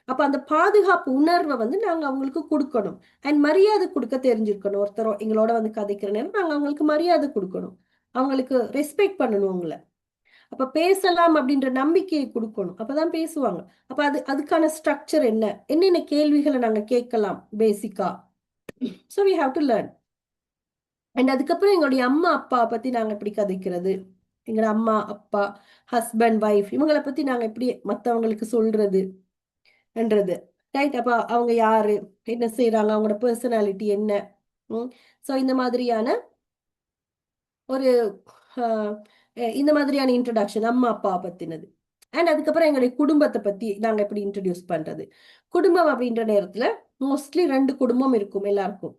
அப்ப அந்த பாதுகாப்பு உணர்வை வந்து நாங்க அவங்களுக்கு கொடுக்கணும். அண்ட் மரியாதை கொடுக்க தெரிஞ்சிருக்கணும். ஒருத்தர் எங்களோட வந்து கதைக்கிற நேரம் நாங்க அவங்களுக்கு மரியாதை கொடுக்கணும், அவங்களுக்கு ரெஸ்பெக்ட் பண்ணணும் அவங்கள. அப்ப பேசலாம் அப்படின்ற நம்பிக்கையை கொடுக்கணும். அப்பதான் பேசுவாங்க. அப்ப அதுக்கான ஸ்ட்ரக்சர் என்னென்ன கேள்விகளை நாங்க கேட்கலாம் பேசிக்கா. So we have to learn. And அதுக்கப்புறம் எங்களுடைய அம்மா அப்பா பத்தி நாங்க எப்படி கதைக்கிறது, எங்களோட அம்மா அப்பா ஹஸ்பண்ட் ஒய்ஃப் இவங்களை பத்தி நாங்க எப்படி மற்றவங்களுக்கு சொல்றது என்றது. ரைட். அப்ப அவங்க யாரு, என்ன செய்யறாங்க, அவங்களோட பர்சனாலிட்டி என்ன. ஸோ இந்த மாதிரியான இன்ட்ரடக்ஷன் அம்மா அப்பா பத்தினது. அண்ட் அதுக்கப்புறம் எங்களுடைய குடும்பத்தை பத்தி நாங்க எப்படி இன்ட்ரடியூஸ் பண்றது. குடும்பம் அப்படின்ற நேரத்துல மோஸ்ட்லி 2 குடும்பம் இருக்கும் எல்லாருக்கும்.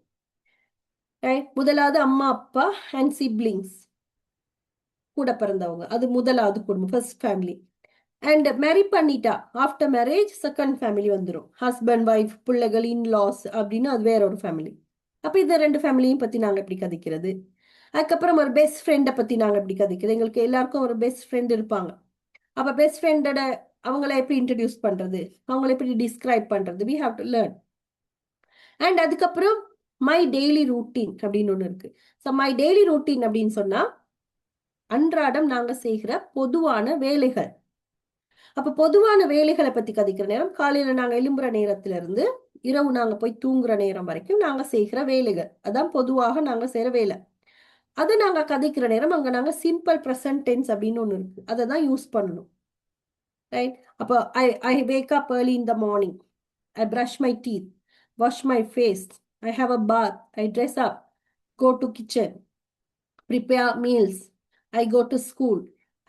முதலாவது அம்மா அப்பா அண்ட் சிப்ளிங்ஸ், கூட பிறந்தவங்க, அது முதலாவது குடும்பம், ஃபர்ஸ்ட் ஃபேமிலி. அண்ட் மேரி பண்ணிட்டா ஆஃப்டர் மேரேஜ் செகண்ட் ஃபேமிலி வந்துடும். ஹஸ்பண்ட் ஒய்ஃப் பிள்ளைகள் இன்லாஸ் அப்படின்னு அது வேற ஒரு ஃபேமிலி. அப்ப இந்த 2 ஃபேமிலியும் பத்தி நாங்க எப்படி கதைக்கிறது. அதுக்கப்புறம் ஒரு பெஸ்ட் ஃப்ரெண்டை பத்தி நாங்க எப்படி கதைக்கிறது. எங்களுக்கு எல்லாருக்கும் ஒரு பெஸ்ட் ஃப்ரெண்ட் இருப்பாங்க. அப்ப பெஸ்ட் ஃப்ரெண்டோட அவங்கள எப்படி இன்ட்ரடியூஸ் பண்றது, அவங்களை எப்படி டிஸ்கிரைப் பண்றது, we have to learn. And அதுக்கப்புறம் மை டெய்லி ரூட்டீன் அப்படின்னு ஒண்ணு இருக்கு. ஸோ மை டெய்லி ரூட்டீன் அப்படின்னு சொன்னா அன்றாடம் நாங்க செய்கிற பொதுவான வேலைகள். அப்ப பொதுவான வேலைகளை பத்தி கதைக்கிற நேரம் காலையில நாங்க எழும்புற நேரத்துல இருந்து இரவு நாங்க போய் தூங்குற நேரம் வரைக்கும் நாங்க செய்கிற வேலைகள், அதான் பொதுவாக நாங்க செய்யற வேலை. அதை நாங்க கதைக்கிற நேரம் அங்க நாங்க சிம்பிள் ப்ரெசன்ட் டென்ஸ் அப்படின்னு ஒண்ணு இருக்கு, அதை தான் யூஸ் பண்ணணும். ரைட். அப்போ ஐ wake up early in the morning, I brush my teeth, wash my face, I have a bath, I dress up, go to kitchen, prepare meals, I go to school,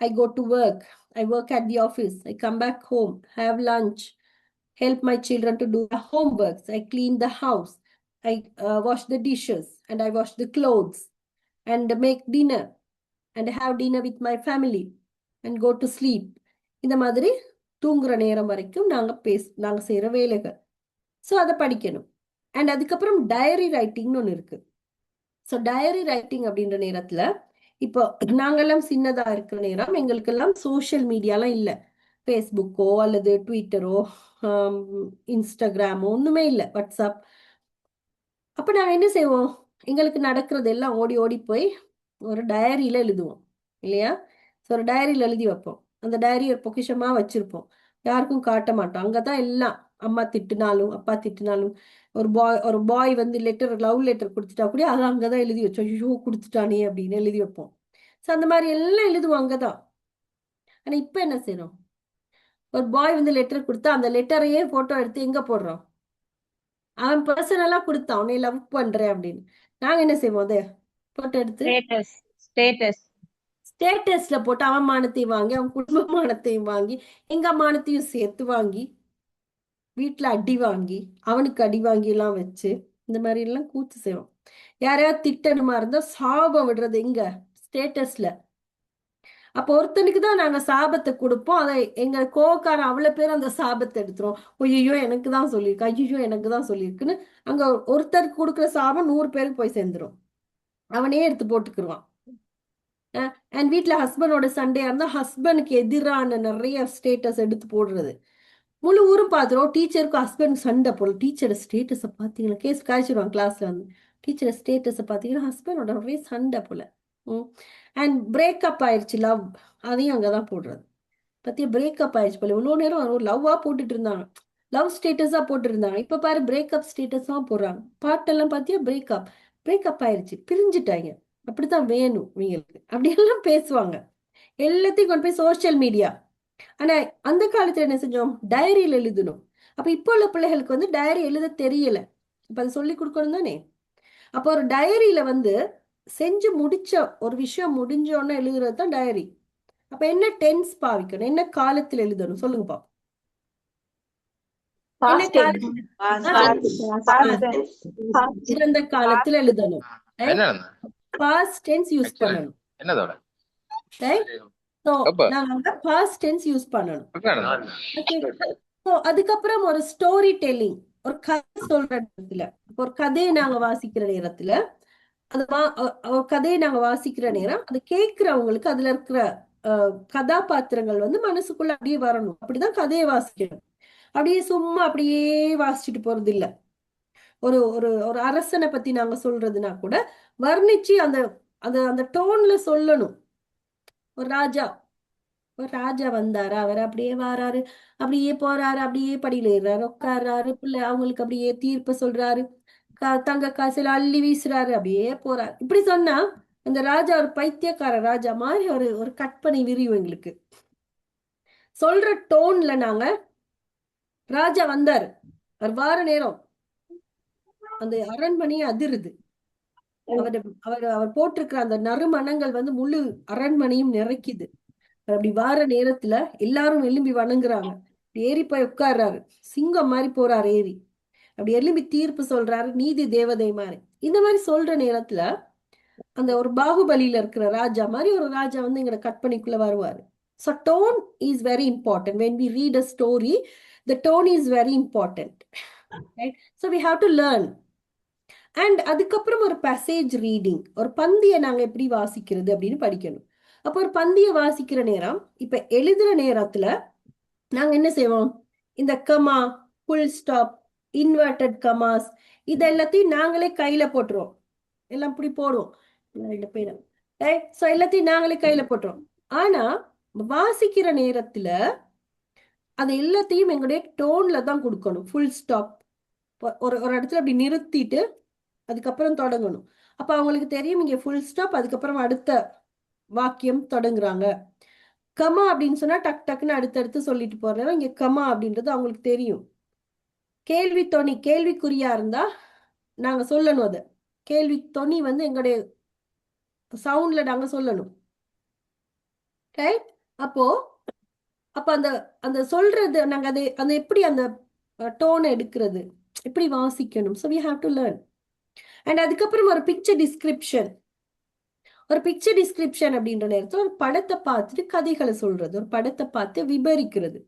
I go to work, I work at the office. I come back home, have lunch, help my children to do their homeworks. I clean the house. I wash the dishes and I wash the clothes and make dinner and have dinner with my family and go to sleep. இந்த மாதிரி தூங்குற நேரம் வரைக்கும் நாங்க செய்யற வேலைகள். So அதை படிக்கணும். அண்ட் அதுக்கப்புறம் டயரி ரைட்டிங்னு ஒன்று இருக்கு. ஸோ டயரி ரைட்டிங் அப்படின்ற நேரத்துல இப்போ நாங்கெல்லாம் சின்னதா இருக்கிற நேரம் எங்களுக்கெல்லாம் சோஷியல் மீடியாலாம் இல்லை. ஃபேஸ்புக்கோ அல்லது ட்விட்டரோ இன்ஸ்டாகிராமோ ஒண்ணுமே இல்லை, வாட்ஸ்அப். அப்ப நாங்க என்ன செய்வோம், எங்களுக்கு நடக்கிறது எல்லாம் ஓடி ஓடி போய் ஒரு டயரியில எழுதுவோம் இல்லையா? ஸோ ஒரு டயரியில எழுதி வைப்போம். அந்த டைரி ஒரு பொக்கிஷமா வச்சிருப்போம், யாருக்கும் காட்ட மாட்டோம். அங்கதான் எல்லாம் அம்மா திட்டினாலும் அப்பா திட்டினாலும் ஒரு பாய் வந்து லவ் லெட்டர் கொடுத்துட்டா கூட அதை அங்கதான் எழுதி வச்சோம். ஐயோ கொடுத்துட்டானே அப்படின்னு எழுதி வைப்போம். ஸோ அந்த மாதிரி எல்லாம் எழுதுவோம் அங்கதான். ஆனா இப்ப என்ன செய்யறோம், ஒரு பாய் வந்து லெட்டர் கொடுத்தா அந்த லெட்டரையே போட்டோ எடுத்து எங்க போடுறோம், அவன் பர்சனலா கொடுத்தான் உன்னை லவ் பண்றேன் அப்படின்னு. நாங்க என்ன செய்வோம், அதை போட்டோ எடுத்து ஸ்டேட்டஸ்ல போட்டு அவன் மானத்தையும் வாங்கி அவன் குடும்ப மானத்தையும் வாங்கி எங்க மானத்தையும் சேர்த்து வாங்கி வீட்டுல அடி வாங்கி அவனுக்கு அடி வாங்கி எல்லாம் வச்சு இந்த மாதிரி எல்லாம் கூத்து செய்வோம். யாரையாவது திட்டணுமா இருந்தா சாபம் விடுறது எங்க ஸ்டேட்டஸ்ல. அப்போ ஒருத்தனுக்கு தான் நாங்க சாபத்தை கொடுப்போம். அதை எங்க கோக்காரன் அவ்வளவு பேர் அந்த சாபத்தை எடுத்துரும். ஐயோ எனக்கு தான் சொல்லியிருக்கு, ஐயோ எனக்கு தான் சொல்லியிருக்குன்னு அங்க ஒருத்தருக்கு கொடுக்குற சாபம் 100 பேருக்கு போய் சேர்ந்துரும். அவனே எடுத்து போட்டுக்கிடுவான். அண்ட் வீட்டுல ஹஸ்பண்டோட சண்டையா இருந்தா ஹஸ்பண்டுக்கு எதிரான நிறைய ஸ்டேட்டஸ் எடுத்து போடுறது. முழு ஊரும் பாத்துரும். டீச்சருக்கும் ஹஸ்பண்ட் சண்டை போல, டீச்சரோட ஸ்டேட்டஸை பாத்தீங்கன்னா கேஸ் காய்ச்சிடுவாங்க கிளாஸ்ல வந்து. டீச்சரோட ஸ்டேட்டஸை பாத்தீங்கன்னா ஹஸ்பண்டோட நிறைய சண்டை போல. அண்ட் பிரேக்கப் ஆயிடுச்சு லவ், அதையும் அங்கதான் போடுறது. பத்தியா பிரேக்கப் ஆயிடுச்சு போல. இவ்வளோ நேரம் ஒரு லவ்வா போட்டுட்டு இருந்தாங்க, லவ் ஸ்டேட்டஸா போட்டு இருந்தாங்க. இப்ப பாரு பிரேக்கப் ஸ்டேட்டஸா போடுறாங்க. பாட்டெல்லாம் பாத்தியா பிரேக்கப் ஆயிடுச்சு, பிரிஞ்சுட்டாங்க, அப்படித்தான் வேணும் இவங்களுக்கு அப்படியெல்லாம் பேசுவாங்க. எல்லாத்தையும் கொண்டு போய் சோசியல் மீடியா. ஆனா அந்த காலத்துல என்ன செஞ்சோம், டைரியில எழுதணும். அப்ப இப்போ உள்ள பிள்ளைகளுக்கு வந்து டைரி எழுத தெரியல. இப்ப அதை சொல்லி கொடுக்கணும் தானே. அப்போ ஒரு டைரியில வந்து செஞ்சு முடிச்ச ஒரு விஷயம் முடிஞ்சோன்னு எழுதுறது தான் டைரி. அப்ப என்ன டென்ஸ் பாவிக்கணும், என்ன காலத்துல எழுதணும் சொல்லுங்க பாப்போம். இறந்த காலத்துல எழுதணும். பாஸ்ட் டென்ஸ் யூஸ் பண்ணணும். அதுக்கப்புறம் ஒரு ஸ்டோரி டெல்லிங், ஒரு கதை சொல்ற நேரத்துல, ஒரு கதையை நாங்க வாசிக்கிற நேரத்துல ஒரு கதையை நாங்க வாசிக்கிற நேரம் அது கேட்கிறவங்களுக்கு அதுல இருக்கிற கதாபாத்திரங்கள் வந்து மனசுக்குள்ள அப்படியே வரணும். அப்படிதான் கதையை வாசிக்கணும். அப்படியே சும்மா அப்படியே வாசிச்சுட்டு போறது இல்ல. ஒரு ஒரு ஒரு அரசனை பத்தி நாங்க சொல்றதுனா கூட வர்ணிச்சு அந்த அந்த டோன்ல சொல்லணும். ஒரு ராஜா வந்தாரு, அவர் அப்படியே வாராரு, அப்படியே போறாரு, அப்படியே படியில ஏறாரு, உட்கார்றாரு, பிள்ளை அவங்களுக்கு அப்படியே தீர்ப்பு சொல்றாரு, தங்க காசுல அள்ளி வீசுறாரு, அப்படியே போறாரு. இப்படி சொன்னா அந்த ராஜா ஒரு பைத்தியக்கார ராஜா மாதிரி ஒரு கற்பனை விரியும் எங்களுக்கு. சொல்ற டோன்ல நாங்க ராஜா வந்தாரு, அவர் வார நேரம் அந்த அரண்மனையை அதிருது. அவர் போட்டிருக்கிற அந்த நறுமணங்கள் வந்து முழு அரண்மனையும் நிறைக்குது. அப்படி வார நேரத்துல எல்லாரும் எலும்பி வணங்குறாங்க. ஏறி போய் உட்கார்றாரு, சிங்கம் மாதிரி போறாரு ஏறி, அப்படி எலும்பி தீர்ப்பு சொல்றாரு, நீதி தேவதை மாதிரி. இந்த மாதிரி சொல்ற நேரத்துல அந்த ஒரு பாகுபலியில இருக்கிற ராஜா மாதிரி ஒரு ராஜா வந்து எங்க கற்பனைக்குள்ள வருவாரு. So tone is very important. When we read a story, the tone is very important. Right? So we have to learn. And அதுக்கப்புறம் ஒரு பேசேஜ் ரீடிங், ஒரு பந்தியை நாங்க எப்படி வாசிக்கிறது அப்படின்னு படிக்கணும். அப்போ ஒரு பந்தியை வாசிக்கிற நேரம், இப்ப எழுதுற நேரத்துல நாங்க என்ன செய்வோம், இந்த comma, full stop, inverted Khamas இது எல்லாத்தையும் நாங்களே கையில போட்டுருவோம். எல்லாம் இப்படி போடுவோம். எல்லாத்தையும் நாங்களே கையில போட்டுருவோம். ஆனா வாசிக்கிற நேரத்துல அது எல்லாத்தையும் எங்களுடைய டோன்ல தான் கொடுக்கணும். ஃபுல் ஸ்டாப் ஒரு இடத்துல அப்படி நிறுத்திட்டு அதுக்கப்புறம் தொடங்கணும். அப்ப அவங்களுக்கு தெரியும் இங்க ஃபுல் ஸ்டாப், அதுக்கப்புறம் அடுத்த வாக்கியம் தொடங்குறாங்க. கமா அப்படின்னு சொன்னா டக் டக்குன்னு அடுத்தடுத்து சொல்லிட்டு போறோம். இங்க கமா அப்படின்றது அவங்களுக்கு தெரியும். கேள்வி தொனி, கேள்விக்குறியா இருந்தா நாங்க சொல்லணும். அது கேள்வி தொனி வந்து எங்களுடைய சவுண்ட்ல நாங்க சொல்லணும். ரைட்? அப்போ அப்ப அந்த அந்த சொல்றது நாங்க அதை அந்த எப்படி அந்த டோனை எடுக்கிறது, எப்படி வாசிக்கணும். So we have to learn. And அதுக்கப்புறம் ஒரு பிக்சர் டிஸ்கிரிப்ஷன். ஒரு பிக்சர் டிஸ்கிரிப்ஷன் அப்படின்ற நேரத்தில் ஒரு படத்தை பார்த்துட்டு கதைகளை சொல்றது, ஒரு படத்தை பார்த்து விபரிக்கிறது.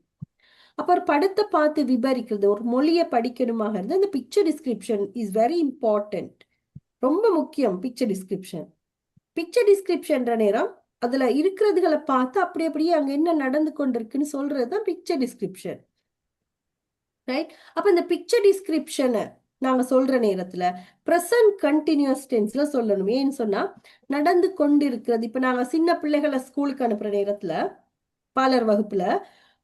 அப்போ ஒரு படத்தை பார்த்து விபரிக்கிறது, ஒரு மொழியை படிக்கணுமாகிறது அந்த picture description is very important. ரொம்ப முக்கியம் பிக்சர் டிஸ்கிரிப்ஷன். பிக்சர் டிஸ்கிரிப்ஷன்ற நேரம் அதுல இருக்கிறதுகளை பார்த்து அப்படி அப்படியே அங்க என்ன நடந்து கொண்டிருக்குன்னு சொல்றது தான் பிக்சர் டிஸ்கிரிப்ஷன். ரைட்? அப்ப இந்த பிக்சர் டிஸ்கிரிப்ஷனை நாங்க சொல்ற நேரத்துல பிரசன்ட் கண்டினியூஸ் டென்ஸ்ல சொல்லணும். ஏன்னு சொன்னா நடந்து கொண்டிருக்கிறது. இப்ப நாங்க சின்ன பிள்ளைகளை ஸ்கூலுக்கு அனுப்புற நேரத்துல பாலர் வகுப்புல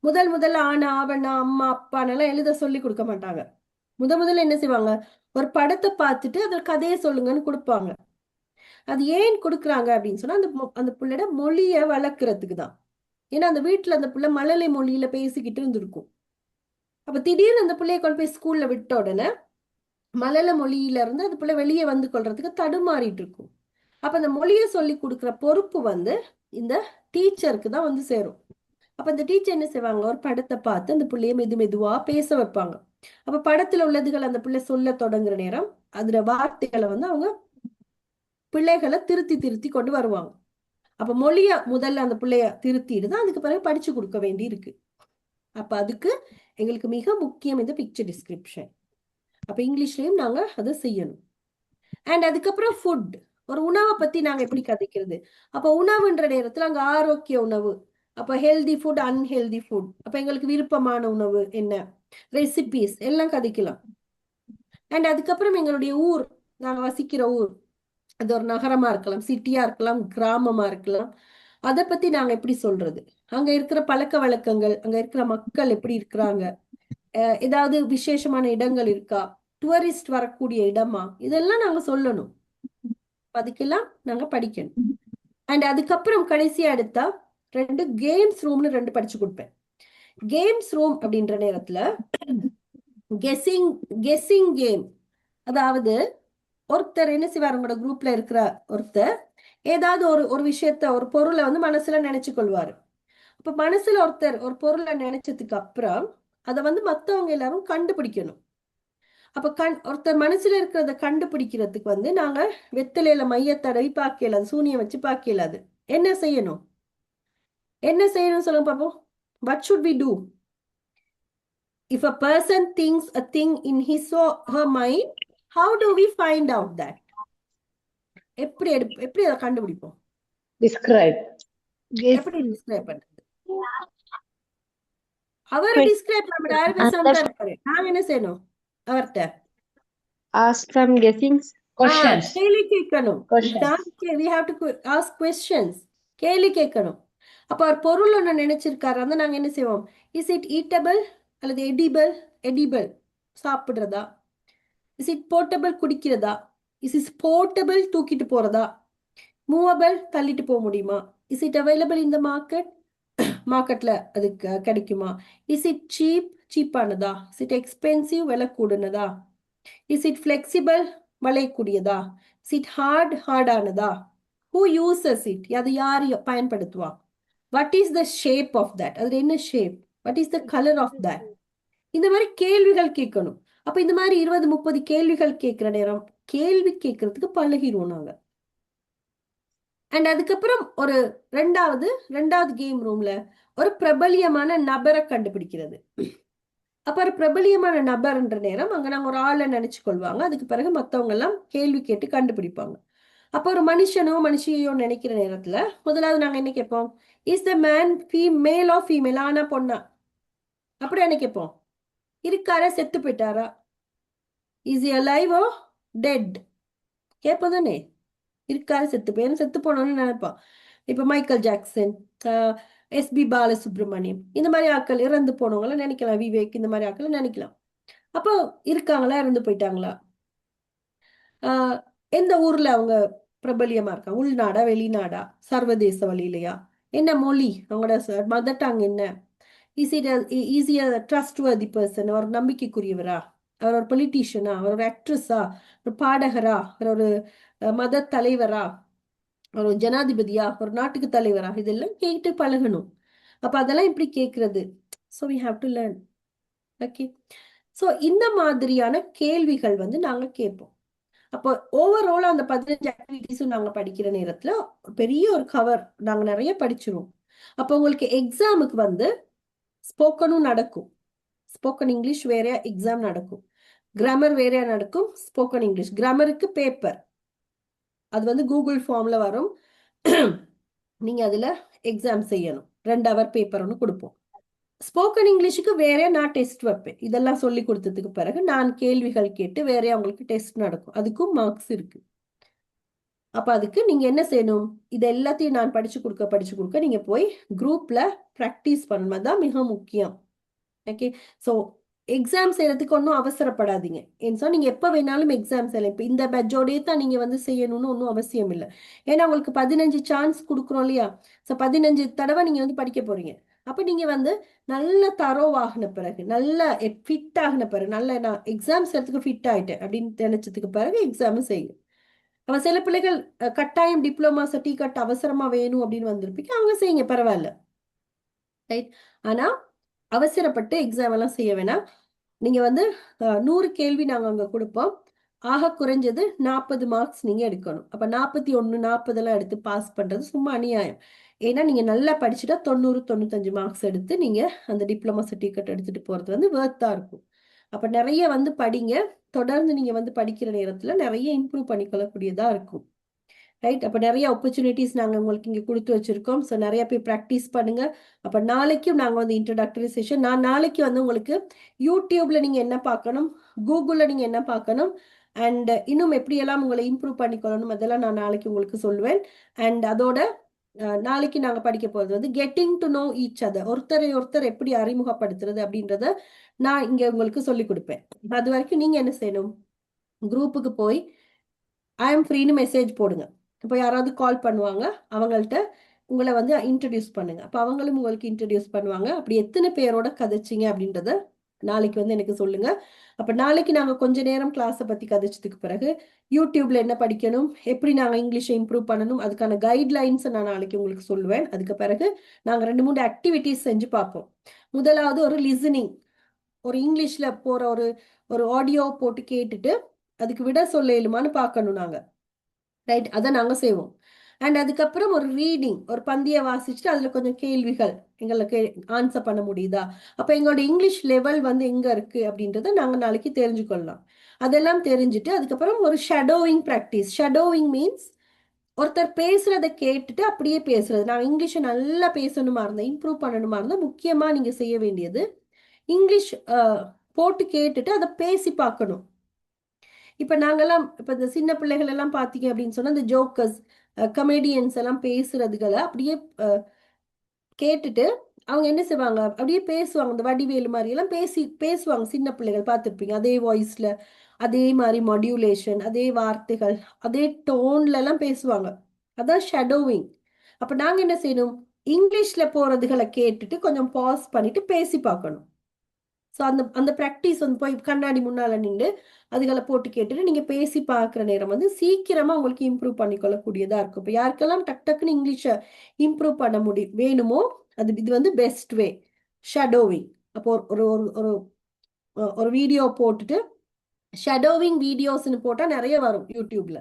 முதல்ல ஆனா ஆவணா அம்மா அப்பானெல்லாம் எழுத சொல்லி கொடுக்க மாட்டாங்க. முதல்ல என்ன செய்வாங்க, ஒரு படத்தை பார்த்துட்டு அதோட கதையை சொல்லுங்கன்னு கொடுப்பாங்க. அது ஏன் கொடுக்குறாங்க அப்படின்னு சொன்னா அந்த பிள்ளையோட மொழியை வளர்க்கறதுக்கு தான். ஏன்னா அந்த வீட்டுல அந்த பிள்ளை மழலை மொழியில பேசிக்கிட்டு இருந்திருக்கும். அப்ப திடீர்னு அந்த பிள்ளைய கொண்டு போய் ஸ்கூல்ல விட்ட உடனே மழலை மொழியில இருந்து அந்த பிள்ளை வெளியே வந்து கொள்றதுக்கு தடுமாறிட்டு இருக்கும். அப்ப அந்த மொழியை சொல்லி கொடுக்குற பொறுப்பு இந்த டீச்சருக்கு தான் வந்து சேரும். அப்ப அந்த டீச்சர் என்ன செய்வாங்க, ஒரு படத்தை பார்த்து அந்த பிள்ளைய மெதுவா பேச வைப்பாங்க. அப்ப படத்துல உள்ளதுகள் அந்த பிள்ளை சொல்ல தொடங்குற நேரம் அதுல வார்த்தைகளை அவங்க பிள்ளைகளை திருத்தி கொண்டு வருவாங்க. அப்ப மொழிய முதல்ல அந்த பிள்ளைய திருத்திட்டு தான் அதுக்கு பிறகு படிச்சு கொடுக்க வேண்டி இருக்கு. அப்ப அதுக்கு எங்களுக்கு மிக முக்கியம் இந்த பிக்சர் டிஸ்கிரிப்ஷன். அப்ப இங்கிலீஷ்லயும் நாங்க அதை செய்யணும். அண்ட் அதுக்கப்புறம் ஃபுட், ஒரு உணவை பத்தி நாங்க எப்படி கதைக்கிறது. அப்ப உணவுன்ற நேரத்துல அங்க ஆரோக்கிய உணவு, அப்ப ஹெல்தி ஃபுட், அன்ஹெல்தி ஃபுட், அப்ப எங்களுக்கு விருப்பமான உணவு என்ன, ரெசிபிஸ் எல்லாம் கதைக்கலாம். அண்ட் அதுக்கப்புறம் எங்களுடைய ஊர், நாங்க வசிக்கிற ஊர், அது ஒரு நகரமா இருக்கலாம், சிட்டியா இருக்கலாம், கிராமமா இருக்கலாம், அதை பத்தி நாங்க எப்படி சொல்றது, அங்க இருக்கிற பழக்க வழக்கங்கள், அங்க இருக்கிற மக்கள் எப்படி இருக்கிறாங்க, ஏதாவது விசேஷமான இடங்கள் இருக்கா, டூரிஸ்ட் வரக்கூடிய இடமா, இதெல்லாம் நாங்க சொல்லணும். அதுக்கெல்லாம் நாங்க படிக்கணும். அண்ட் அதுக்கப்புறம் கடைசியா எடுத்தா 2 கேம்ஸ் ரூம்னு 2 படிச்சு கொடுப்பேன். கேம்ஸ் ரூம் அப்படின்ற நேரத்துல கெஸ்ஸிங் கேம், அதாவது ஒருத்தர் என்ன செய்வார், உங்களோட குரூப்ல இருக்கிற ஒருத்தர் ஏதாவது ஒரு விஷயத்த, ஒரு பொருளை மனசுல நினைச்சு கொள்வாரு. அப்ப மனசுல ஒருத்தர் ஒரு பொருளை நினைச்சதுக்கு அப்புறம் அதை மத்தவங்க எல்லாரும் கண்டுபிடிக்கணும். அப்ப ஒருத்தர் மனசுல இருக்கிறத கண்டுபிடிக்கிறதுக்கு நாங்க வெத்தலையில மைய தடவி பார்க்கல, அது சூனியம் வச்சு பார்க்கல. அது என்ன செய்யணும் சொல்லுங்க பாப்போம். What should we do? If a person thinks a thing in his or her mind, how do we find out that? எப்படி அதை கண்டுபிடிப்போம்? எப்படி டிஸ்கிரைப் பண்றது? அவர் டிஸ்கிரைப் பண்ண நாங்க என்ன செய்யணும், அவர்கிட்ட ask some guessing questions. கேள்வி கேட்கணும். We have to ask questions. கேள்வி கேட்கணும். அப்ப அவர் பொருள் ஒண்ணு நினைச்சிருக்காரு, நாங்க என்ன செய்வோம், இஸ் இட் ஈட்டபிள் அல்லது எடிபிள் சாப்பிடுறதா, இஸ் இட் போர்ட்டபிள் குடிக்கிறதா, இஸ் இஸ் போர்ட்டபிள் தூக்கிட்டு போறதா, மூவபிள் தள்ளிட்டு போக முடியுமா, இஸ் இட் அவைலபிள் இந்த மார்க்கெட்ல அது கிடைக்குமா, இஸ் இட் சீப்பானதா, இஸ் இட் எக்ஸ்பென்சிவ் விலை கூடுனதா, இஸ் இட் ஃபிளெக்சிபிள் வளையக்கூடியதா, இஸ் இட் ஹார்டானதா, ஹூ யூசஸ் இட், அது யார் பயன்படுத்துவா, what is the shape of that, அது என்ன shape, what is the color of that. இந்த மாதிரி கேள்விகள் கேட்கணும். அப்ப இந்த மாதிரி 20-30 கேள்விகள் கேட்கிற நேரம் கேள்வி கேட்கறதுக்கு பழகிடுவோம் நாங்க. அண்ட் அதுக்கப்புறம் ஒரு ரெண்டாவது கேம் ரூம்ல ஒரு பிரபலியமான நபரை கண்டுபிடிக்கிறது. அப்ப ஒரு பிரபலியமான நபர்ன்ற நேரம் அங்க நாங்க ஒரு ஆளை நினைச்சு கொள்வாங்க. அதுக்கு பிறகு மத்தவங்க எல்லாம் கேள்வி கேட்டு கண்டுபிடிப்பாங்க. அப்ப ஒரு மனுஷனோ மனுஷியோ நினைக்கிற நேரத்துல முதலாவது நாங்க என்ன கேட்போம், is the man male or female, ஆனா பொண்ணா, அப்படி என்ன கேட்போம். இருக்காரா, செத்து போயிட்டாரா, is he alive or dead, கேட்போம் தானே. இருக்காரு, செத்து போனோம்னு நினைப்பான். இப்ப மைக்கேல் ஜாக்சன், எஸ்பி பாலசுப்ரமணியம், இந்த மாதிரி ஆட்கள் இறந்து போனவங்கள நினைக்கலாம், விவேக், இந்த மாதிரி ஆட்கள் நினைக்கலாம். அப்போ இருக்காங்களா, இறந்து போயிட்டாங்களா, எந்த ஊர்ல அவங்க பிரபலியமா இருக்காங்க, உள்நாடா வெளிநாடா, சர்வதேச வழியிலையா, என்ன மொழி, அவங்களோட மதர் டங் என்ன, இஸ் இட் ட்ரஸ்ட்வர்தி பர்சன், ஒரு நம்பிக்கைக்குரியவரா, அவர் ஒரு பொலிட்டீஷியனா, அவர் ஒரு ஆக்ட்ரஸா, ஒரு பாடகரா, அவர் ஒரு மத தலைவரா, ஒரு ஜனாதிபதியா, ஒரு நாட்டுக்கு தலைவரா, இதெல்லாம் கேட்டு பழகணும். அப்ப அதெல்லாம் எப்படி கேட்கறது? So we have to learn. Okay, so இந்த மாதிரியான கேள்விகள் வந்து நாங்க கேட்போம். அப்போ ஓவராலா அந்த 15 ஆக்டிவிட்டிஸும் நாங்க படிக்கிற நேரத்துல பெரிய ஒரு கவர் நாங்க நிறைய படிச்சிருவோம். அப்போ உங்களுக்கு எக்ஸாமுக்கு வந்து ஸ்போக்கனும் நடக்கும். ஸ்போக்கன் இங்கிலீஷ் வேற எக்ஸாம் நடக்கும், கிராமர் வேற நடக்கும். ஸ்போக்கன் இங்கிலீஷ் கிராமருக்கு பேப்பர் அது வந்து கூகுள் ஃபார்ம்ல வரும். நீங்க அதுல எக்ஸாம் செய்யணும். 2 hour பேப்பர் ஒன்று கொடுப்போம். ஸ்போக்கன் இங்கிலீஷுக்கு வேற நான் டெஸ்ட் வைப்பேன். இதெல்லாம் சொல்லி கொடுத்ததுக்கு பிறகு நான் கேள்விகள் கேட்டு வேற அவங்களுக்கு டெஸ்ட் நடக்கும். அதுக்கும் மார்க்ஸ் இருக்கு. அப்ப அதுக்கு நீங்க என்ன செய்யணும்? இது எல்லாத்தையும் நான் படிச்சு கொடுக்க நீங்க போய் குரூப்ல பிராக்டிஸ் பண்ணணும். அதுதான் மிக முக்கியம். ஓகே, ஸோ எக்ஸாம் செய்யறதுக்கு ஒன்றும் அவசரப்படாதீங்க. ஏன்னா நீங்க எப்ப வேணாலும் எக்ஸாம் செய்யலாம். இப்போ இந்த பேட்சோடய தான் நீங்க வந்து செய்யணும்னு ஒன்றும் அவசியம் இல்லை. ஏன்னா உங்களுக்கு 15 சான்ஸ் கொடுக்குறோம் இல்லையா? ஸோ 15 தடவை நீங்க வந்து படிக்க போறீங்க. அப்ப நீங்க வந்து நல்ல தரோவாகின பிறகு, நல்ல ஃபிட் ஆகின பிறகு, நல்ல நான் எக்ஸாம் செய்யறதுக்கு ஃபிட் ஆயிட்டேன் அப்படின்னு நினைச்சதுக்கு பிறகு எக்ஸாம் செய்யுங்க. அவன் சில பிள்ளைகள் கட்டாயம் டிப்ளமா சர்டிஃபிகேட் அவசரமா வேணும் அப்படின்னு வந்திருப்பீங்க, அவங்க செய்யுங்க, பரவாயில்ல. ரைட். ஆனா அவசரப்பட்டு எக்ஸாம் எல்லாம் செய்ய வேணாம். நீங்க வந்து 100 கேள்வி நாங்க அங்க கொடுப்போம். ஆக குறைஞ்சது 40 மார்க்ஸ் நீங்க எடுக்கணும். அப்ப 41, 40 எல்லாம் எடுத்து பாஸ் பண்றது சும்மா அநியாயம். ஏன்னா நீங்க நல்லா படிச்சுட்டா 90, 95 மார்க்ஸ் எடுத்து நீங்க அந்த டிப்ளமா சர்டிஃபிகேட் எடுத்துட்டு போறது வந்து வேர்த்தா இருக்கும். அப்ப நிறைய வந்து படிங்க. தொடர்ந்து நீங்க வந்து படிக்கிற நேரத்துல நிறைய இம்ப்ரூவ் பண்ணிக்கொள்ளக்கூடியதா இருக்கும். ரைட். அப்ப நிறைய ஆப்பர்ச்சுனிட்டிஸ் நாங்க உங்களுக்கு இங்க கொடுத்து வச்சிருக்கோம். ஸோ நிறைய போய் ப்ராக்டிஸ் பண்ணுங்க. அப்ப நாளைக்கும் நாங்க வந்து இன்ட்ரோடக்டரி செஷன், நான் நாளைக்கு வந்து உங்களுக்கு யூடியூப்ல நீங்க என்ன பார்க்கணும், கூகுள்ல நீங்க என்ன பார்க்கணும், அண்ட் இன்னும் எப்படியெல்லாம் உங்களை இம்ப்ரூவ் பண்ணிக்கொள்ளணும், அதெல்லாம் நான் நாளைக்கு உங்களுக்கு சொல்லுவேன். அண்ட் அதோட நாளைக்கு நாங்க படிக்க போறது வந்து getting to know each other, ஒருத்தரை ஒருத்தர் எப்படி அறிமுகப்படுத்துறது அப்படின்றத நான் இங்க உங்களுக்கு சொல்லி கொடுப்பேன். அது வரைக்கும் நீங்க என்ன செய்யணும்? குரூப்புக்கு போய் ஐ எம் ஃப்ரீன்னு மெசேஜ் போடுங்க. இப்போ யாராவது கால் பண்ணுவாங்க, அவங்கள்ட்ட உங்களை வந்து இன்ட்ரடியூஸ் பண்ணுங்க. அப்போ அவங்களும் உங்களுக்கு இன்ட்ரடியூஸ் பண்ணுவாங்க. அப்படி எத்தனை பேரோட கதைச்சிங்க அப்படின்றத நாளைக்கு வந்து எனக்கு சொல்லுங்க. அப்போ நாளைக்கு நாங்கள் கொஞ்ச நேரம் கிளாஸை பற்றி கதைச்சதுக்கு பிறகு யூடியூப்ல என்ன படிக்கணும், எப்படி நாங்கள் இங்கிலீஷை இம்ப்ரூவ் பண்ணணும், அதுக்கான கைட்லைன்ஸை நான் நாளைக்கு உங்களுக்கு சொல்லுவேன். அதுக்கு பிறகு நாங்கள் 2-3 ஆக்டிவிட்டிஸ் செஞ்சு பார்ப்போம். முதலாவது ஒரு லிசனிங், ஒரு இங்கிலீஷ்ல போற ஒரு ஆடியோ போட்டு கேட்டுட்டு அதுக்கு விட சொல்ல இயலுமான்னு பார்க்கணும் நாங்க. ரைட், அதை நாங்க செய்வோம். அண்ட் அதுக்கப்புறம் ஒரு ரீடிங், ஒரு பந்திய வாசிச்சுட்டு அதுல கொஞ்சம் கேள்விகள் எங்களுக்கு ஆன்சர் பண்ண முடியுதா, அப்ப எங்களோட இங்கிலீஷ் லெவல் வந்து எங்க இருக்கு அப்படின்றத நாங்க நாளைக்கு தெரிஞ்சுக்கொள்ளலாம். அதெல்லாம் தெரிஞ்சுட்டு அதுக்கப்புறம் ஒரு ஷடோவிங் ப்ராக்டிஸ். ஷடோவிங் மீன்ஸ் ஒருத்தர் பேசுறத கேட்டுட்டு அப்படியே பேசுறது. நான் இங்கிலீஷை நல்லா பேசணுமா இருந்தா, இம்ப்ரூவ் பண்ணணுமா இருந்தா முக்கியமா நீங்க செய்ய வேண்டியது இங்கிலீஷ் போட்டு கேட்டுட்டு அதை பேசி பார்க்கணும். இப்ப நாங்கெல்லாம் இப்ப இந்த சின்ன பிள்ளைகள் எல்லாம் பாத்தீங்க அப்படின்னு சொன்னா இந்த ஜோக்கர்ஸ், கமெடியன்ஸ் எல்லாம் பேசுறதுகளை அப்படியே கேட்டுட்டு அவங்க என்ன செய்வாங்க, அப்படியே பேசுவாங்க. இந்த வடிவேலு மாதிரி எல்லாம் பேசுவாங்க. சின்ன பிள்ளைகள் பார்த்துருப்பீங்க, அதே வாய்ஸ்ல, அதே மாதிரி மாடியுலேஷன், அதே வார்த்தைகள், அதே டோன்ல எல்லாம் பேசுவாங்க. அதான் ஷடோவிங். அப்ப நாங்க என்ன செய்யணும், இங்கிலீஷ்ல போறதுகளை கேட்டுட்டு கொஞ்சம் பாஸ் பண்ணிட்டு பேசி பார்க்கணும். ஸோ அந்த ப்ராக்டிஸ் வந்து போய் கண்ணாடி முன்னால நின்று அதுகளை போட்டு கேட்டுட்டு நீங்க பேசி பார்க்குற நேரம் வந்து சீக்கிரமா உங்களுக்கு இம்ப்ரூவ் பண்ணிக்கொள்ளக்கூடியதா இருக்கும். இப்போ யாருக்கெல்லாம் டக்குன்னு இங்கிலீஷை இம்ப்ரூவ் பண்ண வேணுமோ இது வந்து பெஸ்ட் வே, ஷடோவிங். அப்போ ஒரு ஒரு ஒரு வீடியோ போட்டுட்டு ஷடோவிங் வீடியோஸ்ன்னு போட்டா நிறைய வரும் யூடியூப்ல.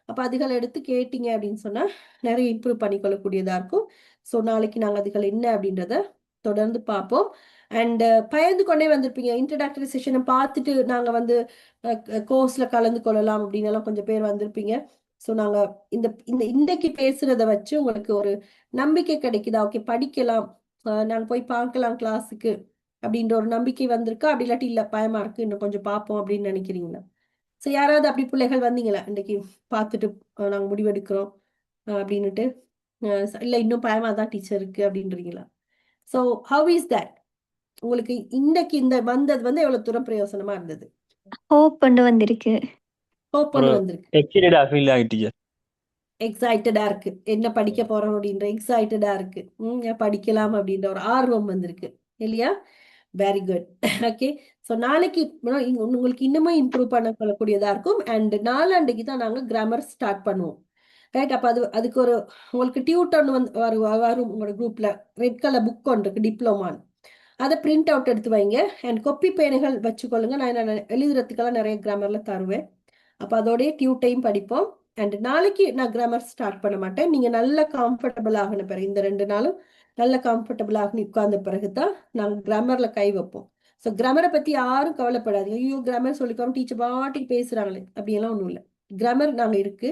அப்ப அதுகளை எடுத்து கேட்டீங்க அப்படின்னு சொன்னா நிறைய இம்ப்ரூவ் பண்ணிக்கொள்ளக்கூடியதா இருக்கும். ஸோ நாளைக்கு நாங்கள் அதுகள் என்ன அப்படின்றத தொடர்ந்து பார்ப்போம். அண்ட் பயந்து கொண்டே வந்திருப்பீங்க, இன்ட்ரடக்டரி செஷனை பார்த்துட்டு நாங்க வந்து கோர்ஸ்ல கலந்து கொள்ளலாம் அப்படின்னு எல்லாம் கொஞ்சம் பேர் வந்திருப்பீங்க. ஸோ நாங்க இன்னைக்கு பேசுறத வச்சு உங்களுக்கு ஒரு நம்பிக்கை கிடைக்குதா, ஓகே படிக்கலாம், நாங்க போய் பார்க்கலாம் கிளாஸுக்கு அப்படின்ற ஒரு நம்பிக்கை வந்திருக்கா? அப்படி இல்லாட்டி இல்ல பயமா இருக்கு, இன்னும் கொஞ்சம் பார்ப்போம் அப்படின்னு நினைக்கிறீங்களா? ஸோ யாராவது அப்படி பிள்ளைகள் வந்தீங்களா இன்னைக்கு பார்த்துட்டு நாங்க முடிவெடுக்கிறோம் அப்படின்னுட்டு, இல்லை இன்னும் பயமா தான் டீச்சர் இருக்கு அப்படின்றீங்களா? So how is that? உங்களுக்கு இன்னைக்கு இந்த வந்தது வந்து எவ்வளவு தூரம் பிரயோசனமா இருந்தது? ஹோப் கொண்டு வந்திருக்கு. ஹோப் கொண்டு வந்திருக்கு. எக்ஸைட்டடா இருக்கு, என்ன படிக்க போறோம் அப்படின்ற எக்ஸைட்டடா இருக்கு, படிக்கலாம் அப்படின்ற ஒரு ஆர்வம் வந்திருக்கு இல்லையா? Very good. ஓகே, ஸோ நாளைக்கு உங்களுக்கு இன்னமும் இம்ப்ரூவ் பண்ண கொள்ளக்கூடியதா இருக்கும். அண்ட் நாளாண்டைக்கு தான் நாங்க கிராமர் ஸ்டார்ட் பண்ணுவோம். ரைட். அப்போ அதுக்கு ஒரு உங்களுக்கு டியூட்டர் வந்து வரும் உங்களோட குரூப்ல ரெட் கலர் புக் ஒன்று இருக்கு டிப்ளமான்னு, அதை பிரிண்ட் அவுட் எடுத்து வைங்க. அண்ட் கொப்பி பேனைகள் வச்சுக்கொள்ளுங்க. நான் எழுதுறதுக்கெல்லாம் நிறைய கிராமர்ல தருவேன். அப்போ அதோடைய டியூட்டையும் படிப்போம். அண்ட் நாளைக்கு நான் கிராமர் ஸ்டார்ட் பண்ண மாட்டேன். நீங்க நல்ல கம்ஃபர்டபுள் ஆகின பிறகு, இந்த 2 நாளும் நல்ல கம்ஃபர்டபுள் ஆகி உட்கார்ந்த பிறகு தான் நாங்கள் கிராமர்ல கை வைப்போம். ஸோ கிராமரை பத்தி யாரும் கவலைப்படாதீங்க. ஐயோ கிராமர் சொல்லிக்காம டீச்சர் பாட்டுக்கு பேசுறாங்களே அப்படியெல்லாம் ஒன்றும் இல்லை. கிராமர் நாங்கள் இருக்கு,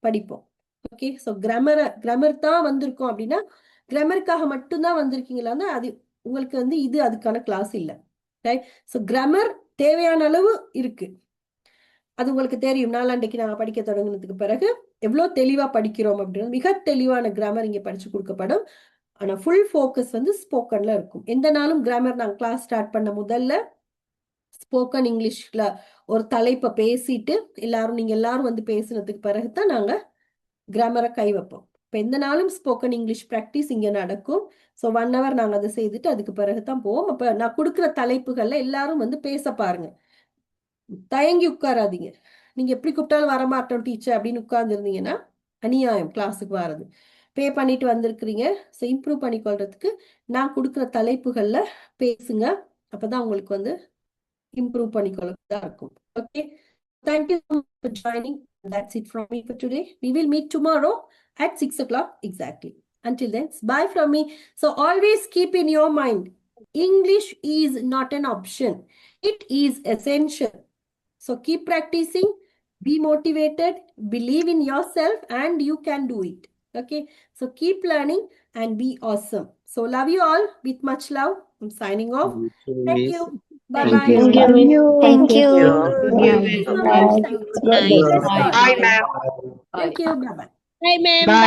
படிப்போம். ஓகே. ஸோ கிராமர் தான் வந்திருக்கோம் அப்படின்னா கிராமருக்காக மட்டும்தான் வந்திருக்கீங்களா, அது உங்களுக்கு வந்து இது அதுக்கான கிளாஸ் இல்லை. ரைட். ஸோ கிராமர் தேவையான அளவு இருக்கு, அது உங்களுக்கு தெரியும். நாளாண்டைக்கு நாங்கள் படிக்க தொடங்கினதுக்கு பிறகு எவ்வளோ தெளிவா படிக்கிறோம் அப்படின்னு மிக தெளிவான கிராமர் இங்கே படிச்சு கொடுக்கப்படும். ஆனா ஃபுல் ஃபோக்கஸ் வந்து ஸ்போக்கன்ல இருக்கும். எந்த நாளும் கிராமர் நாங்கள் கிளாஸ் ஸ்டார்ட் பண்ண முதல்ல ஸ்போக்கன் இங்கிலீஷ்ல ஒரு தலைப்பை பேசிட்டு நீங்க எல்லாரும் வந்து பேசினதுக்கு பிறகுதான் நாங்க கிராமரை கை வைப்போம். இப்போ எந்த நாளும் ஸ்போக்கன் இங்கிலீஷ் ப்ராக்டிஸ் இங்க நடக்கும். ஸோ 1 hour நாங்கள் அதை செய்துட்டு அதுக்கு பிறகுதான் போவோம். அப்போ நான் கொடுக்குற தலைப்புகள்ல எல்லாரும் வந்து பேச பாருங்க, தயங்கி உட்காராதீங்க. நீங்க எப்படி கூப்பிட்டாலும் வரமாட்டோம் டீச்சர் அப்படின்னு உட்கார்ந்துருந்தீங்கன்னா அநியாயம் கிளாஸுக்கு வர்றது. பே பண்ணிட்டு வந்திருக்கிறீங்க. ஸோ இம்ப்ரூவ் பண்ணிக்கொள்றதுக்கு நான் கொடுக்குற தலைப்புகள்ல பேசுங்க. அப்பதான் உங்களுக்கு வந்து இம்ப்ரூவ் பண்ணிக்கொள்ளதா இருக்கும். Okay. Thank you so much for joining. That's it from me for today. We will meet tomorrow at 6 o'clock exactly. Until then, bye from me. So always keep in your mind, English is not an option. It is essential. So keep practicing, be motivated, believe in yourself, and you can do it. Okay. So keep learning and be awesome. So love you all with much love. I'm signing off. Thank you. Bye bye. Thank you. Thank you. Bye. Bye. Bye, ma'am. Thank you. Bye bye. Bye, ma'am. Bye.